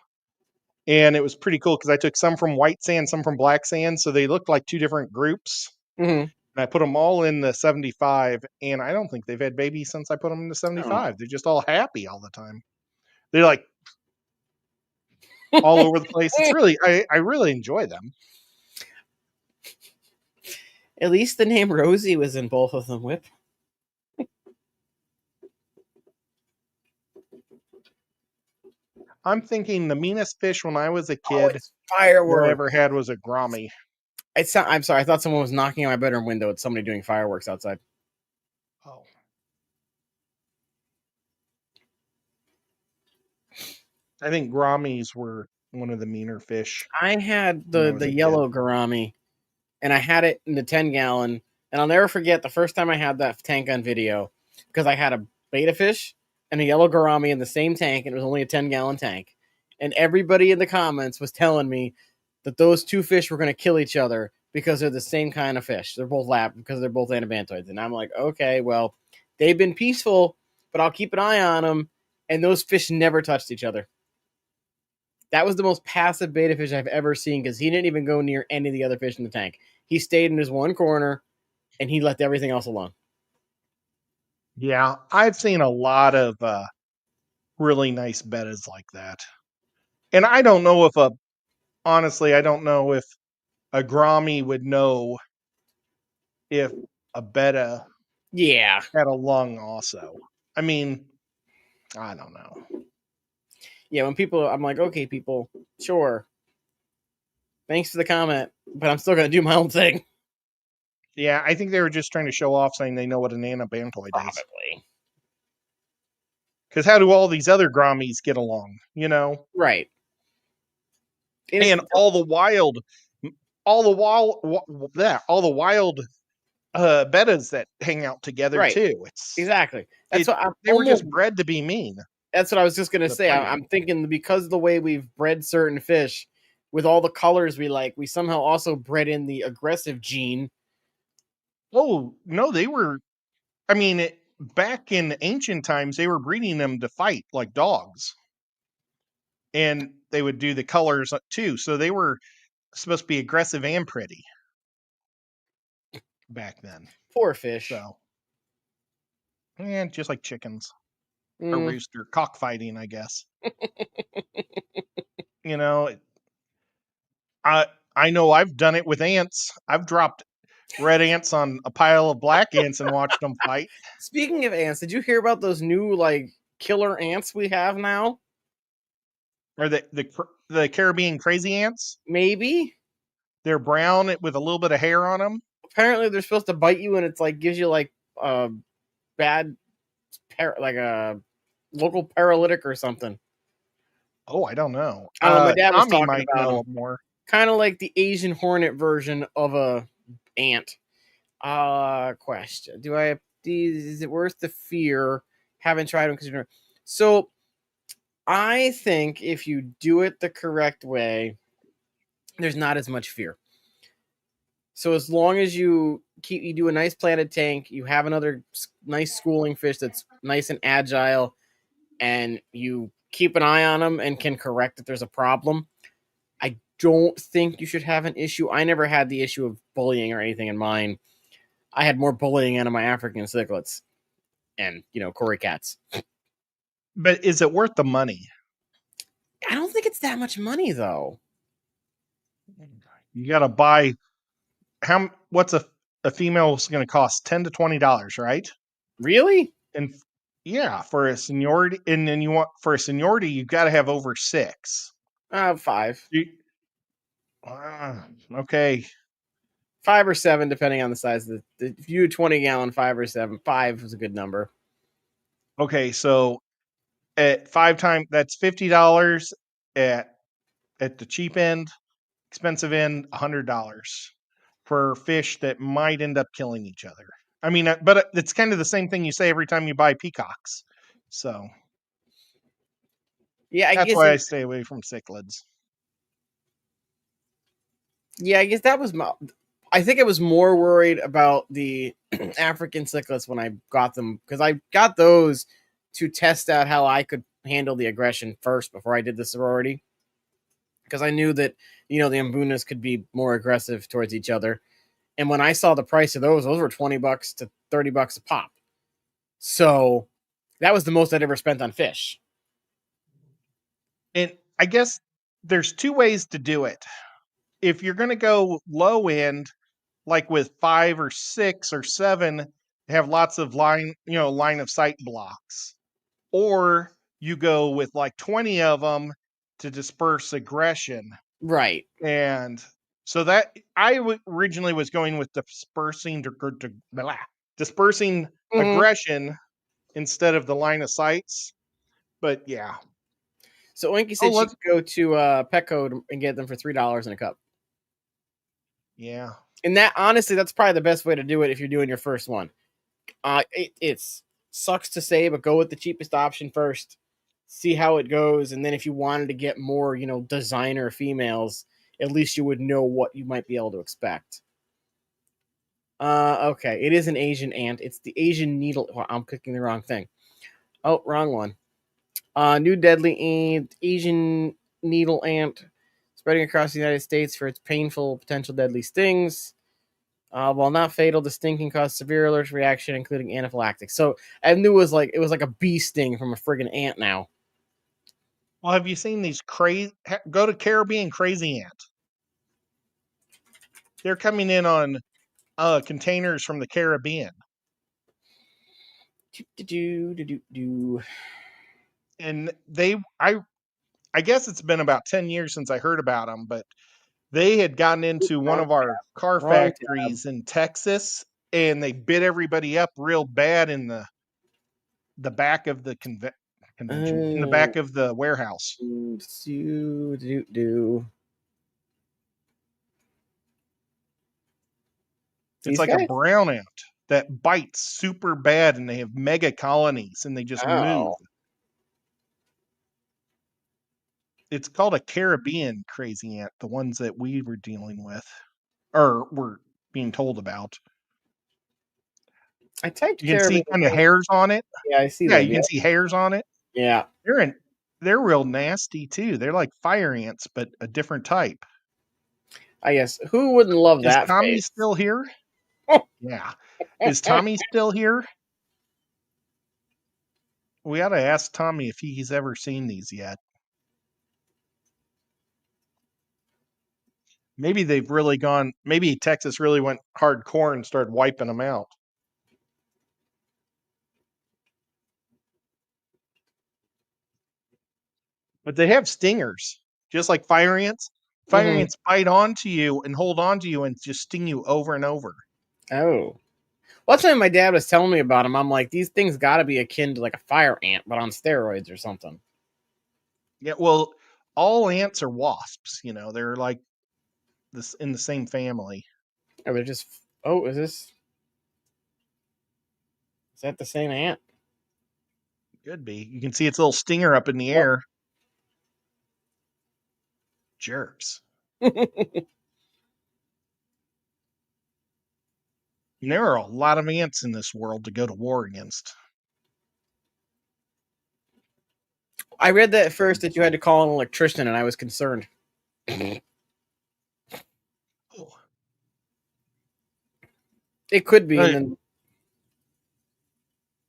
And it was pretty cool because I took some from white sand, some from black sand, so they looked like two different groups. Mm-hmm. And I put them all in the 75, and I don't think they've had babies since I put them in the Oh. 75. They're just all happy all the time. They're like all over the place. It's really, I really enjoy them. At least the name Rosie was in both of them. Whip. I'm thinking the meanest fish when I was a Oh, kid it's that I fireworks. ever had was a Grommy. I'm sorry. I thought someone was knocking on my bedroom window. It's somebody doing fireworks outside. Oh, I think Grommies were one of the meaner fish I had when I the was the a kid. yellow gourami, and I had it in the 10-gallon. And I'll never forget the first time I had that tank on video because I had a beta fish and a yellow gourami in the same tank, and it was only a 10-gallon tank. And everybody in the comments was telling me that those two fish were going to kill each other because they're the same kind of fish. They're both lap because they're both anabantoids. And I'm like, okay, well, they've been peaceful, but I'll keep an eye on them. And those fish never touched each other. That was the most passive beta fish I've ever seen because he didn't even go near any of the other fish in the tank. He stayed in his one corner and he left everything else alone. Yeah, I've seen a lot of really nice bettas like that. And I don't know if honestly, I don't know if a Grommy would know if a betta Yeah. had a lung also. I mean, I don't know. Yeah, when people, I'm like, okay, people, sure. Thanks for the comment, but I'm still going to do my own thing. Yeah, I think they were just trying to show off saying they know what an anabantoid is. Probably. Because how do all these other Grommies get along? Right. And it's And all the wild bettas that hang out together right. too. It's Exactly. That's it. what I'm They were almost, just bred to be mean, that's what I was just going to to say. fight. I'm thinking because of the way we've bred certain fish with all the colors we like, we somehow also bred in the aggressive gene. Oh no, they were. I mean, back in ancient times, they were breeding them to fight like dogs, and they would do the colors too. So they were supposed to be aggressive and pretty back then. Poor fish. So, and just like chickens, a Mm. rooster, cockfighting, I guess. You know, I I know I've done it with ants. I've dropped red ants on a pile of black ants and watched them fight. Speaking of ants, did you hear about those new like killer ants we have now? Or the Caribbean crazy ants. Maybe. They're brown with a little bit of hair on them. Apparently, they're supposed to bite you, and it's like gives you like a bad, like a local paralytic or something. Oh, I don't know. I don't know. My dad was Tommy talking might about know them, more. kind of like the Asian hornet version of a ant. Question: do I have these? Is it worth the fear? Haven't tried them because so. I think if you do it the correct way, there's not as much fear. So as long as you do a nice planted tank, you have another nice schooling fish that's nice and agile, and you keep an eye on them and can correct if there's a problem, I don't think you should have an issue. I never had the issue of bullying or anything in mine. I had more bullying out of my African cichlids and, Cory cats. But is it worth the money? I don't think it's that much money though. You got to buy what's a female's going to cost $10 to $20, right? Really? And yeah, for a seniority, and then you want for a seniority, you got to have over 6. 5. Okay. 5 or 7, depending on the size of if you do 20-gallon, 5 or 7. 5 is a good number. Okay, so at 5 times, that's $50 at the cheap end. Expensive end, $100 for fish that might end up killing each other. I mean, but it's kind of the same thing you say every time you buy peacocks. So Yeah, I that's guess why I stay away from cichlids. Yeah, I guess that was my. I think I was more worried about the African cichlids when I got them, because I got those to test out how I could handle the aggression first before I did the sorority, because I knew that the Mbunas could be more aggressive towards each other. And when I saw the price of those were $20 to $30 a pop. So that was the most I'd ever spent on fish. And I guess there's 2 ways to do it. If you're going to go low end, like with 5 or 6 or 7, have lots of line of sight blocks, or you go with like 20 of them to disperse aggression. Right. And so that originally was going with dispersing aggression instead of the line of sights. But yeah. So Oinky Oh, said she could go to Petco and get them for $3 in a cup. Yeah. And that, honestly, that's probably the best way to do it if you're doing your first one. It's sucks to say, but go with the cheapest option first. See how it goes, and then if you wanted to get more, designer females, at least you would know what you might be able to expect. Okay, it is an Asian ant. It's the Asian needle. Oh, I'm clicking the wrong thing. Oh, wrong one. New deadly ant, Asian needle ant, spreading across the United States for its painful, potential deadly stings. While not fatal, the sting can cause severe allergic reaction, including anaphylactic. So I knew it was like a bee sting from a friggin' ant now. Well, have you seen these crazy? Go to Caribbean Crazy Ant. They're coming in on containers from the Caribbean, and I guess it's been about 10 years since I heard about them, but they had gotten into one Wrong of our car Wrong tab. factories in Texas, and they bit everybody up real bad in the back of the convention, in the back of the warehouse. It's These like a guys? brown ant that bites super bad, and they have mega colonies, and they just move. Oh. It's called a Caribbean crazy ant, the ones that we were dealing with or were being told about. I typed You can Caribbean. see kind of hairs on it. Yeah, I see Yeah, them. you Yeah. can see hairs on it. Yeah. They're real nasty too. They're like fire ants, but a different type. I guess. Who wouldn't love Is that Tommy face? still here? Yeah. Is Tommy still here? We ought to ask Tommy if he's ever seen these yet. Maybe maybe Texas really went hardcore and started wiping them out. But they have stingers, just like fire ants. Fire Mm-hmm. ants bite onto you and hold onto you and just sting you over and over. Oh. Well, that's when my dad was telling me about them. I'm like, these things got to be akin to like a fire ant, but on steroids or something. Yeah, well, all ants are wasps, they're like this in the same family. Oh, they're just. Oh, is that the same ant? Could be. You can see its little stinger up in the Yep. air. Jerks. And there are a lot of ants in this world to go to war against. I read that at first that you had to call an electrician, and I was concerned. It could be, and then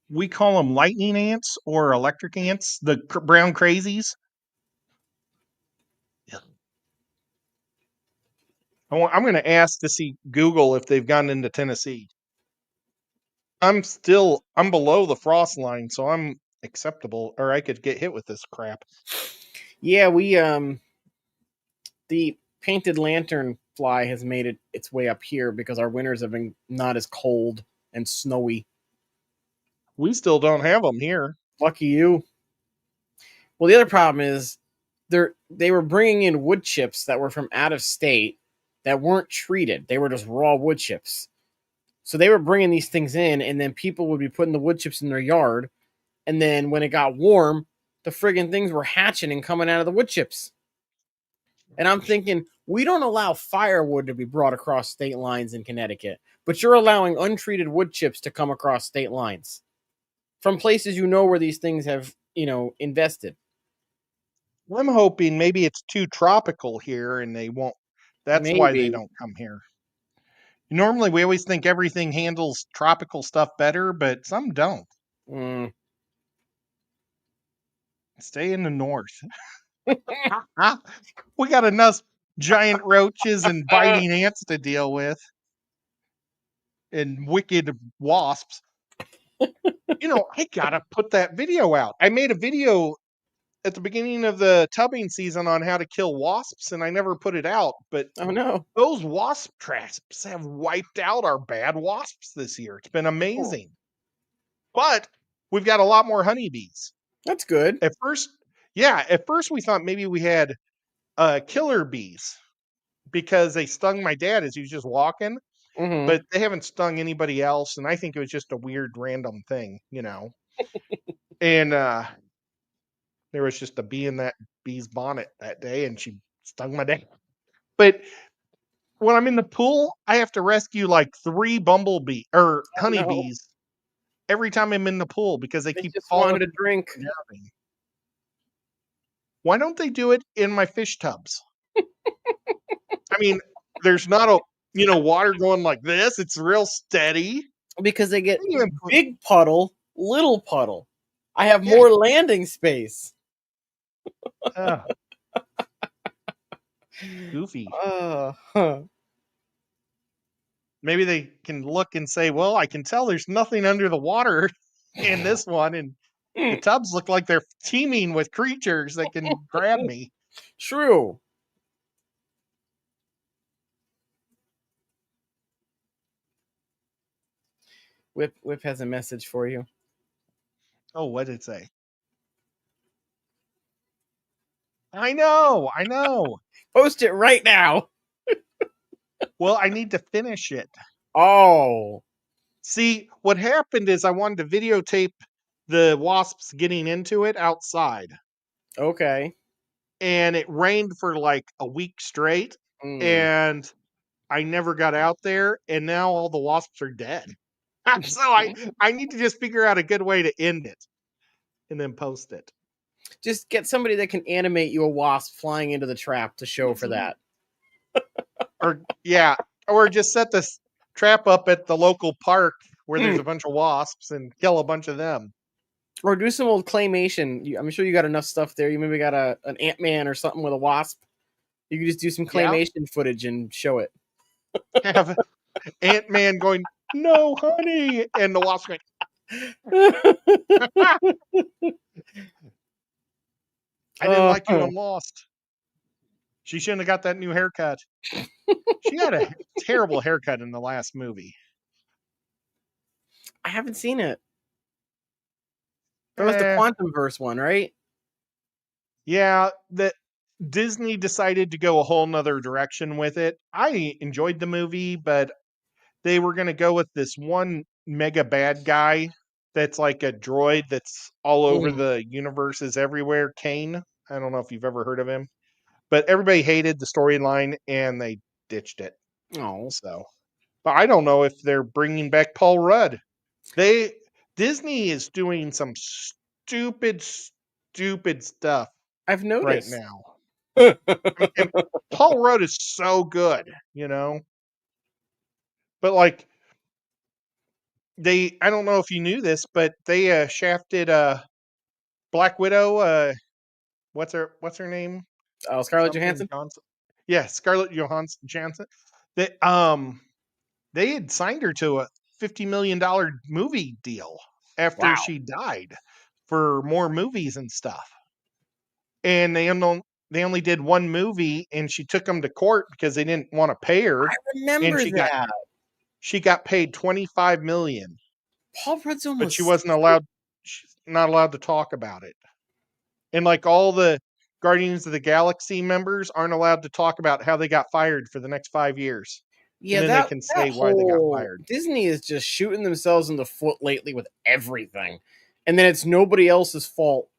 We call them lightning ants or electric ants, the brown crazies. I'm going to ask to see Google if they've gone into Tennessee. I'm below the frost line, so I'm acceptable, or I could get hit with this crap. yeah, we the painted lantern fly has made its way up here because our winters have been not as cold and snowy. We still don't have them here. Lucky you. Well, the other problem is they were bringing in wood chips that were from out of state that weren't treated. They were just raw wood chips. So they were bringing these things in, and then people would be putting the wood chips in their yard. And then when it got warm, the friggin' things were hatching and coming out of the wood chips. And I'm thinking, we don't allow firewood to be brought across state lines in Connecticut, but you're allowing untreated wood chips to come across state lines from places you know where these things have, invested. I'm hoping maybe it's too tropical here and they won't. That's why they Maybe. don't come here. Normally, we always think everything handles tropical stuff better, but some don't. Mm. Stay in the north. We got enough giant roaches and biting ants to deal with, and wicked wasps. I gotta put that video out. I made a video at the beginning of the tubbing season on how to kill wasps, and I never put it out. But Oh no. those wasp traps have wiped out our bad wasps this year. It's been amazing. But we've got a lot more honeybees. That's good. At first we thought maybe we had killer bees because they stung my dad as he was just walking, Mm-hmm. but they haven't stung anybody else, and I think it was just a weird random thing. And there was just a bee in that bee's bonnet that day, and she stung my dad. But when I'm in the pool, I have to rescue like 3 bumblebee or Oh no. honeybees every time I'm in the pool because they They keep just calling wanted a drink. and drowning. Why don't they do it in my fish tubs? I mean, there's not a water going like this. It's real steady. Because they get They even put- big puddle, little puddle. I have Yeah. more landing space. Ah, goofy. Huh. Maybe they can look and say, "Well, I can tell there's nothing under the water in this one, and the tubs look like they're teeming with creatures that can grab me." True. Whip has a message for you. Oh, what did it say? I know. Post it right now. Well, I need to finish it. Oh. See, what happened is I wanted to videotape the wasps getting into it outside, Okay. and it rained for like a week straight, Mm. and I never got out there, and now all the wasps are dead. So I need to just figure out a good way to end it and then post it. Just get somebody that can animate you a wasp flying into the trap to show for that. Or just set this trap up at the local park where there's a bunch of wasps and kill a bunch of them. Or do some old claymation. I'm sure you got enough stuff there. You maybe got an Ant-Man or something with a wasp. You could just do some claymation footage and show it. Have Ant-Man going, "No, honey," and the wasp going, "I didn't like you on Lost. She shouldn't have got that new haircut." She had a terrible haircut in the last movie. I haven't seen it. That was the Quantum Verse one, right? Yeah, that Disney decided to go a whole nother direction with it. I enjoyed the movie, but they were going to go with this one mega bad guy that's like a droid that's all over the universes everywhere. Kane. I don't know if you've ever heard of him, but everybody hated the storyline and they ditched it. Oh. So But I don't know if they're bringing back Paul Rudd. They Disney is doing some stupid stuff I've right noticed. now. And Paul Rudd is so good, you know. But like I don't know if you knew this, but they shafted Black Widow. What's her name? Scarlett Something Johansson. Johnson. Yeah, Scarlett Johansson. They had signed her to a $50 million movie deal after Wow. she died for more movies and stuff. And they only did one movie, and she took them to court because they didn't want to pay her, and Remember that. she got paid 25 million, Paul Rudd's but she almost wasn't 60. allowed she's not allowed to talk about it. And like all the Guardians of the Galaxy members aren't allowed to talk about how they got fired for the next 5 years. And Yeah, then they that can that say why they got whole fired. Disney is just shooting themselves in the foot lately with everything, and then it's nobody else's fault.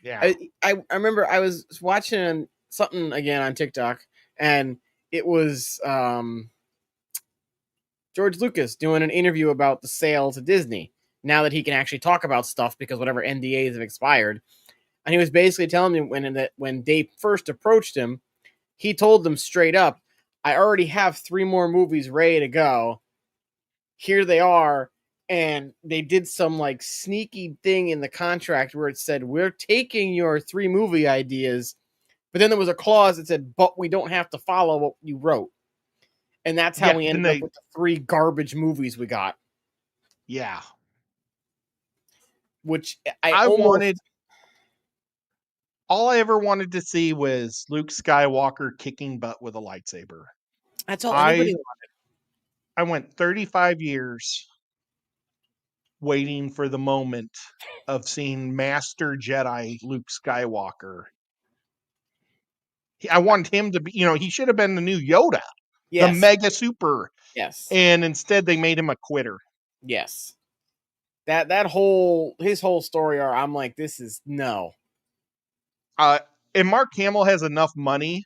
Yeah. I remember I was watching something again on TikTok, and it was George Lucas doing an interview about the sale to Disney. Now that he can actually talk about stuff because whatever NDAs have expired, and he was basically telling me when they first approached him, he told them straight up, "I already have 3 more movies ready to go. Here they are." And they did some like sneaky thing in the contract where it said, "We're taking your 3 movie ideas," but then there was a clause that said, "But we don't have to follow what you wrote." And that's how Yeah, we then ended up with the 3 garbage movies we got, yeah. which I I almost wanted all I ever wanted to see was Luke Skywalker kicking butt with a lightsaber. that's all I anybody I went 35 years waiting for the moment of seeing Master Jedi Luke Skywalker. I wanted him to be, he should have been the new Yoda, the Yes. mega super, Yes. and instead they made him a quitter. Yes. That whole his whole story arc, I'm like, this is no. Uh, and Mark Hamill has enough money.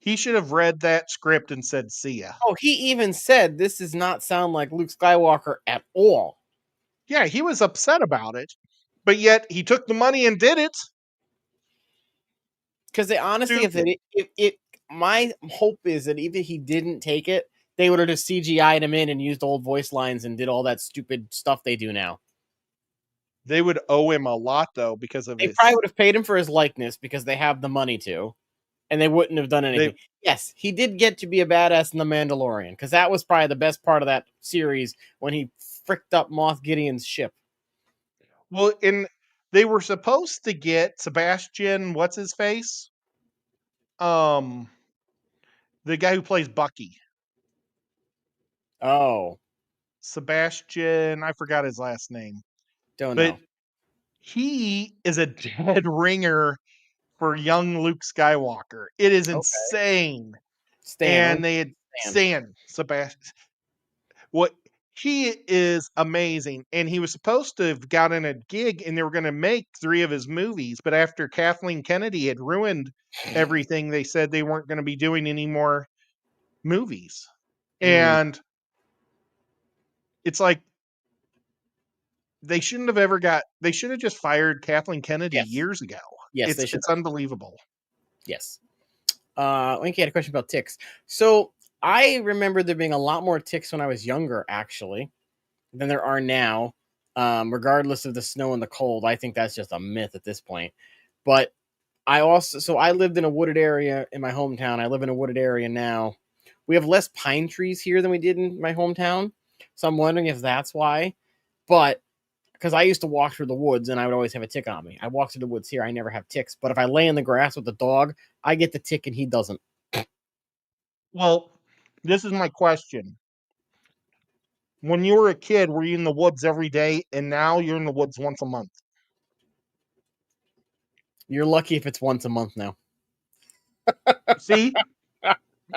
He should have read that script and said, "See ya." Oh, he even said this does not sound like Luke Skywalker at all. Yeah, he was upset about it, but yet he took the money and did it. Because they honestly, Stupid. my hope is that even he didn't take it, they would have just CGI'd him in and used old voice lines and did all that stupid stuff they do now. They would owe him a lot though because of They probably his. would have paid him for his likeness because they have the money to, and they wouldn't have done They anything. Yes, he did get to be a badass in The Mandalorian because that was probably the best part of that series when he fricked up Moff Gideon's ship. well, in they were supposed to get Sebastian. What's his face? Um, the guy who plays Bucky. Oh, Sebastian. I forgot his last name, don't but know. he is a dead ringer for young Luke Skywalker. It is Okay, insane. Stan. And they had Stan. Sebastian. What he is amazing, and he was supposed to have gotten a gig, and they were going to make 3 of his movies. But after Kathleen Kennedy had ruined everything, they said they weren't going to be doing any more movies. Mm, And it's like they shouldn't have ever got. They should have just fired Kathleen Kennedy yes, years ago. yes, It's they should it's have. unbelievable. Yes. Linky had a question about ticks. So I remember there being a lot more ticks when I was younger, actually, than there are now. Regardless of the snow and the cold, I think that's just a myth at this point. But I lived in a wooded area in my hometown. I live in a wooded area now. We have less pine trees here than we did in my hometown, so I'm wondering if that's why. But because I used to walk through the woods and I would always have a tick on me. I walk through the woods here, I never have ticks. But if I lay in the grass with the dog, I get the tick and he doesn't. Well, this is my question. When you were a kid, were you in the woods every day, and now you're in the woods once a month? You're lucky if it's once a month now. See,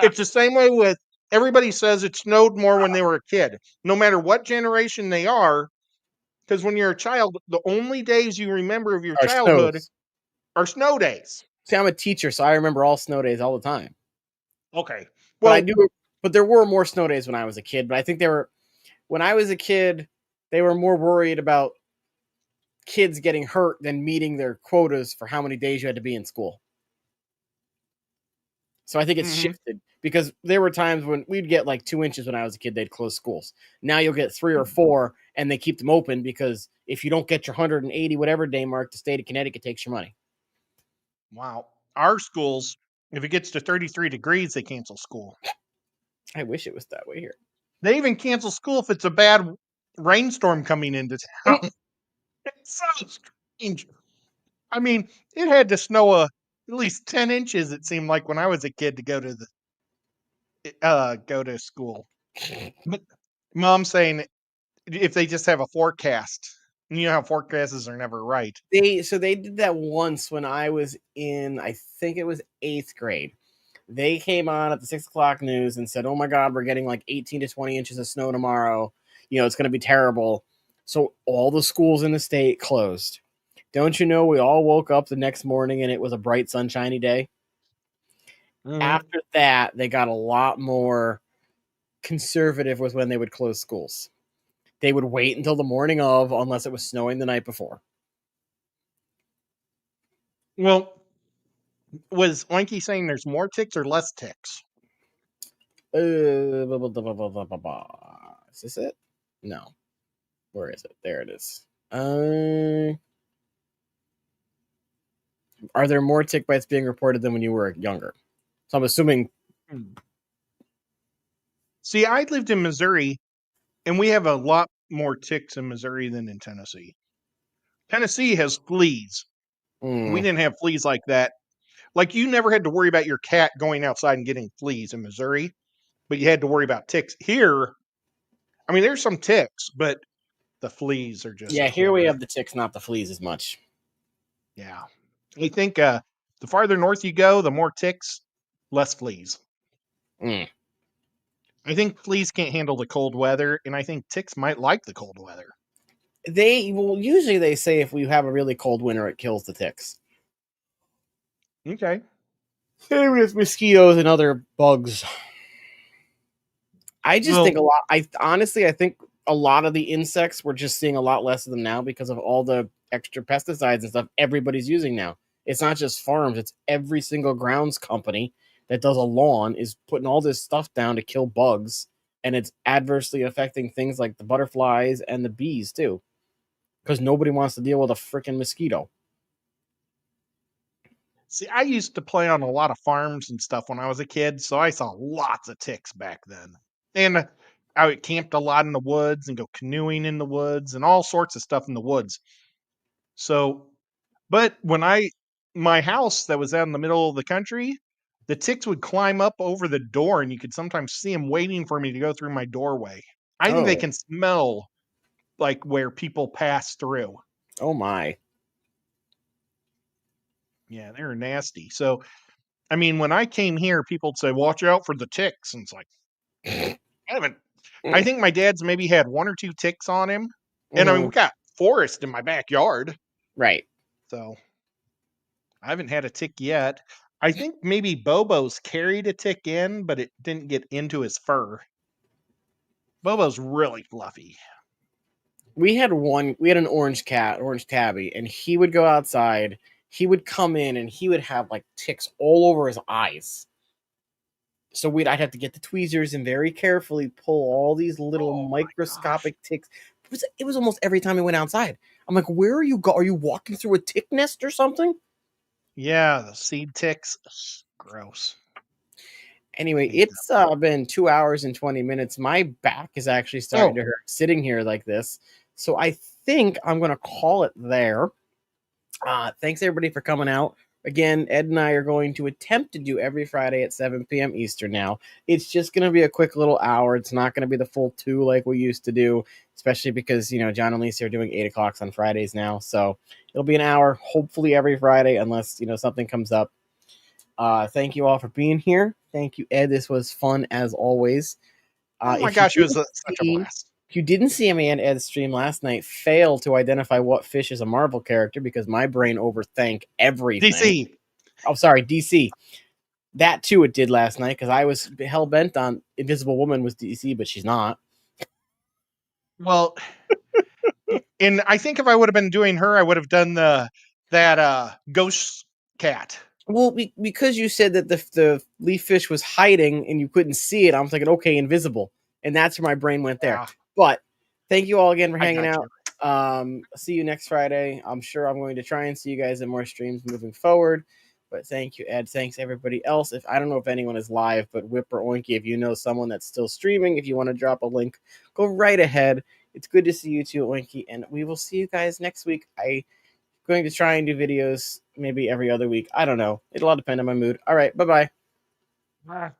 it's the same way with everybody says it snowed more when they were a kid, no matter what generation they are. Because when you're a child, the only days you remember of your Our childhood snows. are snow days. See, I'm a teacher, so I remember all snow days all the time. Okay. But I Well, do. But there were more snow days when I was a kid. But I think when I was a kid, they were more worried about kids getting hurt than meeting their quotas for how many days you had to be in school. So I think it's shifted because there were times when we'd get like 2 inches when I was a kid, they'd close schools. Now you'll get 3 or 4 and they keep them open because if you don't get your 180 whatever day mark, the state of Connecticut takes your money. Wow. Our schools, if it gets to 33 degrees, they cancel school. I wish it was that way here. They even cancel school if it's a bad rainstorm coming into town. It's so strange. I mean, it had to snow at least 10 inches, it seemed like, when I was a kid to go to school. But Mom's saying if they just have a forecast, you know how forecasts are never right. They did that once when I was in, I think it was 8th grade. They came on at the 6 o'clock news and said, "Oh my God, we're getting like 18 to 20 inches of snow tomorrow. You know, it's going to be terrible." So all the schools in the state closed. Don't you know? We all woke up the next morning and it was a bright, sunshiny day. After that, they got a lot more conservative with when they would close schools. They would wait until the morning of, unless it was snowing the night before. Well, was Oinky saying there's more ticks or less ticks? Is this it? No. Where is it? There it is. Are there more tick bites being reported than when you were younger? So I'm assuming. See, I lived in Missouri, and we have a lot more ticks in Missouri than in Tennessee. Tennessee has fleas. We didn't have fleas like that. Like, you never had to worry about your cat going outside and getting fleas in Missouri, but you had to worry about ticks. Here, I mean, there's some ticks, but the fleas are just Yeah, here we killer. have the ticks, not the fleas as much. Yeah. I think the farther north you go, the more ticks, less fleas. Mm. I think fleas can't handle the cold weather, and I think ticks might like the cold weather. Usually they say if we have a really cold winter, it kills the ticks. Okay. Same with mosquitoes and other bugs. I just think a lot. I think a lot of the insects, we're just seeing a lot less of them now because of all the extra pesticides and stuff everybody's using now. It's not just farms; it's every single grounds company that does a lawn is putting all this stuff down to kill bugs, and it's adversely affecting things like the butterflies and the bees too, because nobody wants to deal with a freaking mosquito. See, I used to play on a lot of farms and stuff when I was a kid, so I saw lots of ticks back then. And I camped a lot in the woods and go canoeing in the woods and all sorts of stuff in the woods. So, but my house that was out in the middle of the country, the ticks would climb up over the door and you could sometimes see them waiting for me to go through my doorway. I think they Oh, can smell like where people pass through. oh my! Yeah, they're nasty. So, I mean, when I came here, people would say, "Watch out for the ticks." And it's like, I haven't. I think my dad's maybe had 1 or 2 ticks on him. And I mean, we got forest in my backyard. Right. So I haven't had a tick yet. I think maybe Bobo's carried a tick in, but it didn't get into his fur. Bobo's really fluffy. We had an orange tabby, and he would go outside. He would come in and he would have like ticks all over his eyes. So I'd have to get the tweezers and very carefully pull all these little microscopic ticks. It was almost every time I went outside. I'm like, where are you Are you walking through a tick nest or something? Yeah, the seed ticks. Gross. Anyway, it's been 2 hours and 20 minutes. My back is actually starting to hurt sitting here like this. So I think I'm going to call it there. Thanks everybody for coming out. Again, Ed and I are going to attempt to do every Friday at 7 p.m. Eastern now. It's just going to be a quick little hour. It's not going to be the full 2 like we used to do, especially because, John and Lisa are doing 8 o'clock on Fridays now. So it'll be an hour, hopefully every Friday, unless, something comes up. Thank you all for being here. Thank you, Ed. This was fun as always. Oh my gosh, it was such a blast. If you didn't see me and Ed's stream last night, fail to identify what fish is a Marvel character because my brain overthink everything. DC. Oh, sorry, DC. That too, it did last night because I was hell bent on Invisible Woman was DC, but she's not. Well, and I think if I would have been doing her, I would have done that ghost cat. Well, because you said that the leaf fish was hiding and you couldn't see it, I'm thinking, okay, invisible, and that's where my brain went there. Yeah, But thank you all again for I hanging got out. you. See you next Friday. I'm sure I'm going to try and see you guys in more streams moving forward. But thank you, Ed. Thanks everybody else. If I don't know if anyone is live, but Whip or Oinky, if you know someone that's still streaming, if you want to drop a link, go right ahead. It's good to see you too, Oinky, and we will see you guys next week. I going to try and do videos maybe every other week. I don't know. It'll all depend on my mood. All right. Bye bye. Ah.